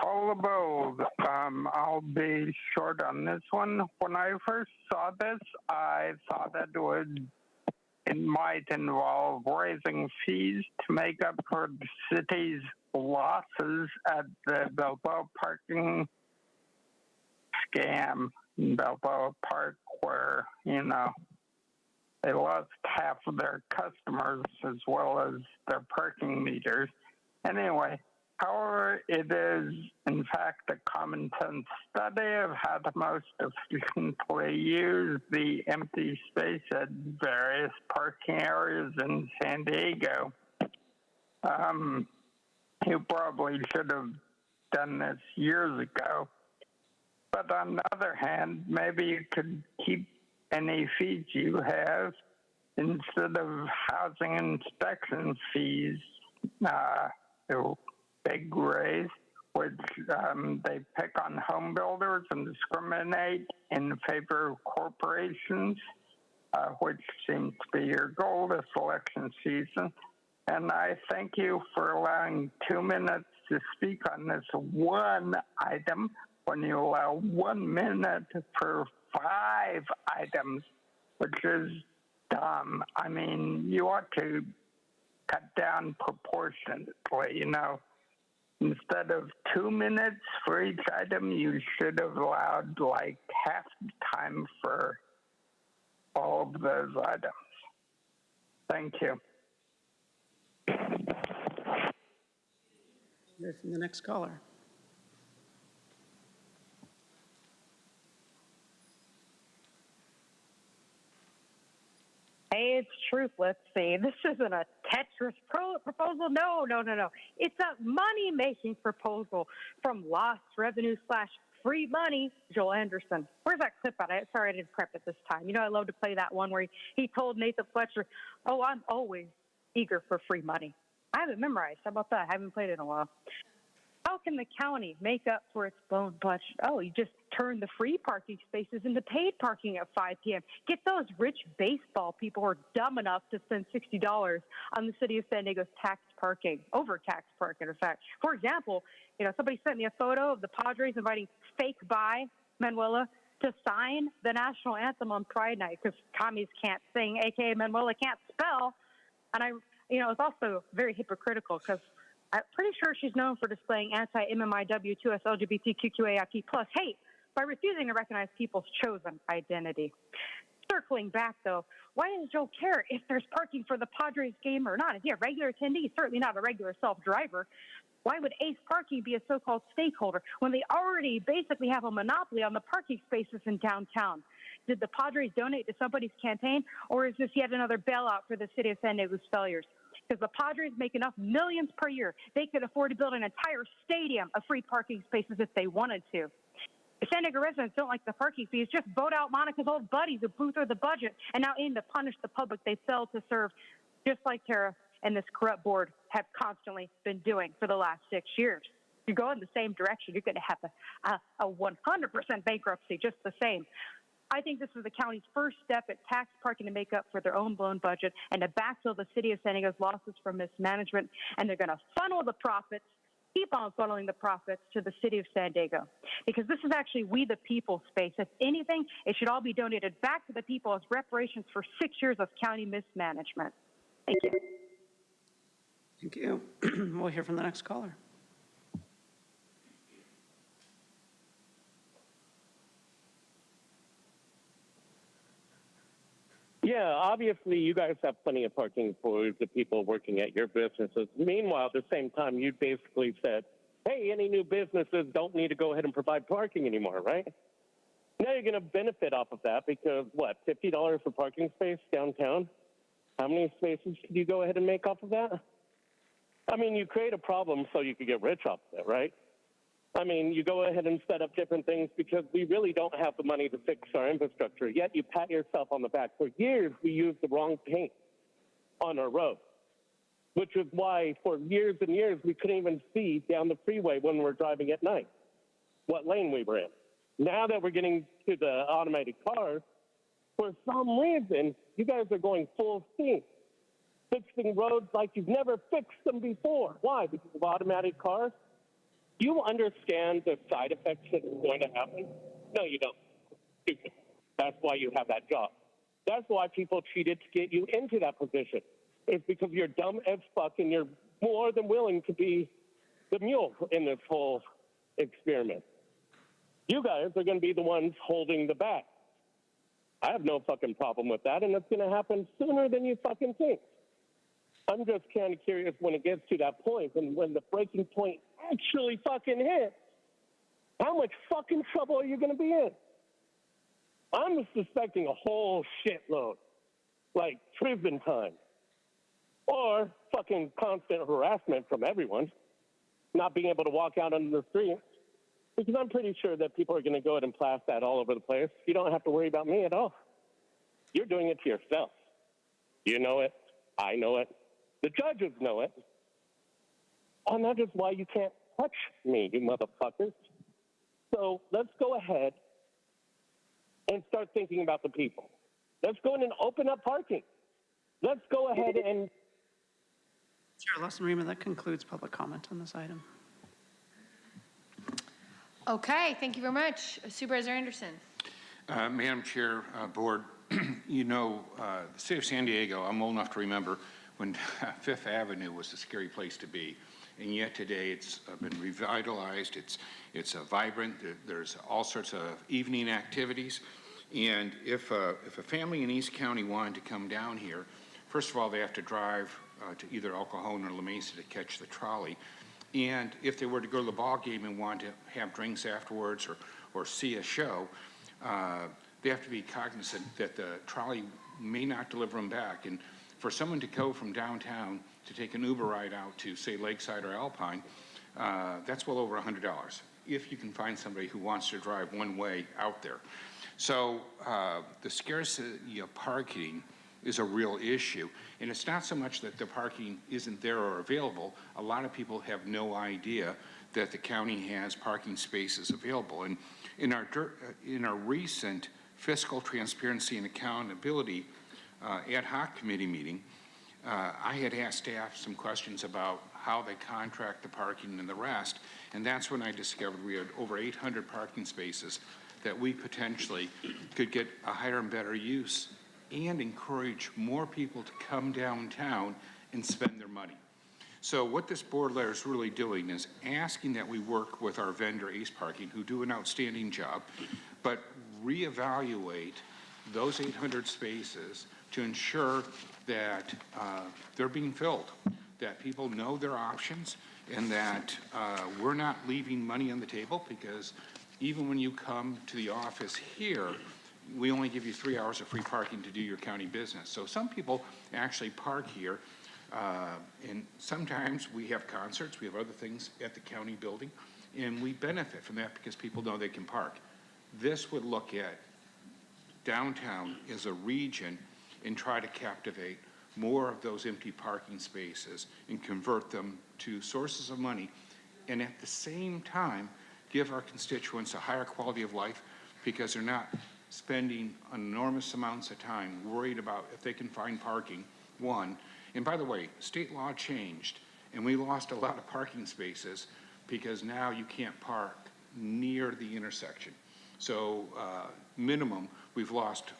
All aboard. I'll be short on this one. When I first saw this, I thought it might involve raising fees to make up for the city's losses at the Balboa parking scam in Balboa Park, where, you know, they lost half of their customers as well as their parking meters. Anyway, however, it is, in fact, a common sense study of how to most efficiently use the empty space at various parking areas in San Diego. You probably should have done this years ago. But on the other hand, maybe you could keep any fees you have instead of housing inspection fees. Big raise, which they pick on home builders and discriminate in favor of corporations, which seems to be your goal this election season. And I thank you for allowing 2 minutes to speak on this one item when you allow 1 minute for 5 items, which is dumb. I mean, you ought to cut down proportionately, you know. Instead of 2 minutes for each item, you should have allowed like half the time for all of those items. Thank you. Hear from the next caller. Hey, it's Truth. Let's see. This isn't a Tetris proposal. No. It's a money-making proposal from lost revenue / free money, Joel Anderson. Where's that clip at? Sorry, I didn't prep it this time. You know, I love to play that one where he told Nathan Fletcher, oh, I'm always eager for free money. I have it memorized. How about that? I haven't played it in a while. How can the county make up for its blown budget? Oh, you just turn the free parking spaces into paid parking at 5 p.m. Get those rich baseball people who are dumb enough to spend $60 on the city of San Diego's taxed parking, overtaxed parking, in fact. For example, you know, somebody sent me a photo of the Padres inviting fake by Manuela to sign the national anthem on Pride Night because commies can't sing, a.k.a. Manuela can't spell. And you know, it's also very hypocritical because I'm pretty sure she's known for displaying anti-MMIW2S LGBTQIAP+ hate by refusing to recognize people's chosen identity. Circling back, though, why does Joe care if there's parking for the Padres game or not? Is he a regular attendee? Certainly not a regular self-driver. Why would Ace Parking be a so-called stakeholder when they already basically have a monopoly on the parking spaces in downtown? Did the Padres donate to somebody's campaign, or is this yet another bailout for the city of San Diego's failures? Because the Padres make enough millions per year, they could afford to build an entire stadium of free parking spaces if they wanted to. If San Diego residents don't like the parking fees, just vote out Monica's old buddies who blew through the budget and now aim to punish the public they failed to serve, just like Tara and this corrupt board have constantly been doing for the last 6 years. You go in the same direction, you're going to have a 100% bankruptcy just the same. I think this is the county's first step at tax parking to make up for their own blown budget and to backfill the city of San Diego's losses from mismanagement, and they're going to funnel the profits, keep on funneling the profits to the city of San Diego, because this is actually we the people space. If anything, it should all be donated back to the people as reparations for 6 years of county mismanagement. Thank you. Thank you. We'll hear from the next caller. Yeah, obviously you guys have plenty of parking for the people working at your businesses. Meanwhile, at the same time, you basically said, hey, any new businesses don't need to go ahead and provide parking anymore, right? Now you're going to benefit off of that because, what, $50 for parking space downtown? How many spaces could you go ahead and make off of that? I mean, you create a problem so you could get rich off of it, right? I mean, you go ahead and set up different things because we really don't have the money to fix our infrastructure, yet you pat yourself on the back. For years, we used the wrong paint on our roads, which is why for years and years, we couldn't even see down the freeway when we're driving at night what lane we were in. Now that we're getting to the automated cars, for some reason, you guys are going full steam, fixing roads like you've never fixed them before. Why? Because of automatic cars? Do you understand the side effects that are going to happen? No, you don't. Stupid. That's why you have that job. That's why people cheated to get you into that position. It's because you're dumb as fuck and you're more than willing to be the mule in this whole experiment. You guys are going to be the ones holding the bag. I have no fucking problem with that, and it's going to happen sooner than you fucking think. I'm just kind of curious when it gets to that point and when the breaking point actually fucking hits, how much fucking trouble are you going to be in? I'm suspecting a whole shitload, like prison time, or fucking constant harassment from everyone, not being able to walk out on the street, because I'm pretty sure that people are going to go ahead and blast that all over the place. You don't have to worry about me at all. You're doing it to yourself. You know it. I know it. The judges know it. And that is why you can't touch me, you motherfuckers. So let's go ahead and start thinking about the people. Let's go in and open up parking. Let's go ahead and... Chair Lawson-Rima, that concludes public comment on this item. Okay, thank you very much. Supervisor Anderson. Madam Chair, Board, you know, the city of San Diego, I'm old enough to remember when Fifth Avenue was a scary place to be. And yet today it's been revitalized, it's vibrant, there's all sorts of evening activities. And if a family in East County wanted to come down here, first of all, they have to drive to either El Cajon or La Mesa to catch the trolley. And if they were to go to the ball game and want to have drinks afterwards or see a show, they have to be cognizant that the trolley may not deliver them back. And for someone to go from downtown to take an Uber ride out to, say, Lakeside or Alpine, That's well over $100 if you can find somebody who wants to drive one way out there. So the scarcity of parking is a real issue. And it's not so much that the parking isn't there or available. A lot of people have no idea that the county has parking spaces available. And in our recent Fiscal Transparency and Accountability ad hoc committee meeting, I had asked staff some questions about how they contract the parking and the rest, and that's when I discovered we had over 800 parking spaces that we potentially could get a higher and better use and encourage more people to come downtown and spend their money. So what this board letter is really doing is asking that we work with our vendor, Ace Parking, who do an outstanding job, but reevaluate those 800 spaces to ensure that they're being filled, that people know their options, and that we're not leaving money on the table, because even when you come to the office here, we only give you 3 hours of free parking to do your county business. So some people actually park here, and sometimes we have concerts, we have other things at the county building, and we benefit from that because people know they can park. This would look at downtown as a region and try to captivate more of those empty parking spaces and convert them to sources of money, and at the same time give our constituents a higher quality of life, because they're not spending enormous amounts of time worried about if they can find parking, one. And by the way, state law changed, and we lost a lot of parking spaces because now you can't park near the intersection. So minimum, we've lost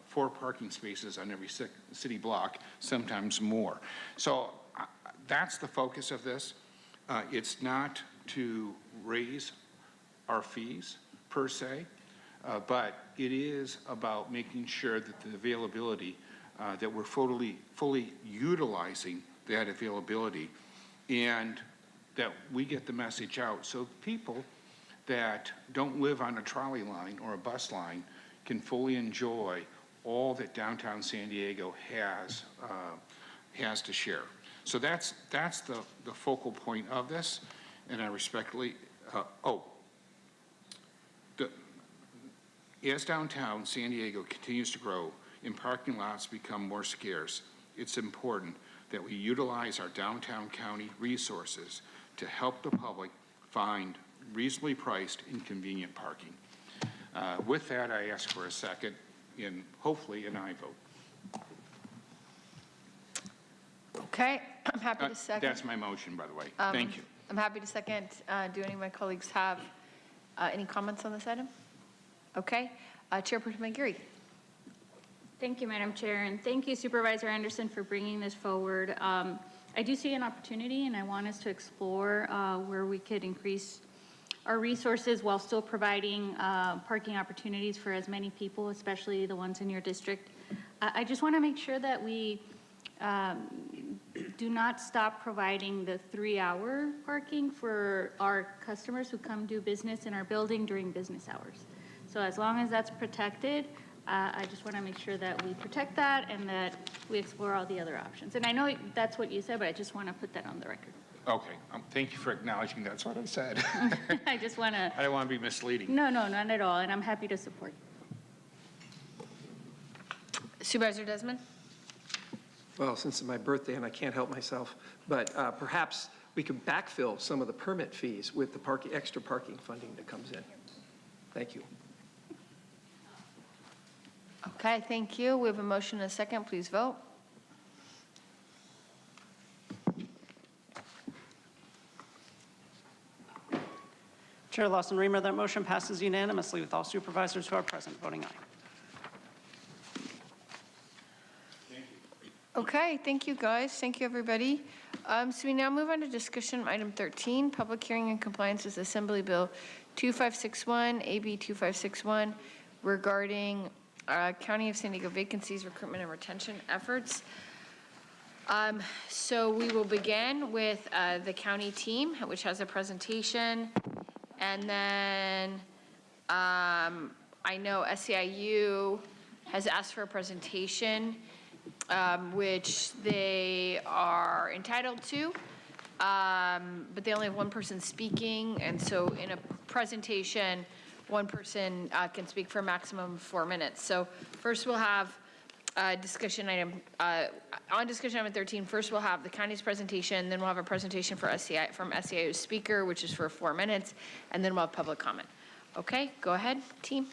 4 parking spaces on every city block, sometimes more. So that's the focus of this. It's not to raise our fees per se, but it is about making sure that the availability, that we're fully utilizing that availability, and that we get the message out so people that don't live on a trolley line or a bus line can fully enjoy all that downtown San Diego has to share. So that's the focal point of this, and I respectfully, as downtown San Diego continues to grow and parking lots become more scarce, it's important that we utilize our downtown county resources to help the public find reasonably priced and convenient parking. With that, I ask for a second and hopefully an aye vote. Okay, I'm happy to second. That's my motion, by the way. Thank you. I'm happy to second. Do any of my colleagues have any comments on this item? Okay, Chairperson McGarry. Thank you, Madam Chair, and thank you, Supervisor Anderson, for bringing this forward. I do see an opportunity, and I want us to explore where we could increase our resources while still providing parking opportunities for as many people, especially the ones in your district. I just want to make sure that we do not stop providing the 3-hour parking for our customers who come do business in our building during business hours. So as long as that's protected, I just want to make sure that we protect that and that we explore all the other options. And I know that's what you said, but I just want to put that on the record. Okay, thank you for acknowledging that's what I said. I just want to. I don't want to be misleading. No, not at all, and I'm happy to support. Supervisor Desmond? Well, since it's my birthday and I can't help myself, but perhaps we could backfill some of the permit fees with the extra parking funding that comes in. Thank you. Okay, thank you. We have a motion and a second. Please vote. Chair Lawson-Remer, that motion passes unanimously with all supervisors who are present voting aye. Okay, thank you, guys. Thank you, everybody. So we now move on to discussion item 13, public hearing and compliance with Assembly Bill 2561, AB 2561, regarding County of San Diego vacancies, recruitment, and retention efforts. So we will begin with the county team, which has a presentation. And then I know SEIU has asked for a presentation, which they are entitled to. but they only have one person speaking, and so in a presentation, one person can speak for a maximum of 4 minutes. So first we'll have discussion item, on discussion item 13, first we'll have the county's presentation, then we'll have a presentation for from SEIO's speaker, which is for 4 minutes, and then we'll have public comment. Okay, go ahead, team.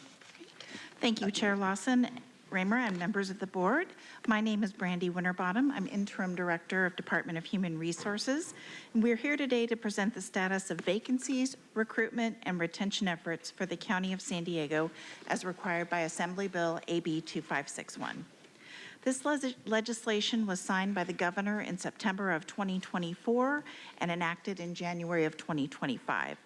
Thank you, Chair Lawson, Raymer, and members of the board. My name is Brandy Winterbottom. I'm Interim Director of Department of Human Resources. And we're here today to present the status of vacancies, recruitment, and retention efforts for the County of San Diego as required by Assembly Bill AB 2561. This legislation was signed by the governor in September of 2024 and enacted in January of 2025.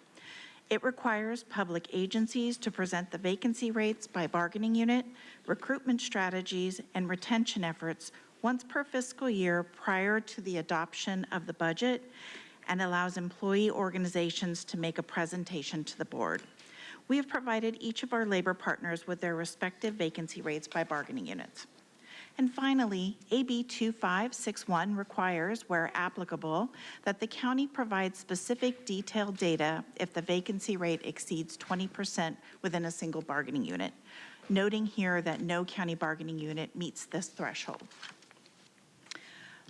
It requires public agencies to present the vacancy rates by bargaining unit, recruitment strategies, and retention efforts once per fiscal year prior to the adoption of the budget, and allows employee organizations to make a presentation to the board. We have provided each of our labor partners with their respective vacancy rates by bargaining units. And finally, AB 2561 requires, where applicable, that the county provide specific detailed data if the vacancy rate exceeds 20% within a single bargaining unit, noting here that no county bargaining unit meets this threshold.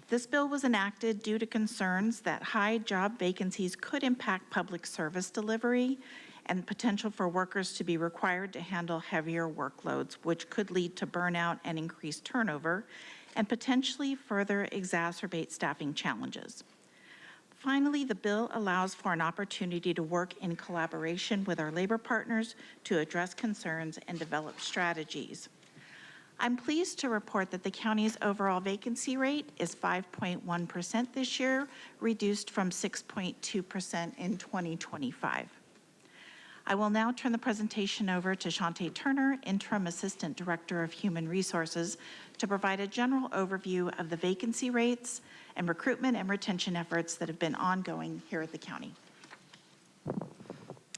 This bill was enacted due to concerns that high job vacancies could impact public service delivery and potential for workers to be required to handle heavier workloads, which could lead to burnout and increased turnover, and potentially further exacerbate staffing challenges. Finally, the bill allows for an opportunity to work in collaboration with our labor partners to address concerns and develop strategies. I'm pleased to report that the county's overall vacancy rate is 5.1% this year, reduced from 6.2% in 2025. I will now turn the presentation over to Shantae Turner, Interim Assistant Director of Human Resources, to provide a general overview of the vacancy rates and recruitment and retention efforts that have been ongoing here at the county.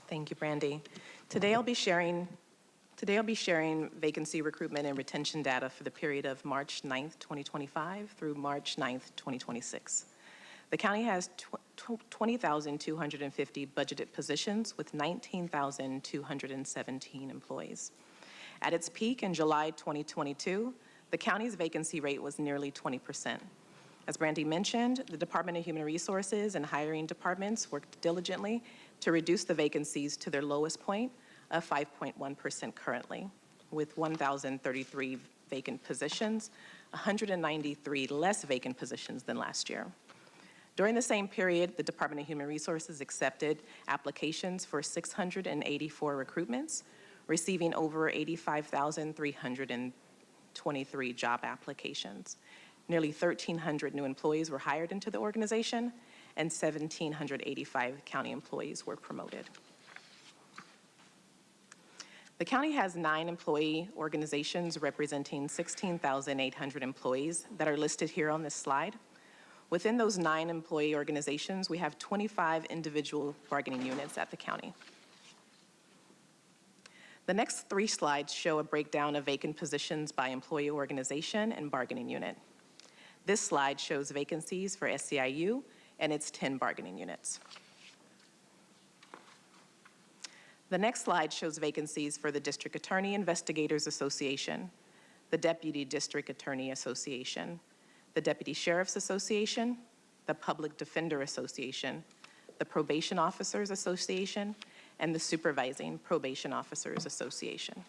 Thank you, Brandy. Today I'll be sharing vacancy recruitment and retention data for the period of March 9th, 2025 through March 9th, 2026. The county has 20,250 budgeted positions with 19,217 employees. At its peak in July 2022, the county's vacancy rate was nearly 20%. As Brandy mentioned, the Department of Human Resources and hiring departments worked diligently to reduce the vacancies to their lowest point of 5.1% currently, with 1,033 vacant positions, 193 less vacant positions than last year. During the same period, the Department of Human Resources accepted applications for 684 recruitments, receiving over 85,323 job applications. Nearly 1,300 new employees were hired into the organization, and 1,785 county employees were promoted. The county has 9 employee organizations representing 16,800 employees that are listed here on this slide. Within those 9 employee organizations, we have 25 individual bargaining units at the county. The next 3 slides show a breakdown of vacant positions by employee organization and bargaining unit. This slide shows vacancies for SEIU and its 10 bargaining units. The next slide shows vacancies for the District Attorney Investigators Association, the Deputy District Attorney Association, the Deputy Sheriff's Association, the Public Defender Association, the Probation Officers Association, and the Supervising Probation Officers Association.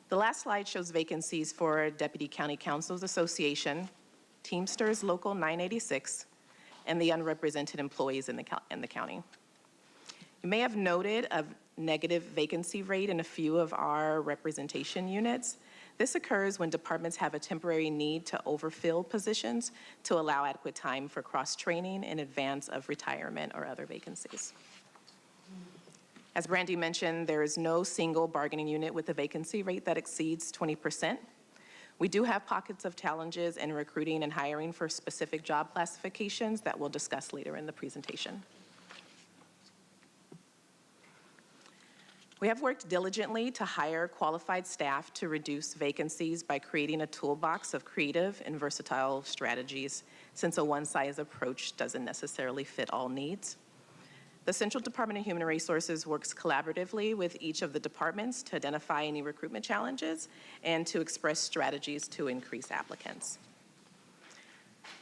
The last slide shows vacancies for Deputy County Councils Association, Teamsters Local 986, and the unrepresented employees in the county. You may have noted a negative vacancy rate in a few of our representation units. This occurs when departments have a temporary need to overfill positions to allow adequate time for cross-training in advance of retirement or other vacancies. As Brandy mentioned, there is no single bargaining unit with a vacancy rate that exceeds 20%. We do have pockets of challenges in recruiting and hiring for specific job classifications that we'll discuss later in the presentation. We have worked diligently to hire qualified staff to reduce vacancies by creating a toolbox of creative and versatile strategies since a one-size approach doesn't necessarily fit all needs. The Central Department of Human Resources works collaboratively with each of the departments to identify any recruitment challenges and to express strategies to increase applicants.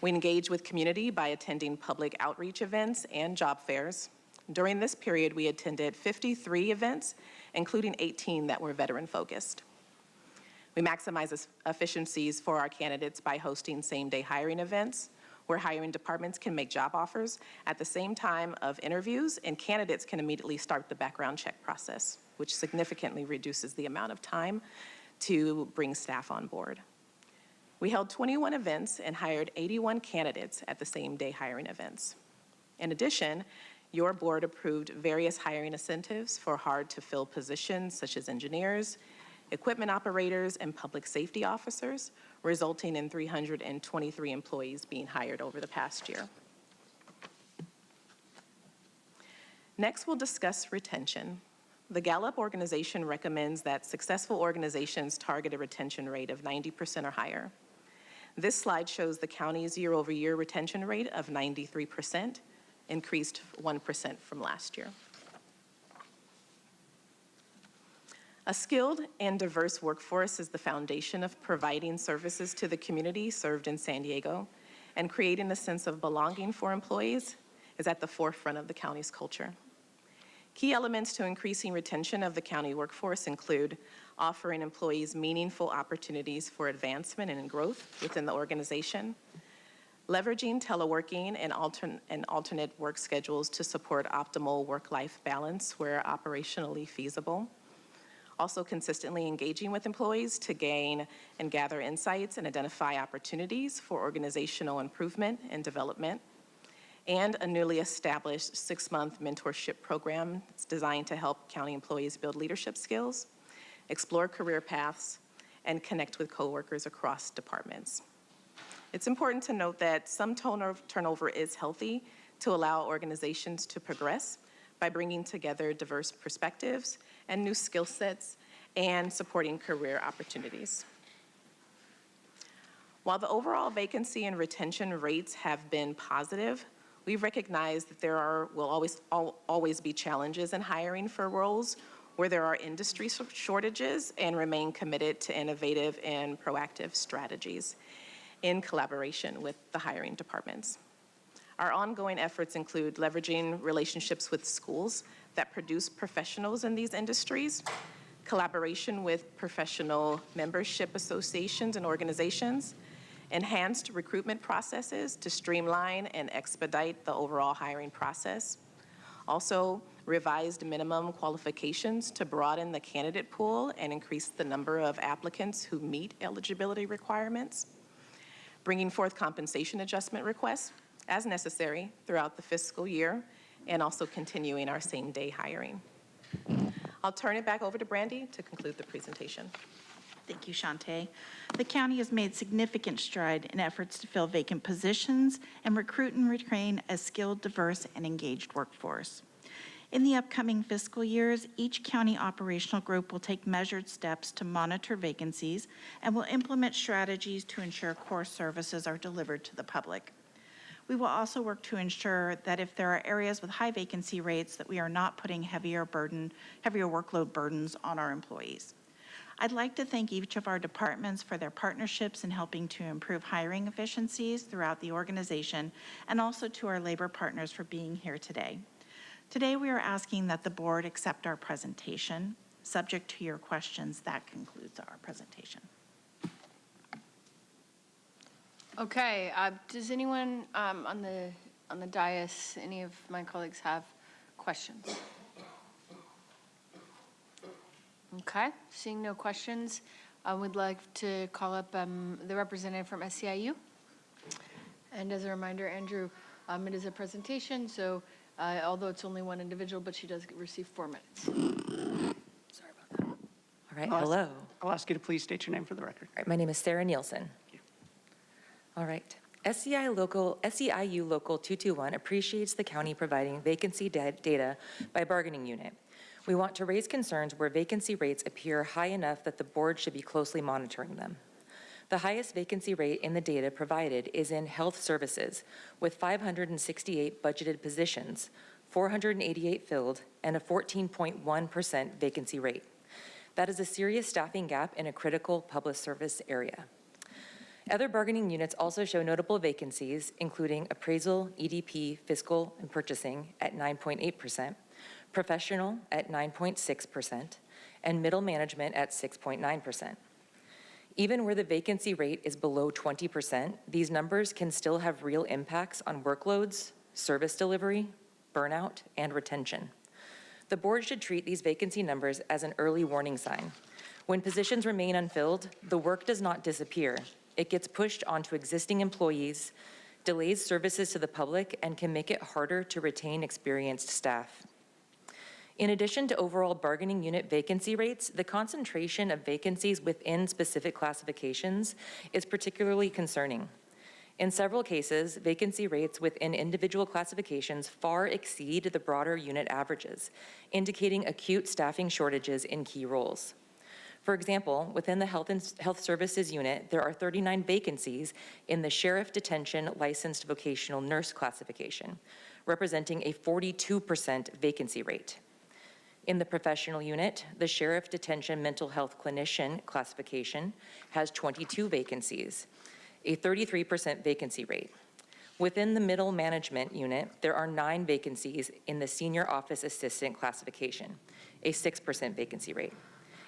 We engage with community by attending public outreach events and job fairs. During this period, we attended 53 events, including 18 that were veteran-focused. We maximize efficiencies for our candidates by hosting same-day hiring events, where hiring departments can make job offers at the same time of interviews, and candidates can immediately start the background check process, which significantly reduces the amount of time to bring staff on board. We held 21 events and hired 81 candidates at the same-day hiring events. In addition, your board approved various hiring incentives for hard-to-fill positions such as engineers, equipment operators, and public safety officers, resulting in 323 employees being hired over the past year. Next, we'll discuss retention. The Gallup organization recommends that successful organizations target a retention rate of 90% or higher. This slide shows the county's year-over-year retention rate of 93%, increased 1% from last year. A skilled and diverse workforce is the foundation of providing services to the community served in San Diego, and creating a sense of belonging for employees is at the forefront of the county's culture. Key elements to increasing retention of the county workforce include offering employees meaningful opportunities for advancement and growth within the organization, leveraging teleworking and alternate work schedules to support optimal work-life balance where operationally feasible, also consistently engaging with employees to gain and gather insights and identify opportunities for organizational improvement and development, and a newly established 6-month mentorship program that's designed to help county employees build leadership skills, explore career paths, and connect with coworkers across departments. It's important to note that some turnover is healthy to allow organizations to progress by bringing together diverse perspectives and new skill sets and supporting career opportunities. While the overall vacancy and retention rates have been positive, we recognize that there will always be challenges in hiring for roles where there are industry shortages, and remain committed to innovative and proactive strategies in collaboration with the hiring departments. Our ongoing efforts include leveraging relationships with schools that produce professionals in these industries, collaboration with professional membership associations and organizations, enhanced recruitment processes to streamline and expedite the overall hiring process. Also, revised minimum qualifications to broaden the candidate pool and increase the number of applicants who meet eligibility requirements. Bringing forth compensation adjustment requests as necessary throughout the fiscal year, and also continuing our same-day hiring. I'll turn it back over to Brandy to conclude the presentation. Thank you, Shantae. The county has made significant stride in efforts to fill vacant positions and recruit and retrain a skilled, diverse, and engaged workforce. In the upcoming fiscal years, each county operational group will take measured steps to monitor vacancies and will implement strategies to ensure core services are delivered to the public. We will also work to ensure that if there are areas with high vacancy rates, that we are not putting heavier workload burdens on our employees. I'd like to thank each of our departments for their partnerships in helping to improve hiring efficiencies throughout the organization, and also to our labor partners for being here today. Today, we are asking that the board accept our presentation. Subject to your questions, that concludes our presentation. Okay, does anyone on the dais, any of my colleagues have questions? Okay, seeing no questions, I would like to call up the representative from SEIU. And as a reminder, Andrew, it is a presentation, so although it's only one individual, but she does receive 4 minutes. Sorry about that. All right, hello. I'll ask you to please state your name for the record. All right, my name is Sarah Nielsen. All right. SEIU Local 221 appreciates the county providing vacancy data by bargaining unit. We want to raise concerns where vacancy rates appear high enough that the board should be closely monitoring them. The highest vacancy rate in the data provided is in health services, with 568 budgeted positions, 488 filled, and a 14.1% vacancy rate. That is a serious staffing gap in a critical public service area. Other bargaining units also show notable vacancies, including appraisal, EDP, fiscal, and purchasing at 9.8%, professional at 9.6%, and middle management at 6.9%. Even where the vacancy rate is below 20%, these numbers can still have real impacts on workloads, service delivery, burnout, and retention. The board should treat these vacancy numbers as an early warning sign. When positions remain unfilled, the work does not disappear. It gets pushed onto existing employees, delays services to the public, and can make it harder to retain experienced staff. In addition to overall bargaining unit vacancy rates, the concentration of vacancies within specific classifications is particularly concerning. In several cases, vacancy rates within individual classifications far exceed the broader unit averages, indicating acute staffing shortages in key roles. For example, within the Health Services unit, there are 39 vacancies in the Sheriff Detention Licensed Vocational Nurse classification, representing a 42% vacancy rate. In the Professional unit, the Sheriff Detention Mental Health Clinician classification has 22 vacancies, a 33% vacancy rate. Within the Middle Management unit, there are 9 vacancies in the Senior Office Assistant classification, a 6% vacancy rate.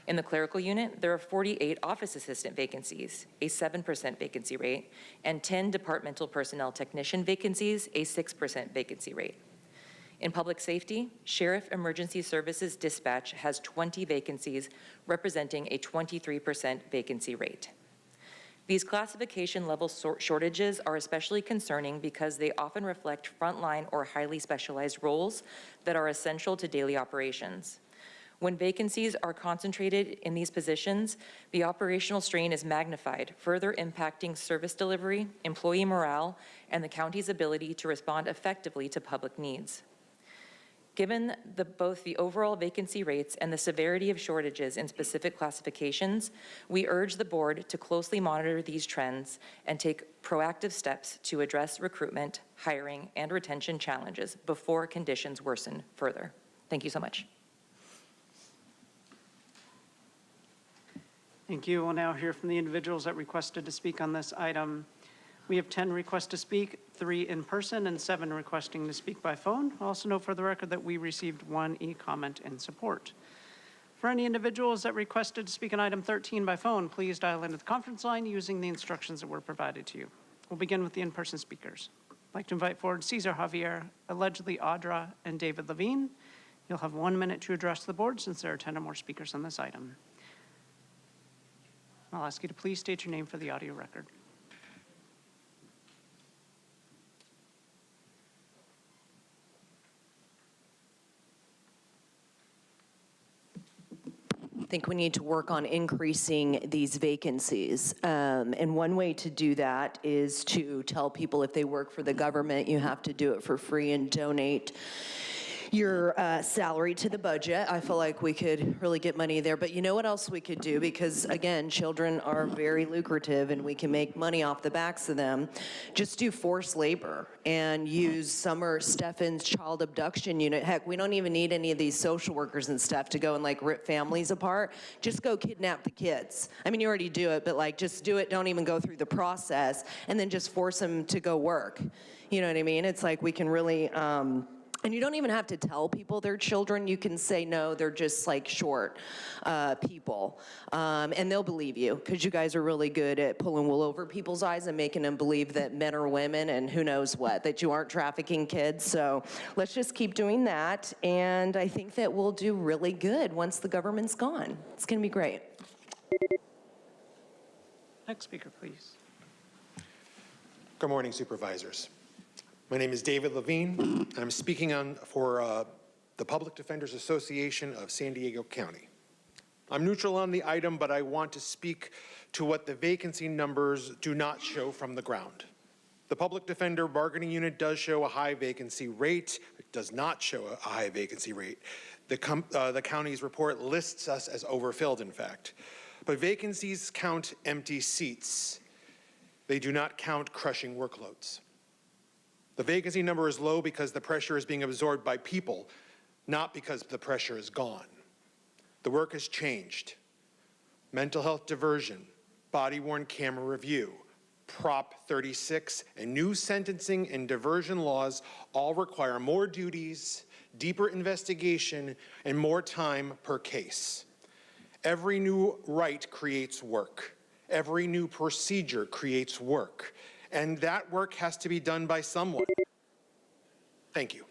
In the Clerical unit, there are 48 Office Assistant vacancies, a 7% vacancy rate, and 10 Departmental Personnel Technician vacancies, a 6% vacancy rate. In Public Safety, Sheriff Emergency Services Dispatch has 20 vacancies, representing a 23% vacancy rate. These classification level shortages are especially concerning because they often reflect frontline or highly specialized roles that are essential to daily operations. When vacancies are concentrated in these positions, the operational strain is magnified, further impacting service delivery, employee morale, and the county's ability to respond effectively to public needs. Given both the overall vacancy rates and the severity of shortages in specific classifications, we urge the board to closely monitor these trends and take proactive steps to address recruitment, hiring, and retention challenges before conditions worsen further. Thank you so much. Thank you. We'll now hear from the individuals that requested to speak on this item. We have 10 requests to speak, 3 in person, and 7 requesting to speak by phone. I'll also note for the record that we received 1 e-comment in support. For any individuals that requested to speak on item 13 by phone, please dial into the conference line using the instructions that were provided to you. We'll begin with the in-person speakers. I'd like to invite forward Cesar Javier, allegedly Audra, and David Levine. You'll have 1 minute to address the board since there are 10 or more speakers on this item. I'll ask you to please state your name for the audio record. I think we need to work on increasing these vacancies. And one way to do that is to tell people if they work for the government, you have to do it for free and donate your salary to the budget. I feel like we could really get money there. But you know what else we could do? Because again, children are very lucrative and we can make money off the backs of them. Just do forced labor and use Summer Steffen's child abduction unit. Heck, we don't even need any of these social workers and stuff to go and like rip families apart. Just go kidnap the kids. I mean, you already do it, but like just do it. Don't even go through the process and then just force them to go work. You know what I mean? It's like we can really, and you don't even have to tell people they're children. You can say, no, they're just like short people. And they'll believe you because you guys are really good at pulling wool over people's eyes and making them believe that men are women and who knows what, that you aren't trafficking kids. So let's just keep doing that. And I think that we'll do really good once the government's gone. It's going to be great. Next speaker, please. Good morning, Supervisors. My name is David Levine. I'm speaking for the Public Defenders Association of San Diego County. I'm neutral on the item, but I want to speak to what the vacancy numbers do not show from the ground. The Public Defender Bargaining Unit does show a high vacancy rate. It does not show a high vacancy rate. The county's report lists us as overfilled, in fact. But vacancies count empty seats. They do not count crushing workloads. The vacancy number is low because the pressure is being absorbed by people, not because the pressure is gone. The work has changed. Mental health diversion, body-worn camera review, Prop 36, and new sentencing and diversion laws all require more duties, deeper investigation, and more time per case. Every new right creates work. Every new procedure creates work. And that work has to be done by someone. Thank you.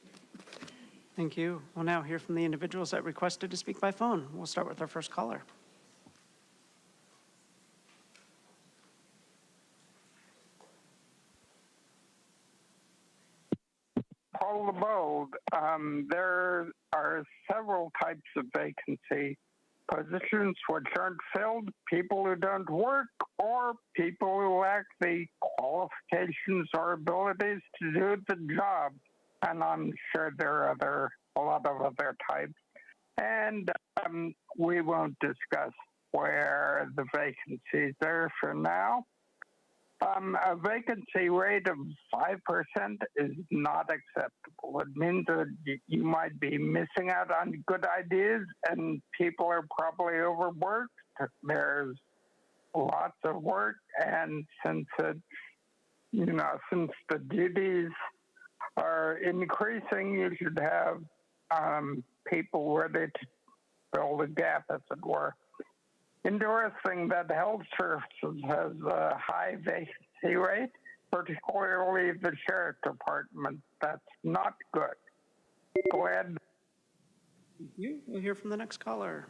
Thank you. We'll now hear from the individuals that requested to speak by phone. We'll start with our first caller. Paul the Bold. There are several types of vacancy positions which aren't filled, people who don't work, or people who lack the qualifications or abilities to do the job. And I'm sure there are a lot of other types. And we won't discuss where the vacancies are for now. A vacancy rate of 5% is not acceptable. It means that you might be missing out on good ideas, and people are probably overworked. There's lots of work, and since the duties are increasing, you should have people ready to fill the gap, as it were. Interesting that health services has a high vacancy rate, particularly the sheriff department. That's not good. Go ahead. Thank you. We'll hear from the next caller.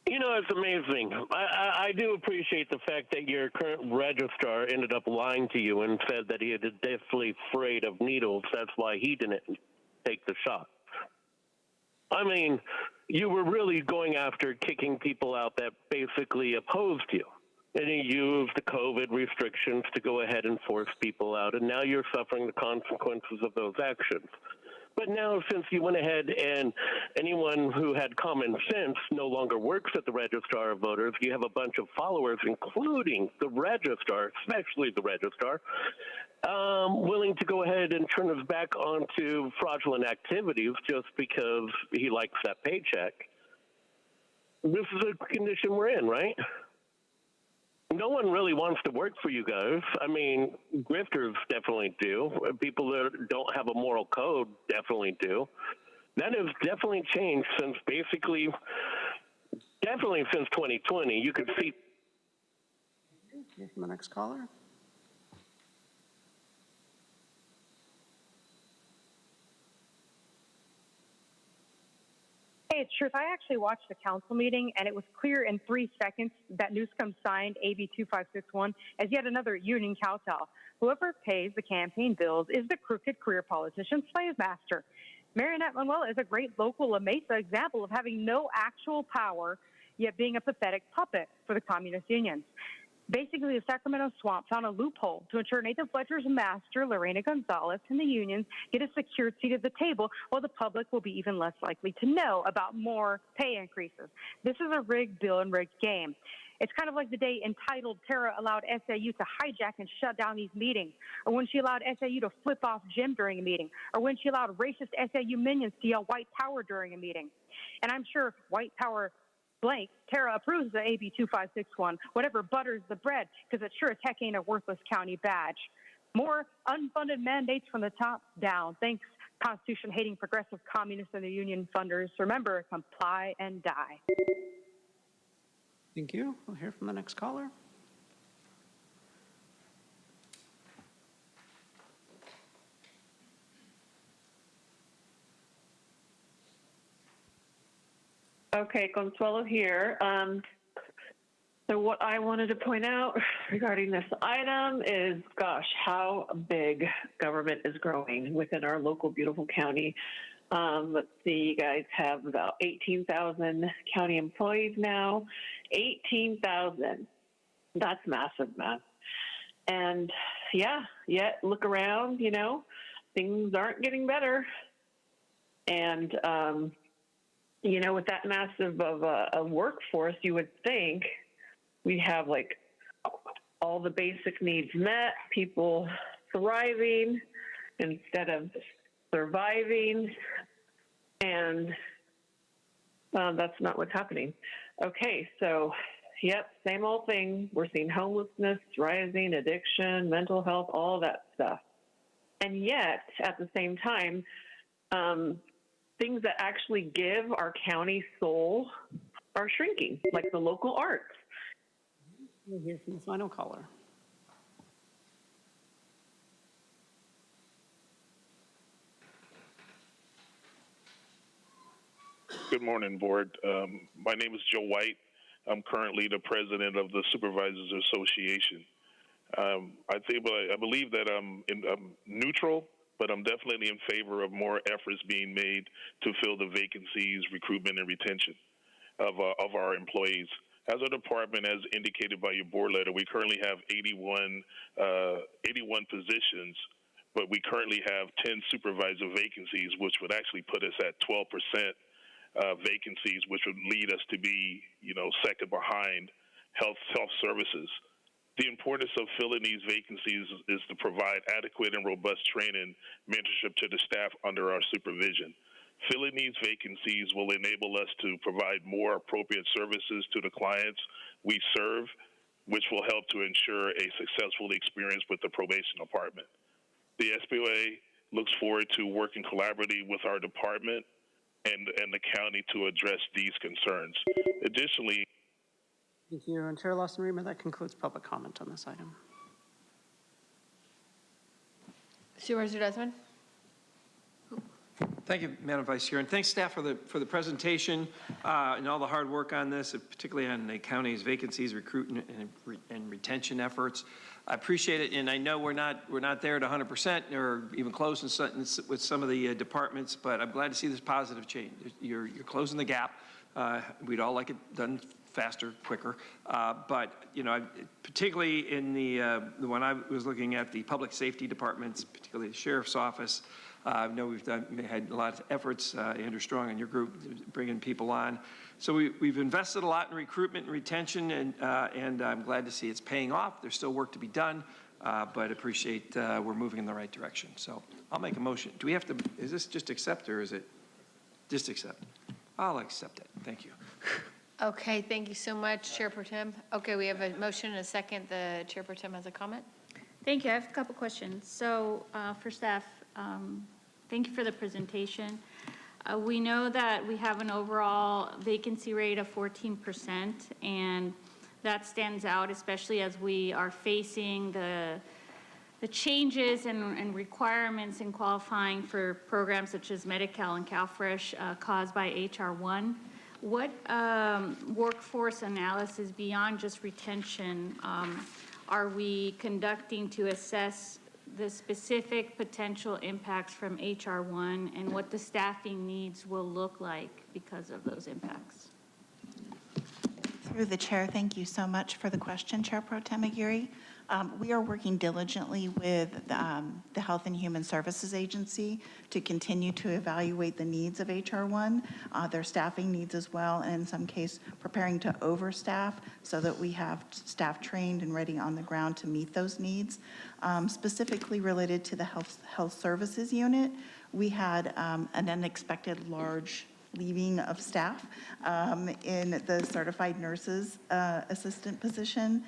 You know, it's amazing. I do appreciate the fact that your current registrar ended up lying to you and said that he is deathly afraid of needles. That's why he didn't take the shot. I mean, you were really going after kicking people out that basically opposed you. And you used the COVID restrictions to go ahead and force people out. And now you're suffering the consequences of those actions. But now, since you went ahead and anyone who had common sense no longer works at the Registrar of Voters, you have a bunch of followers, including the registrar, especially the registrar, willing to go ahead and turn his back onto fraudulent activities just because he likes that paycheck. This is a condition we're in, right? No one really wants to work for you guys. I mean, grifters definitely do. People that don't have a moral code definitely do. That has definitely changed since definitely since 2020. You could see. Hear from the next caller. Hey, it's Truth. I actually watched the council meeting, and it was clear in 3 seconds that Newsome signed AB 2561 as yet another union kowtow. Whoever pays the campaign bills is the crooked career politician's slave master. Marinette Manuel is a great local La Mesa example of having no actual power, yet being a pathetic puppet for the communist unions. Basically, the Sacramento Swamp found a loophole to ensure Nathan Fletcher's master, Lorena Gonzalez, and the unions get a secured seat at the table, while the public will be even less likely to know about more pay increases. This is a rigged bill and rigged game. It's kind of like the day entitled Tara allowed SAU to hijack and shut down these meetings, or when she allowed SAU to flip off Jim during a meeting, or when she allowed racist SAU minions to yell white power during a meeting. And I'm sure white power blank, Tara approves the AB 2561, whatever butters the bread, because it sure as heck ain't a worthless county badge. More unfunded mandates from the top down. Thanks, Constitution-hating progressive communists and the union funders. Remember, comply and die. Thank you. We'll hear from the next caller. Okay, Consuelo here. So what I wanted to point out regarding this item is, gosh, how big government is growing within our local beautiful county. Let's see, you guys have about 18,000 county employees now. 18,000. That's massive, man. And, yet look around, things aren't getting better. And, with that massive of a workforce, you would think we have like all the basic needs met, people thriving instead of surviving. And that's not what's happening. Okay, so, same old thing. We're seeing homelessness rising, addiction, mental health, all that stuff. And yet, at the same time, things that actually give our county soul are shrinking, like the local arts. We'll hear from the final caller. Good morning, Board. My name is Joe White. I'm currently the president of the Supervisors Association. I believe that I'm neutral, but I'm definitely in favor of more efforts being made to fill the vacancies, recruitment, and retention of our employees. As a department, as indicated by your board letter, we currently have 81 positions, but we currently have 10 supervisor vacancies, which would actually put us at 12% vacancies, which would lead us to be, second behind health services. The importance of filling these vacancies is to provide adequate and robust training, mentorship to the staff under our supervision. Filling these vacancies will enable us to provide more appropriate services to the clients we serve, which will help to ensure a successful experience with the probation department. The SBOA looks forward to working collaboratively with our department and the county to address these concerns. Additionally, Thank you. And Chair Lawson-Remer, that concludes public comment on this item. Supervisor Desmond? Thank you, Madam Vice Chair, and thanks staff for the presentation and all the hard work on this, particularly on the county's vacancies, recruitment, and retention efforts. I appreciate it, and I know we're not there at 100% or even close with some of the departments, but I'm glad to see this positive change. You're closing the gap. We'd all like it done faster, quicker, but particularly in the one I was looking at, the public safety departments, particularly the sheriff's office. I know we've had a lot of efforts, Andrew Strong and your group, bringing people on. So we've invested a lot in recruitment and retention, and I'm glad to see it's paying off. There's still work to be done, but appreciate we're moving in the right direction. So I'll make a motion. Do we have to, is this just accept or is it just accept? I'll accept it. Thank you. Okay, thank you so much, Chair Pro Tem. Okay, we have a motion and a second. The Chair Pro Tem has a comment. Thank you. I have a couple questions. So for staff, thank you for the presentation. We know that we have an overall vacancy rate of 14%, and that stands out, especially as we are facing the changes and requirements in qualifying for programs such as Medi-Cal and CalFresh caused by HR 1. What workforce analysis beyond just retention are we conducting to assess the specific potential impacts from HR 1 and what the staffing needs will look like because of those impacts? Through the chair, thank you so much for the question, Chair Pro Tem Aguirre. We are working diligently with the Health and Human Services Agency to continue to evaluate the needs of HR 1, their staffing needs as well, and in some case preparing to overstaff so that we have staff trained and ready on the ground to meet those needs. Specifically related to the health services unit, we had an unexpected large leaving of staff in the certified nurses assistant position.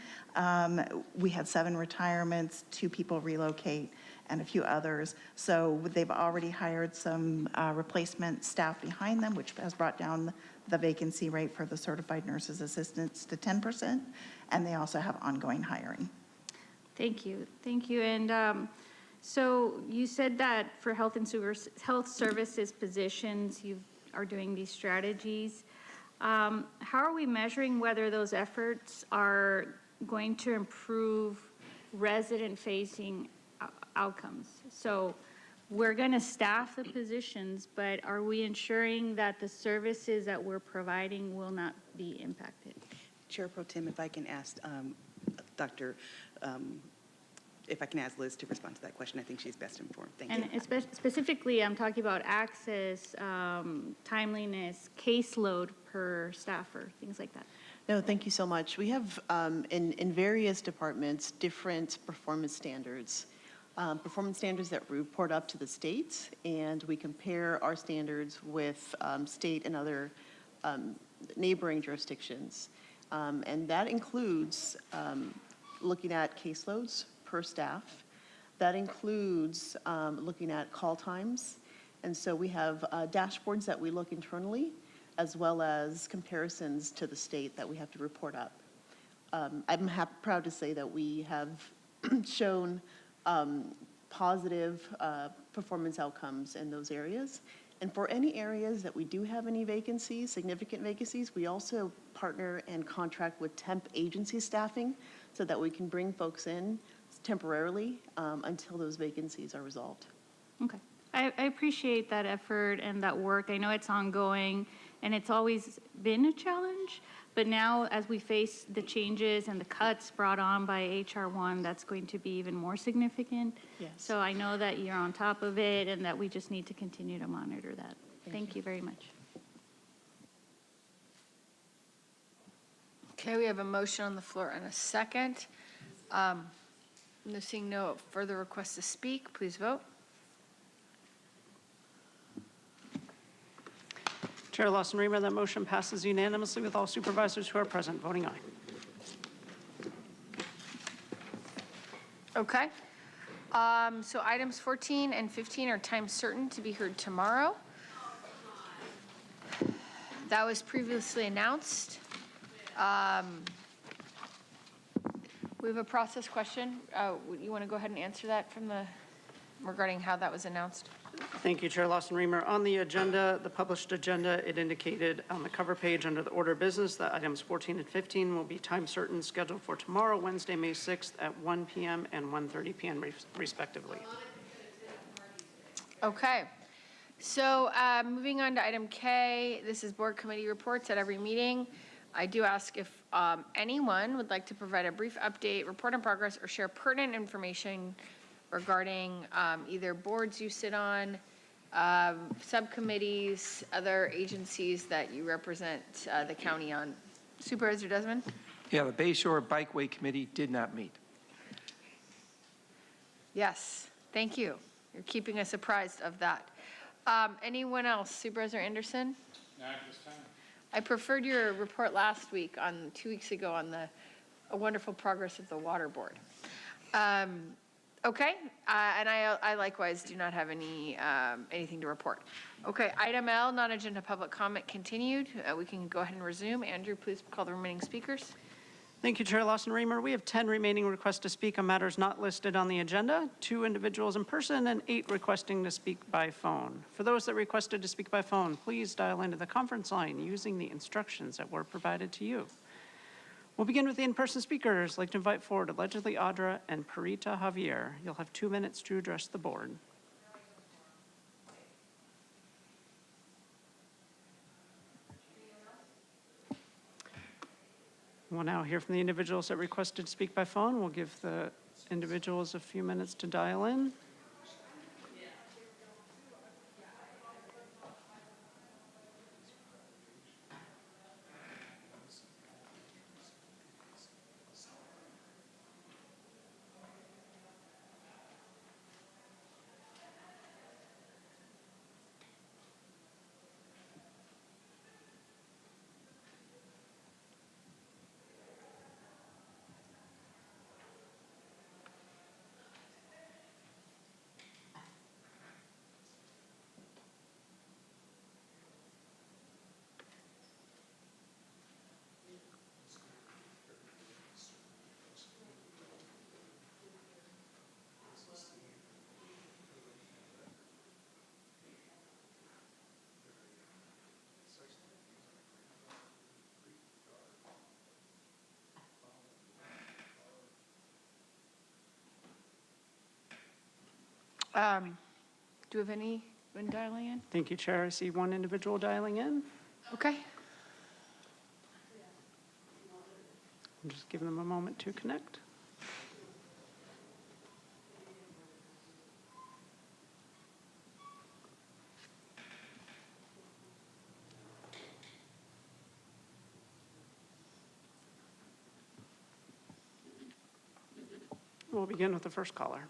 We had 7 retirements, 2 people relocate, and a few others. So they've already hired some replacement staff behind them, which has brought down the vacancy rate for the certified nurses assistants to 10%, and they also have ongoing hiring. Thank you. Thank you. And so you said that for health services positions, you are doing these strategies. How are we measuring whether those efforts are going to improve resident-facing outcomes? So we're going to staff the positions, but are we ensuring that the services that we're providing will not be impacted? Chair Pro Tem, if I can ask Dr. if I can ask Liz to respond to that question, I think she's best informed. Thank you. And specifically, I'm talking about access, timeliness, caseload per staffer, things like that. No, thank you so much. We have in various departments different performance standards that report up to the states, and we compare our standards with state and other neighboring jurisdictions. And that includes looking at caseloads per staff. That includes looking at call times. And so we have dashboards that we look internally, as well as comparisons to the state that we have to report up. I'm proud to say that we have shown positive performance outcomes in those areas. And for any areas that we do have any vacancies, significant vacancies, we also partner and contract with temp agency staffing so that we can bring folks in temporarily until those vacancies are resolved. Okay. I appreciate that effort and that work. I know it's ongoing and it's always been a challenge, but now as we face the changes and the cuts brought on by HR1, that's going to be even more significant. Yes. So I know that you're on top of it and that we just need to continue to monitor that. Thank you very much. Okay, we have a motion on the floor and a second. Seeing no further requests to speak, please vote. Chair Lawson Remer, that motion passes unanimously with all supervisors who are present voting aye. Okay. So items 14 and 15 are time certain to be heard tomorrow. That was previously announced. We have a process question. You want to go ahead and answer that regarding how that was announced? Thank you, Chair Lawson Remer. On the agenda, the published agenda, it indicated on the cover page under the order of business that items 14 and 15 will be time certain, scheduled for tomorrow, Wednesday, May 6th at 1 p.m. and 1:30 p.m. respectively. Okay. So moving on to item K, this is board committee reports at every meeting. I do ask if anyone would like to provide a brief update, report on progress, or share pertinent information regarding either boards you sit on, subcommittees, other agencies that you represent the county on. Supervisor Desmond? Yeah, the Bayshore Bikeway Committee did not meet. Yes, thank you. You're keeping us apprised of that. Anyone else? Supervisor Anderson? Not at this time. I preferred your report last week, 2 weeks ago, on the wonderful progress of the water board. Okay, and I likewise do not have anything to report. Okay, item L, non-agenda public comment continued. We can go ahead and resume. Andrew, please call the remaining speakers. Thank you, Chair Lawson Remer. We have 10 remaining requests to speak on matters not listed on the agenda, 2 individuals in person, and 8 requesting to speak by phone. For those that requested to speak by phone, please dial into the conference line using the instructions that were provided to you. We'll begin with the in-person speakers. I'd like to invite forward allegedly Audra and Parita Javier. You'll have 2 minutes to address the board. We'll now hear from the individuals that requested to speak by phone. We'll give the individuals a few minutes to dial in. Do we have anyone dialing in? Thank you, Chair. I see 1 individual dialing in. Okay. I'm just giving them a moment to connect. We'll begin with the first caller.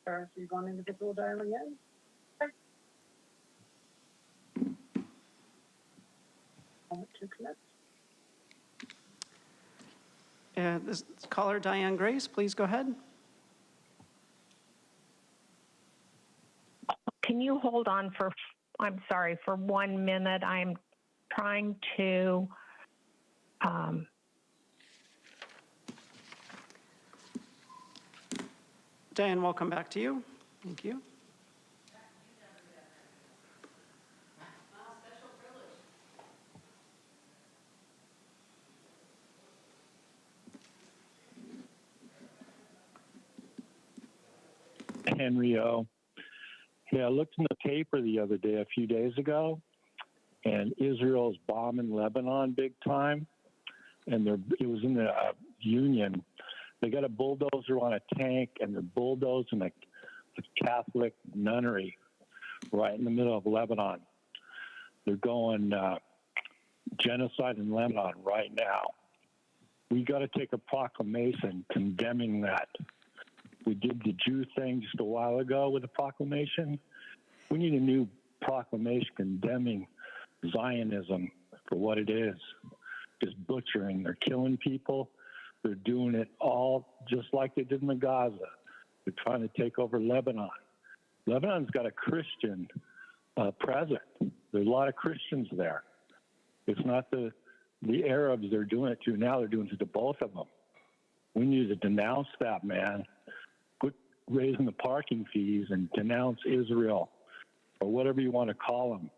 So you've gone individual dialing in? Moment to connect. This caller, Diane Grace, please go ahead. Can you hold on for, I'm sorry, for 1 minute? I'm trying to, Diane, we'll come back to you. Thank you. Henry O. Yeah, I looked in the paper the other day, a few days ago, and Israel's bombing Lebanon big time. And it was in the Union. They got a bulldozer on a tank, and they're bulldozing a Catholic nunnery right in the middle of Lebanon. They're going genocide in Lebanon right now. We got to take a proclamation condemning that. We did the Jew thing just a while ago with a proclamation. We need a new proclamation condemning Zionism for what it is. Just butchering. They're killing people. They're doing it all just like they did in the Gaza. They're trying to take over Lebanon. Lebanon's got a Christian president. There's a lot of Christians there. It's not the Arabs they're doing it to now. They're doing it to both of them. We need to denounce that, man. Quit raising the parking fees and denounce Israel or whatever you want to call them.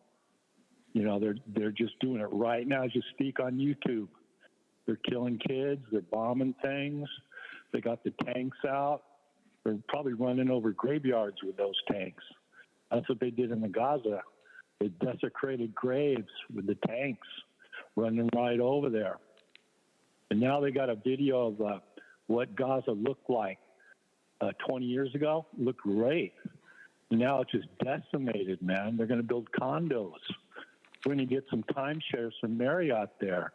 You know, they're just doing it right now as you speak on YouTube. They're killing kids. They're bombing things. They got the tanks out. They're probably running over graveyards with those tanks. That's what they did in the Gaza. They desecrated graves with the tanks running right over there. And now they got a video of what Gaza looked like 20 years ago. It looked great. Now it's just decimated, man. They're going to build condos. We're going to get some timeshares from Marriott there.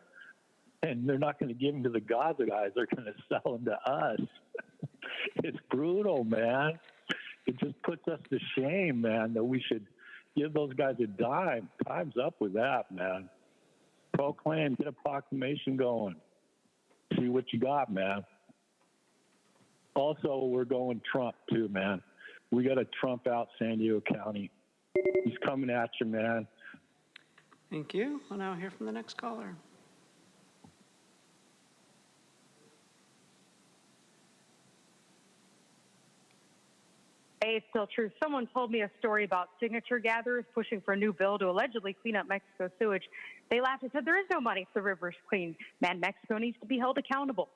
And they're not going to give them to the Gaza guys. They're going to sell them to us. It's brutal, man. It just puts us to shame, man, that we should give those guys a dime. Time's up with that, man. Proclaim, get a proclamation going. See what you got, man. Also, we're going Trump, too, man. We got to Trump out San Diego County. He's coming at you, man. Thank you. We'll now hear from the next caller. It's still true. Someone told me a story about signature gatherers pushing for a new bill to allegedly clean up Mexico's sewage. They laughed and said, there is no money if the river's clean. Man, Mexico needs to be held accountable.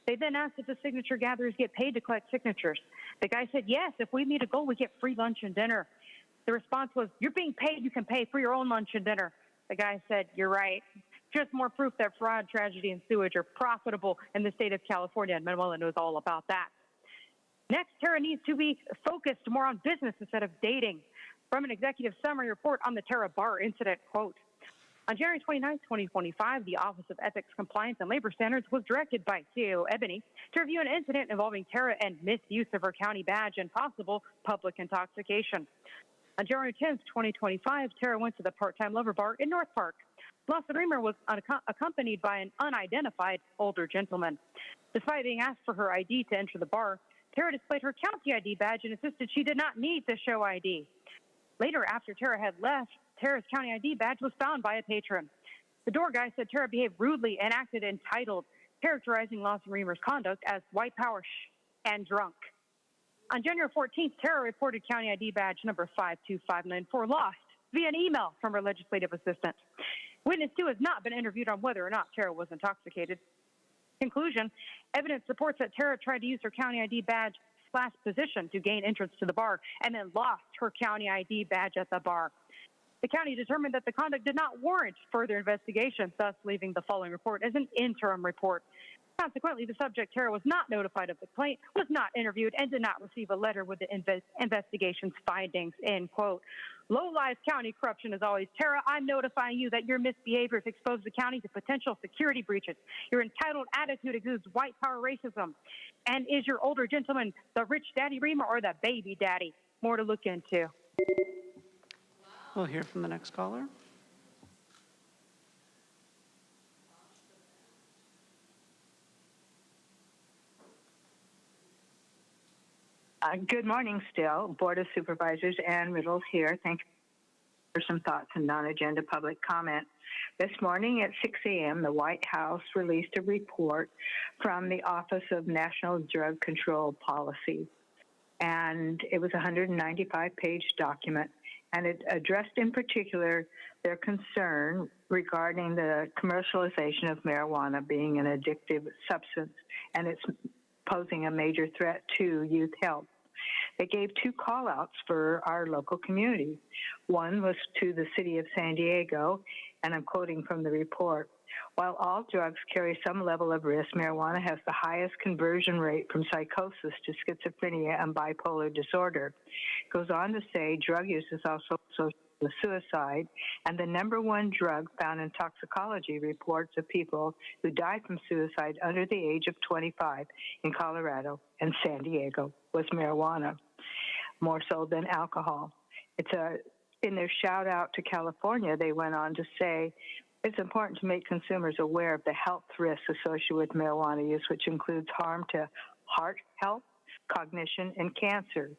They then asked if the signature gatherers get paid to collect signatures. The guy said, yes, if we meet a goal, we get free lunch and dinner. The response was, you're being paid, you can pay for your own lunch and dinner. The guy said, you're right. Just more proof that fraud, tragedy, and sewage are profitable in the state of California, and Manuela knows all about that. Next, Tara needs to be focused more on business instead of dating. From an executive summary report on the Tara bar incident, quote, on January 29, 2025, the Office of Ethics, Compliance, and Labor Standards was directed by CAO Ebony to review an incident involving Tara and misuse of her county badge and possible public intoxication. On January 10, 2025, Tara went to the part-time lover bar in North Park. Lawson Reamer was accompanied by an unidentified older gentleman. Despite being asked for her ID to enter the bar, Tara displayed her county ID badge and insisted she did not need to show ID. Later, after Tara had left, Tara's county ID badge was found by a patron. The door guy said Tara behaved rudely and acted entitled, characterizing Lawson Reamer's conduct as white power and drunk. On January 14th, Tara reported county ID badge number 52594 lost via an email from her legislative assistant. Witness 2 has not been interviewed on whether or not Tara was intoxicated. Conclusion, evidence supports that Tara tried to use her county ID badge / position to gain entrance to the bar and then lost her county ID badge at the bar. The county determined that the conduct did not warrant further investigation, thus leaving the following report as an interim report. Consequently, the subject, Tara, was not notified of the complaint, was not interviewed, and did not receive a letter with the investigation's findings, end quote. Low-life county corruption is always, Tara, I'm notifying you that your misbehavior has exposed the county to potential security breaches. Your entitled attitude exudes white power racism. And is your older gentleman the rich daddy reamer or the baby daddy? More to look into. We'll hear from the next caller. Good morning still. Board of Supervisors, Ann Riddles here. Thank you for some thoughts and non-agenda public comment. This morning at 6 a.m., the White House released a report from the Office of National Drug Control Policy. And it was a 195-page document, and it addressed in particular their concern regarding the commercialization of marijuana being an addictive substance, and it's posing a major threat to youth health. They gave two call-outs for our local community. One was to the city of San Diego, and I'm quoting from the report. While all drugs carry some level of risk, marijuana has the highest conversion rate from psychosis to schizophrenia and bipolar disorder. It goes on to say drug use is also associated with suicide, and the #1 drug found in toxicology reports of people who died from suicide under the age of 25 in Colorado and San Diego was marijuana, more so than alcohol. In their shout out to California, they went on to say, it's important to make consumers aware of the health risks associated with marijuana use, which includes harm to heart health, cognition, and cancer.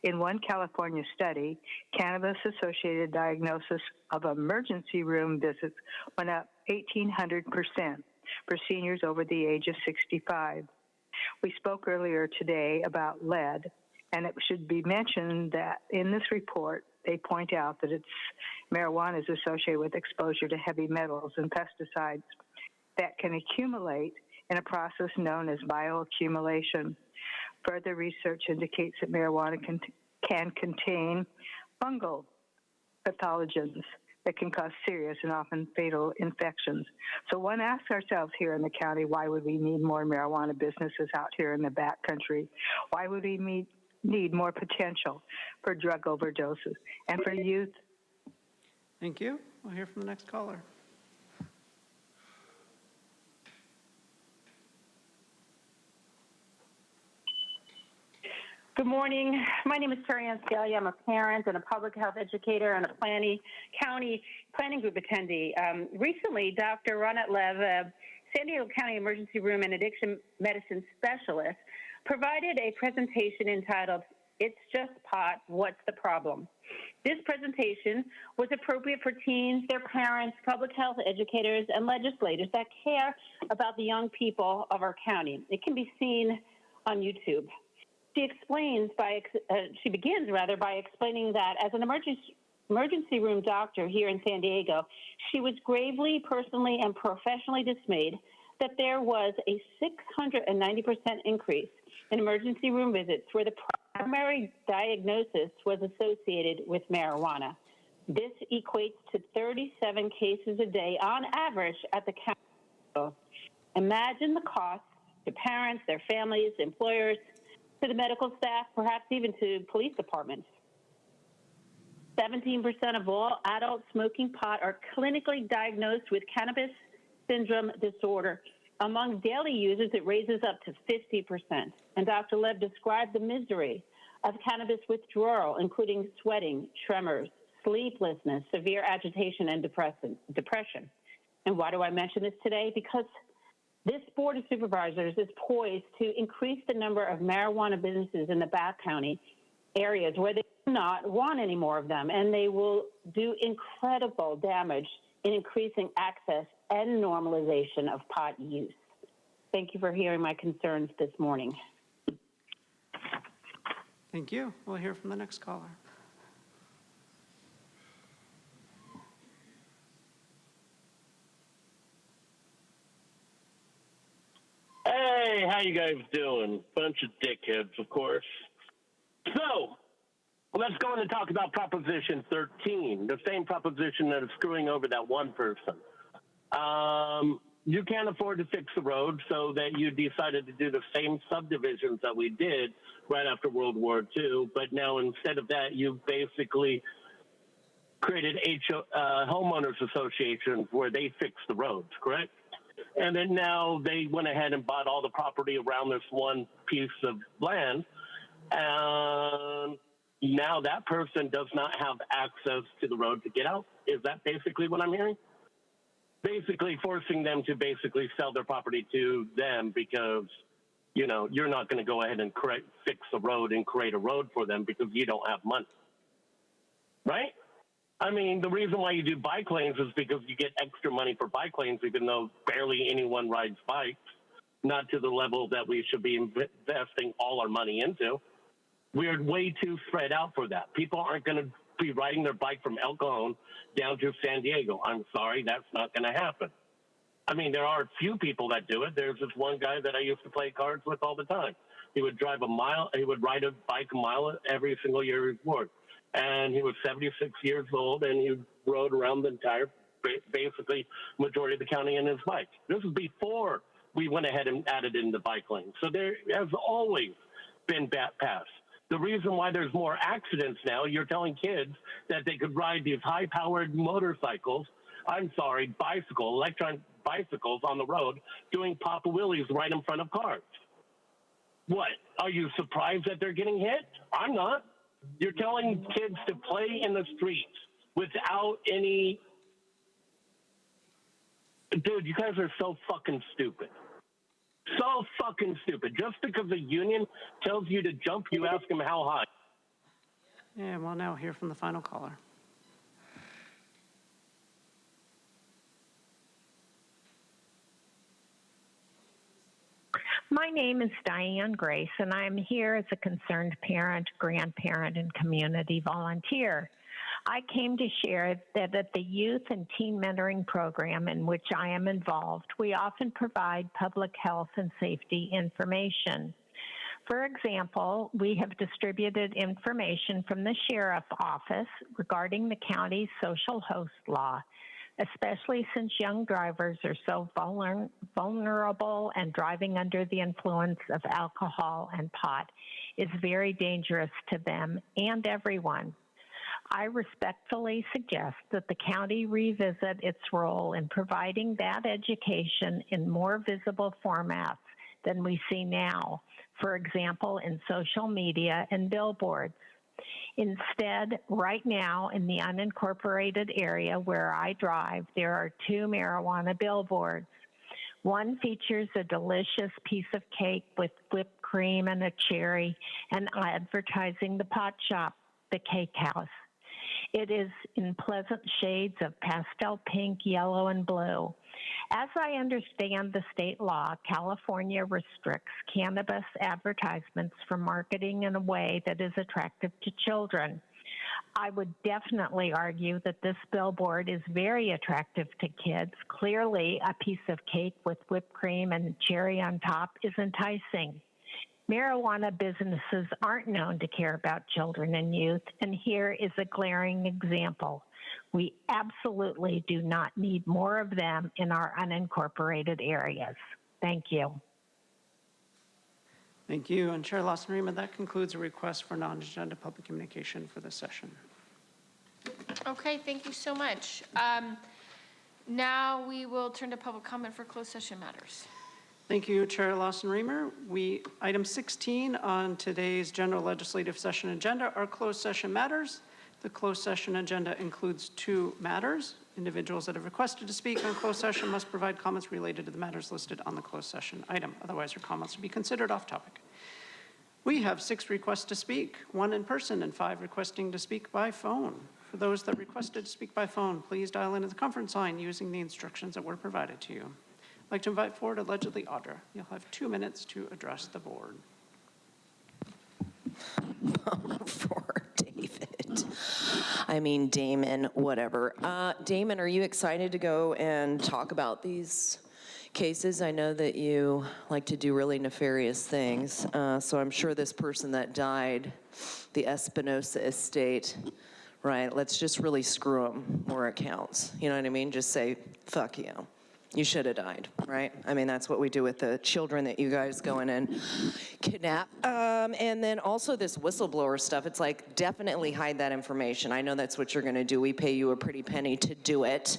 In one California study, cannabis-associated diagnosis of emergency room visits went up 1,800% for seniors over the age of 65. We spoke earlier today about lead, and it should be mentioned that in this report, they point out that marijuana is associated with exposure to heavy metals and pesticides that can accumulate in a process known as bioaccumulation. Further research indicates that marijuana can contain fungal pathogens that can cause serious and often fatal infections. So one asks ourselves here in the county, why would we need more marijuana businesses out here in the backcountry? Why would we need more potential for drug overdoses and for youth? Thank you. We'll hear from the next caller. Good morning. My name is Terry Ann Scalia. I'm a parent and a public health educator and a county planning group attendee. Recently, Dr. Ronette Lev, a San Diego County Emergency Room and Addiction Medicine Specialist, provided a presentation entitled, "It's Just Pot, What's the Problem?" This presentation was appropriate for teens, their parents, public health educators, and legislators that care about the young people of our county. It can be seen on YouTube. She begins by explaining that as an emergency room doctor here in San Diego, she was gravely, personally, and professionally dismayed that there was a 690% increase in emergency room visits where the primary diagnosis was associated with marijuana. This equates to 37 cases a day on average at the county hospital. Imagine the costs to parents, their families, employers, to the medical staff, perhaps even to police departments. 17% of all adults smoking pot are clinically diagnosed with cannabis syndrome disorder. Among daily users, it raises up to 50%. And Dr. Lev described the misery of cannabis withdrawal, including sweating, tremors, sleeplessness, severe agitation, and depression. And why do I mention this today? Because this Board of Supervisors is poised to increase the number of marijuana businesses in the Back County areas where they do not want any more of them, and they will do incredible damage in increasing access and normalization of pot use. Thank you for hearing my concerns this morning. Thank you. We'll hear from the next caller. Hey, how you guys doing? Bunch of dickheads, of course. So, let's go on and talk about Proposition 13, the same proposition that is screwing over that one person. you can't afford to fix the road, so that you decided to do the same subdivisions that we did right after World War II. But now instead of that, you basically created homeowners associations where they fix the roads, correct? And then now they went ahead and bought all the property around this one piece of land. And now that person does not have access to the road to get out. Is that basically what I'm hearing? Basically forcing them to basically sell their property to them because, you know, you're not going to go ahead and fix the road and create a road for them because you don't have money. Right? I mean, the reason why you do bike lanes is because you get extra money for bike lanes, even though barely anyone rides bikes, not to the level that we should be investing all our money into. We're way too spread out for that. People aren't going to be riding their bike from El Cajon down to San Diego. I'm sorry, that's not going to happen. I mean, there are a few people that do it. There's this one guy that I used to play cards with all the time. He would drive a mile, he would ride a bike a mile every single year he was born. And he was 76 years old, and he rode around the entire, basically, majority of the county in his bike. This was before we went ahead and added in the bike lane. So there has always been bad paths. The reason why there's more accidents now, you're telling kids that they could ride these high-powered motorcycles, electronic bicycles on the road, doing Papa Willies right in front of cars. What? Are you surprised that they're getting hit? I'm not. You're telling kids to play in the streets without any... Dude, you guys are so fucking stupid. So fucking stupid. Just because the union tells you to jump, you ask them how high. Yeah, we'll now hear from the final caller. My name is Diane Grace, and I'm here as a concerned parent, grandparent, and community volunteer. I came to share that at the Youth and Teen Mentoring Program in which I am involved, we often provide public health and safety information. For example, we have distributed information from the Sheriff's Office regarding the county's social host law, especially since young drivers are so vulnerable and driving under the influence of alcohol and pot is very dangerous to them and everyone. I respectfully suggest that the county revisit its role in providing that education in more visible formats than we see now, for example, in social media and billboards. Instead, right now in the unincorporated area where I drive, there are 2 marijuana billboards. One features a delicious piece of cake with whipped cream and a cherry and advertising the pot shop, the Cake House. It is in pleasant shades of pastel pink, yellow, and blue. As I understand the state law, California restricts cannabis advertisements from marketing in a way that is attractive to children. I would definitely argue that this billboard is very attractive to kids. Clearly, a piece of cake with whipped cream and cherry on top is enticing. Marijuana businesses aren't known to care about children and youth, and here is a glaring example. We absolutely do not need more of them in our unincorporated areas. Thank you. Thank you. And Chair Lawson-Rima, that concludes a request for non-agenda public communication for this session. Okay, thank you so much. Now we will turn to public comment for closed session matters. Thank you, Chair Lawson-Remer. Item 16 on today's general legislative session agenda are closed session matters. The closed session agenda includes 2 matters. Individuals that have requested to speak on closed session must provide comments related to the matters listed on the closed session item. Otherwise, their comments will be considered off topic. We have 6 requests to speak, 1 in person and 5 requesting to speak by phone. For those that requested to speak by phone, please dial into the conference line using the instructions that were provided to you. I'd like to invite forward allegedly Audra. You'll have 2 minutes to address the board. For David. I mean, Damon, whatever. Damon, are you excited to go and talk about these cases? I know that you like to do really nefarious things. So I'm sure this person that died, the Espinosa estate, right, let's just really screw them where it counts. You know what I mean? Just say, fuck you. You should have died, right? I mean, that's what we do with the children that you guys go in and kidnap. And then also this whistleblower stuff, it's like, definitely hide that information. I know that's what you're gonna do. We pay you a pretty penny to do it.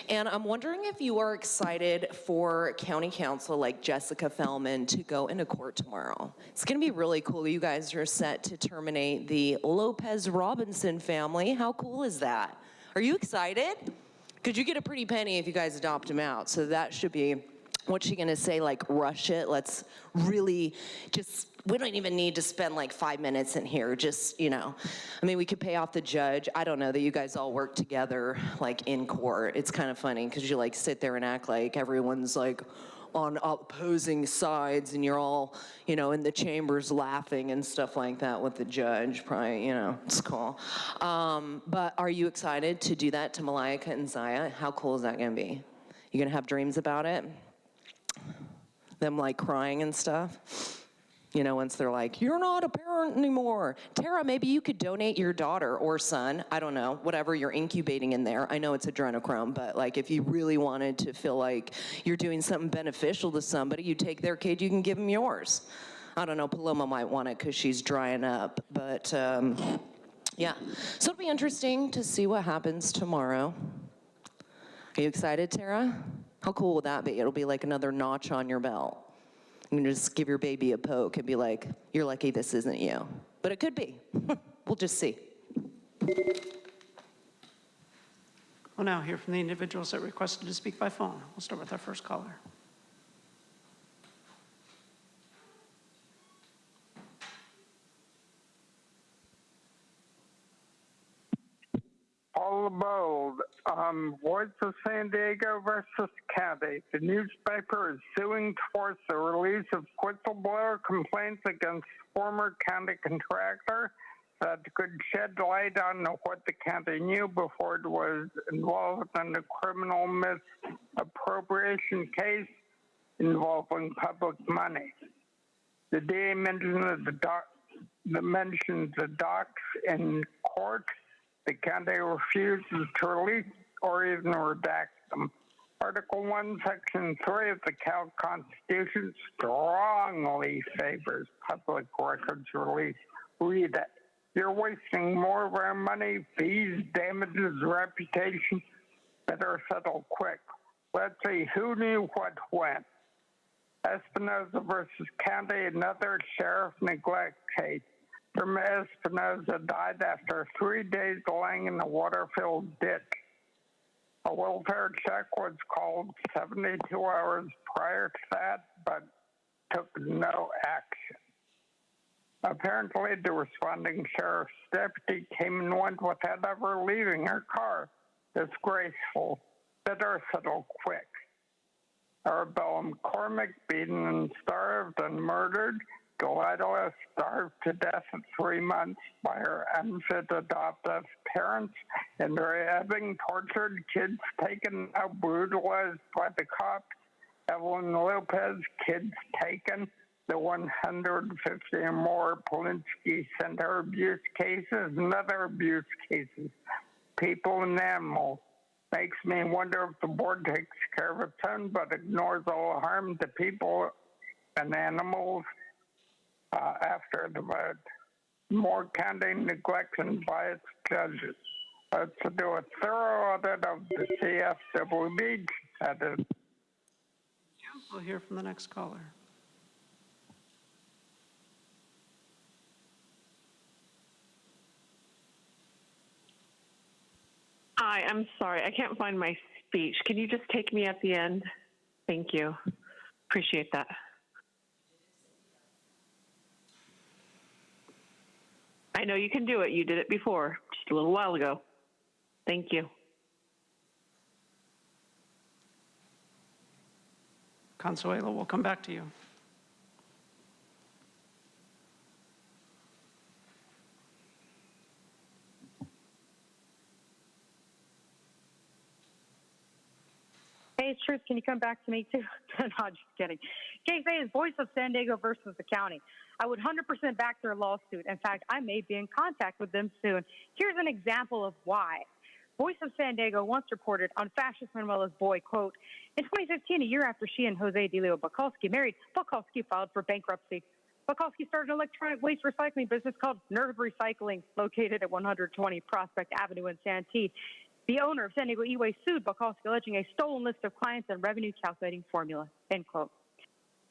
And I'm wondering if you are excited for county counsel like Jessica Fellman to go into court tomorrow. It's gonna be really cool. You guys are set to terminate the Lopez Robinson family. How cool is that? Are you excited? Because you get a pretty penny if you guys adopt him out. So that should be, what's she gonna say, like rush it? Let's really just, we don't even need to spend like 5 minutes in here, just, you know. I mean, we could pay off the judge. I don't know that you guys all work together like in court. It's kind of funny because you like sit there and act like everyone's like on opposing sides and you're all, you know, in the chambers laughing and stuff like that with the judge, probably, you know, it's cool. But are you excited to do that to Malika and Zaya? How cool is that gonna be? You gonna have dreams about it? Them like crying and stuff? You know, once they're like, you're not a parent anymore. Tara, maybe you could donate your daughter or son, I don't know, whatever you're incubating in there. I know it's adrenochrome, but like if you really wanted to feel like you're doing something beneficial to somebody, you take their kid, you can give them yours. I don't know, Paloma might want it because she's drying up, but yeah. So it'll be interesting to see what happens tomorrow. Are you excited, Tara? How cool would that be? It'll be like another notch on your belt. You can just give your baby a poke and be like, you're lucky this isn't you. But it could be. We'll just see. We'll now hear from the individuals that requested to speak by phone. We'll start with our first caller. All abold. Voice of San Diego versus County. The newspaper is suing towards the release of whistleblower complaints against former county contractor that could shed light on what the county knew before it was involved in a criminal misappropriation case involving public money. The DA mentioned mentions the docs in court. The county refuses to release or even redact them. Article 1, Section 3 of the Cal Constitution strongly favors public records release. Read it. You're wasting more of our money, fees, damages, reputation. Better settle quick. Let's see who knew what when. Espinoza versus County, another sheriff neglect case. From Espinoza died after 3 days laying in a water-filled ditch. A welfare check was called 72 hours prior to that, but took no action. Apparently, the responding sheriff's deputy came and went without ever leaving her car. Disgraceful. Better settle quick. Arabella McCormick, beaten and starved and murdered. Delilah starved to death at 3 months by her unfit adoptive parents. And Ray Ebbing tortured kids taken, now brutalized by the cops. Evelyn Lopez, kids taken. The 150 or more Polinsky Center abuse cases and other abuse cases. People and animals. Makes me wonder if the board takes care of its own but ignores all harm to people and animals after the vote. More county neglect and biased judges. Let's do a thorough audit of the CFWB. We'll hear from the next caller. Hi, I'm sorry. I can't find my speech. Can you just take me at the end? Thank you. Appreciate that. I know you can do it. You did it before, just a little while ago. Thank you. Consuelo, we'll come back to you. Hey, it's Truth. Can you come back to me too? No, just kidding. Case A is Voice of San Diego versus the county. I would 100% back their lawsuit. In fact, I may be in contact with them soon. Here's an example of why. Voice of San Diego once reported on fascist Manuela's boy, quote, in 2015, a year after she and Jose De Leo Bukowski married, Bukowski filed for bankruptcy. Bukowski started an electronic waste recycling business called Nerve Recycling, located at 120 Prospect Avenue in Santee. The owner of San Diego E-Waste sued Bukowski, alleging a stolen list of clients and revenue calculating formula, end quote.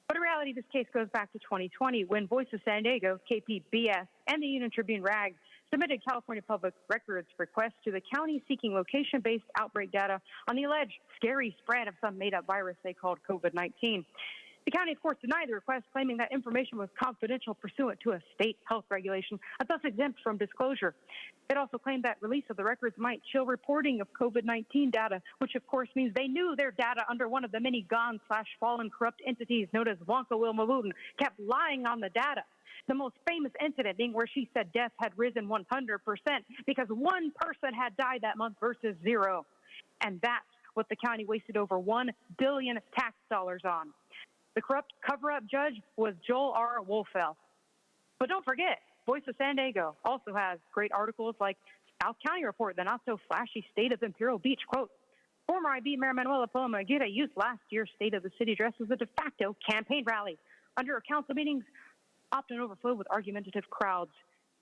But in reality, this case goes back to 2020 when Voice of San Diego, KPBS, and the Union Tribune RAG submitted California Public Records requests to the county seeking location-based outbreak data on the alleged scary spread of some made-up virus they called COVID-19. The county, of course, denied the request, claiming that information was confidential pursuant to a state health regulation and thus exempt from disclosure. It also claimed that release of the records might chill reporting of COVID-19 data, which of course means they knew their data under one of the many gone/fallen corrupt entities known as Wonka Wilma kept lying on the data. The most famous incident being where she said deaths had risen 100% because one person had died that month versus 0. And that's what the county wasted over $1 billion tax dollars on. The corrupt cover-up judge was Joel R. Wolfell. But don't forget, Voice of San Diego also has great articles like South County Report, the not-so-flashy state of Imperial Beach. Quote, former IB Mayor Manuela Paloma Aguirre used last year's State of the City address as a de facto campaign rally. Under her council meetings, often overflowed with argumentative crowds.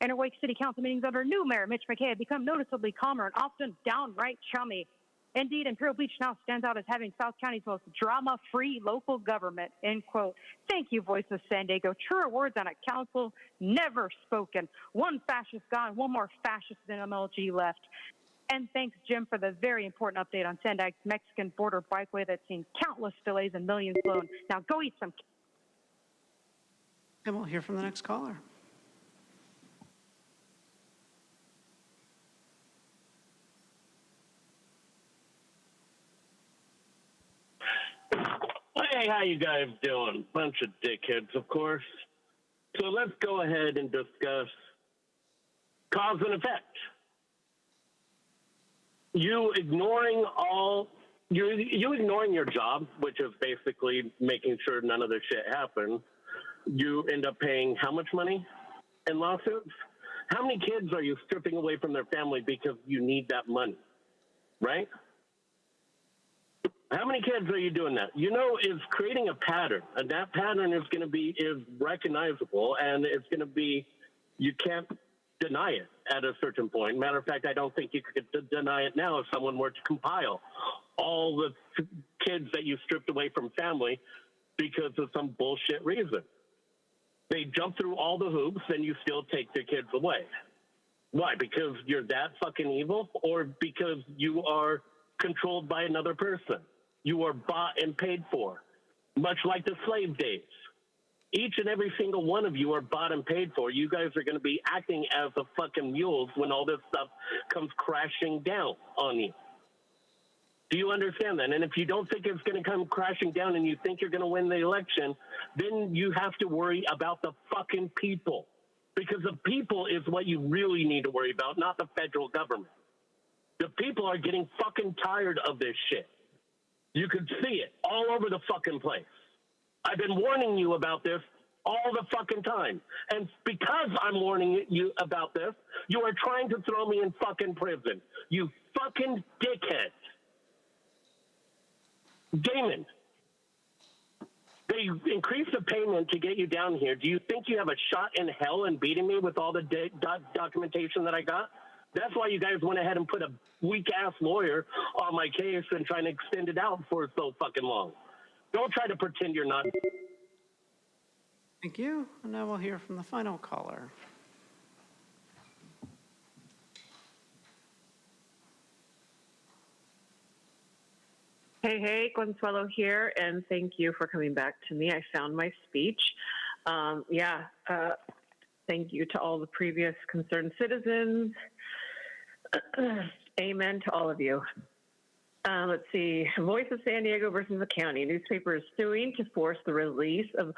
And her Wake City Council meetings under new Mayor Mitch McKay had become noticeably calmer and often downright chummy. Indeed, Imperial Beach now stands out as having South County's most drama-free local government, end quote. Thank you, Voice of San Diego. Truer words on a council never spoken. One fascist gone, one more fascist than MLG left. And thanks, Jim, for the very important update on San Diego's Mexican border bikeway that's seen countless delays and millions flown. Now go eat some. And we'll hear from the next caller. Hey, how you guys doing? Bunch of dickheads, of course. So let's go ahead and discuss cause and effect. You ignoring your job, which is basically making sure none of this shit happens, you end up paying how much money in lawsuits? How many kids are you stripping away from their family because you need that money, right? How many kids are you doing that? You know, it's creating a pattern, and that pattern is recognizable, and it's going to be, you can't deny it at a certain point. Matter of fact, I don't think you could deny it now if someone were to compile all the kids that you stripped away from family because of some bullshit reason. They jump through all the hoops, and you still take their kids away. Why? Because you're that fucking evil, or because you are controlled by another person? You are bought and paid for, much like the slave days. Each and every single one of you are bought and paid for. You guys are going to be acting as the fucking mules when all this stuff comes crashing down on you. Do you understand that? And if you don't think it's going to come crashing down and you think you're going to win the election, then you have to worry about the fucking people. Because the people is what you really need to worry about, not the federal government. The people are getting fucking tired of this shit. You could see it all over the fucking place. I've been warning you about this all the fucking time. And because I'm warning you about this, you are trying to throw me in fucking prison. You fucking dickhead. Damon, they increased the payment to get you down here. Do you think you have a shot in hell in beating me with all the documentation that I got? That's why you guys went ahead and put a weak-ass lawyer on my case and trying to extend it out for so fucking long. Don't try to pretend you're not. Thank you. And now we'll hear from the final caller. Hey, Consuelo here, and thank you for coming back to me. I found my speech. Thank you to all the previous concerned citizens. Amen to all of you. Let's see. Voice of San Diego versus the county. Newspaper is suing to force the release of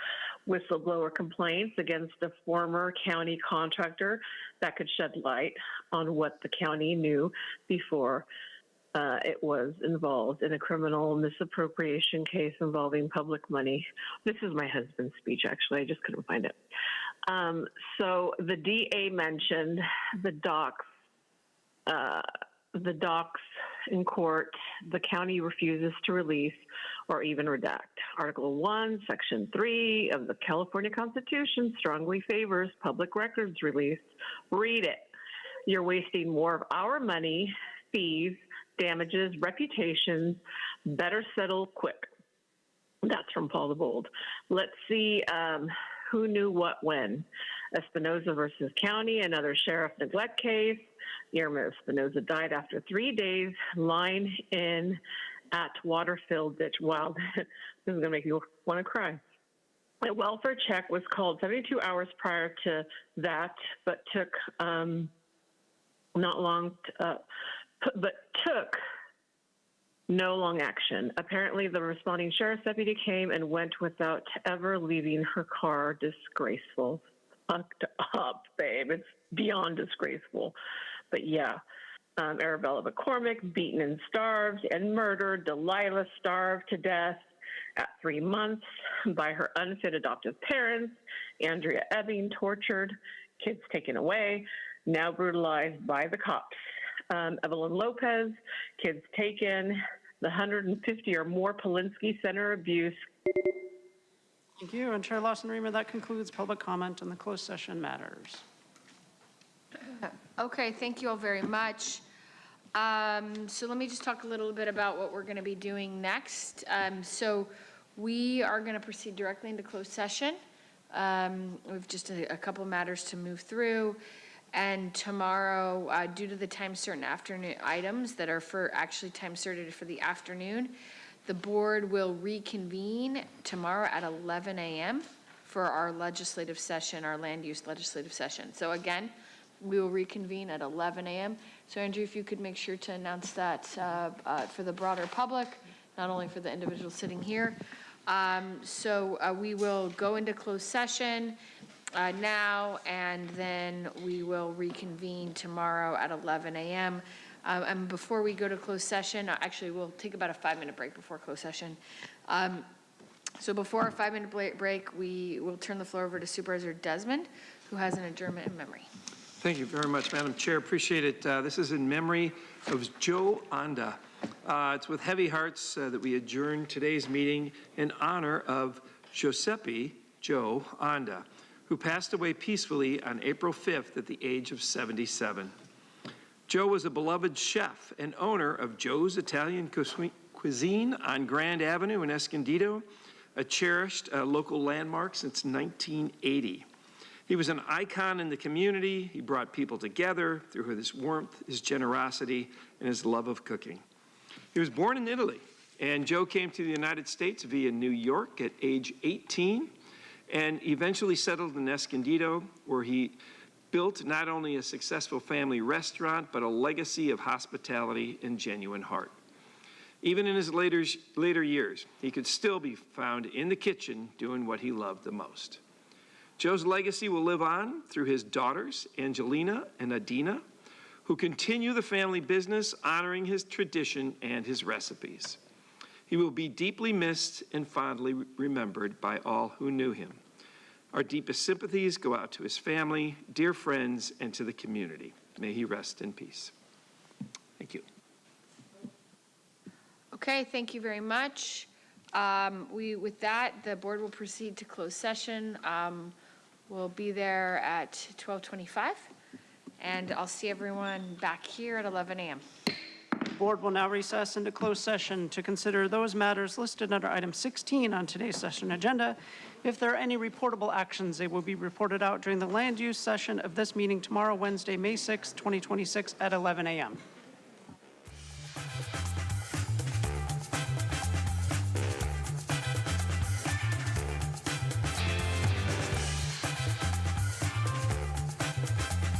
whistleblower complaints against a former county contractor that could shed light on what the county knew before it was involved in a criminal misappropriation case involving public money. This is my husband's speech, actually. I just couldn't find it. So the DA mentioned the docs the docs in court, the county refuses to release or even redact. Article 1, Section 3 of the California Constitution strongly favors public records release. Read it. You're wasting more of our money, fees, damages, reputations. Better settle quick. That's from Paul the Bold. Let's see who knew what when. Espinoza versus County, another sheriff neglect case. Irma Espinoza died after 3 days lying in at water-filled ditch. Wow, this is going to make you want to cry. A welfare check was called 72 hours prior to that, but took took no long action. Apparently, the responding sheriff's deputy came and went without ever leaving her car. Disgraceful. Fucked up, babe. It's beyond disgraceful. But yeah, Arabella McCormick, beaten and starved and murdered. Delilah starved to death at 3 months by her unfit adoptive parents. Andrea Ebbing tortured, kids taken away, now brutalized by the cops. Evelyn Lopez, kids taken, the 150 or more Polinsky Center abuse. Thank you. And Chair Lawson-Remer, that concludes public comment on the closed session matters. Okay, thank you all very much. So let me just talk a little bit about what we're going to be doing next. So we are going to proceed directly into closed session. We've just a couple matters to move through. And tomorrow, due to the time certain afternoon items that are actually time certed for the afternoon, the board will reconvene tomorrow at 11 a.m. for our legislative session, our land use legislative session. So again, we will reconvene at 11 a.m. So Andrew, if you could make sure to announce that for the broader public, not only for the individuals sitting here. So we will go into closed session now, and then we will reconvene tomorrow at 11 a.m. And before we go to closed session, actually we'll take about a 5-minute break before closed session. So before our 5-minute break, we will turn the floor over to Supervisor Desmond, who has an adjournment in memory. Thank you very much, Madam Chair. Appreciate it. This is in memory of Joe Anda. It's with heavy hearts that we adjourn today's meeting in honor of Giuseppe Joe Anda, who passed away peacefully on April 5th at the age of 77. Joe was a beloved chef and owner of Joe's Italian Cuisine on Grand Avenue in Escondido, a cherished local landmark since 1980. He was an icon in the community. He brought people together through his warmth, his generosity, and his love of cooking. He was born in Italy, and Joe came to the United States via New York at age 18 and eventually settled in Escondido, where he built not only a successful family restaurant, but a legacy of hospitality and genuine heart. Even in his later years, he could still be found in the kitchen doing what he loved the most. Joe's legacy will live on through his daughters, Angelina and Adina, who continue the family business, honoring his tradition and his recipes. He will be deeply missed and fondly remembered by all who knew him. Our deepest sympathies go out to his family, dear friends, and to the community. May he rest in peace. Thank you. Okay, thank you very much. With that, the board will proceed to closed session. We'll be there at 12:25, and I'll see everyone back here at 11 a.m. The board will now recess into closed session to consider those matters listed under item 16 on today's session agenda. If there are any reportable actions, they will be reported out during the land use session of this meeting tomorrow, Wednesday, May 6, 2026 at 11 a.m.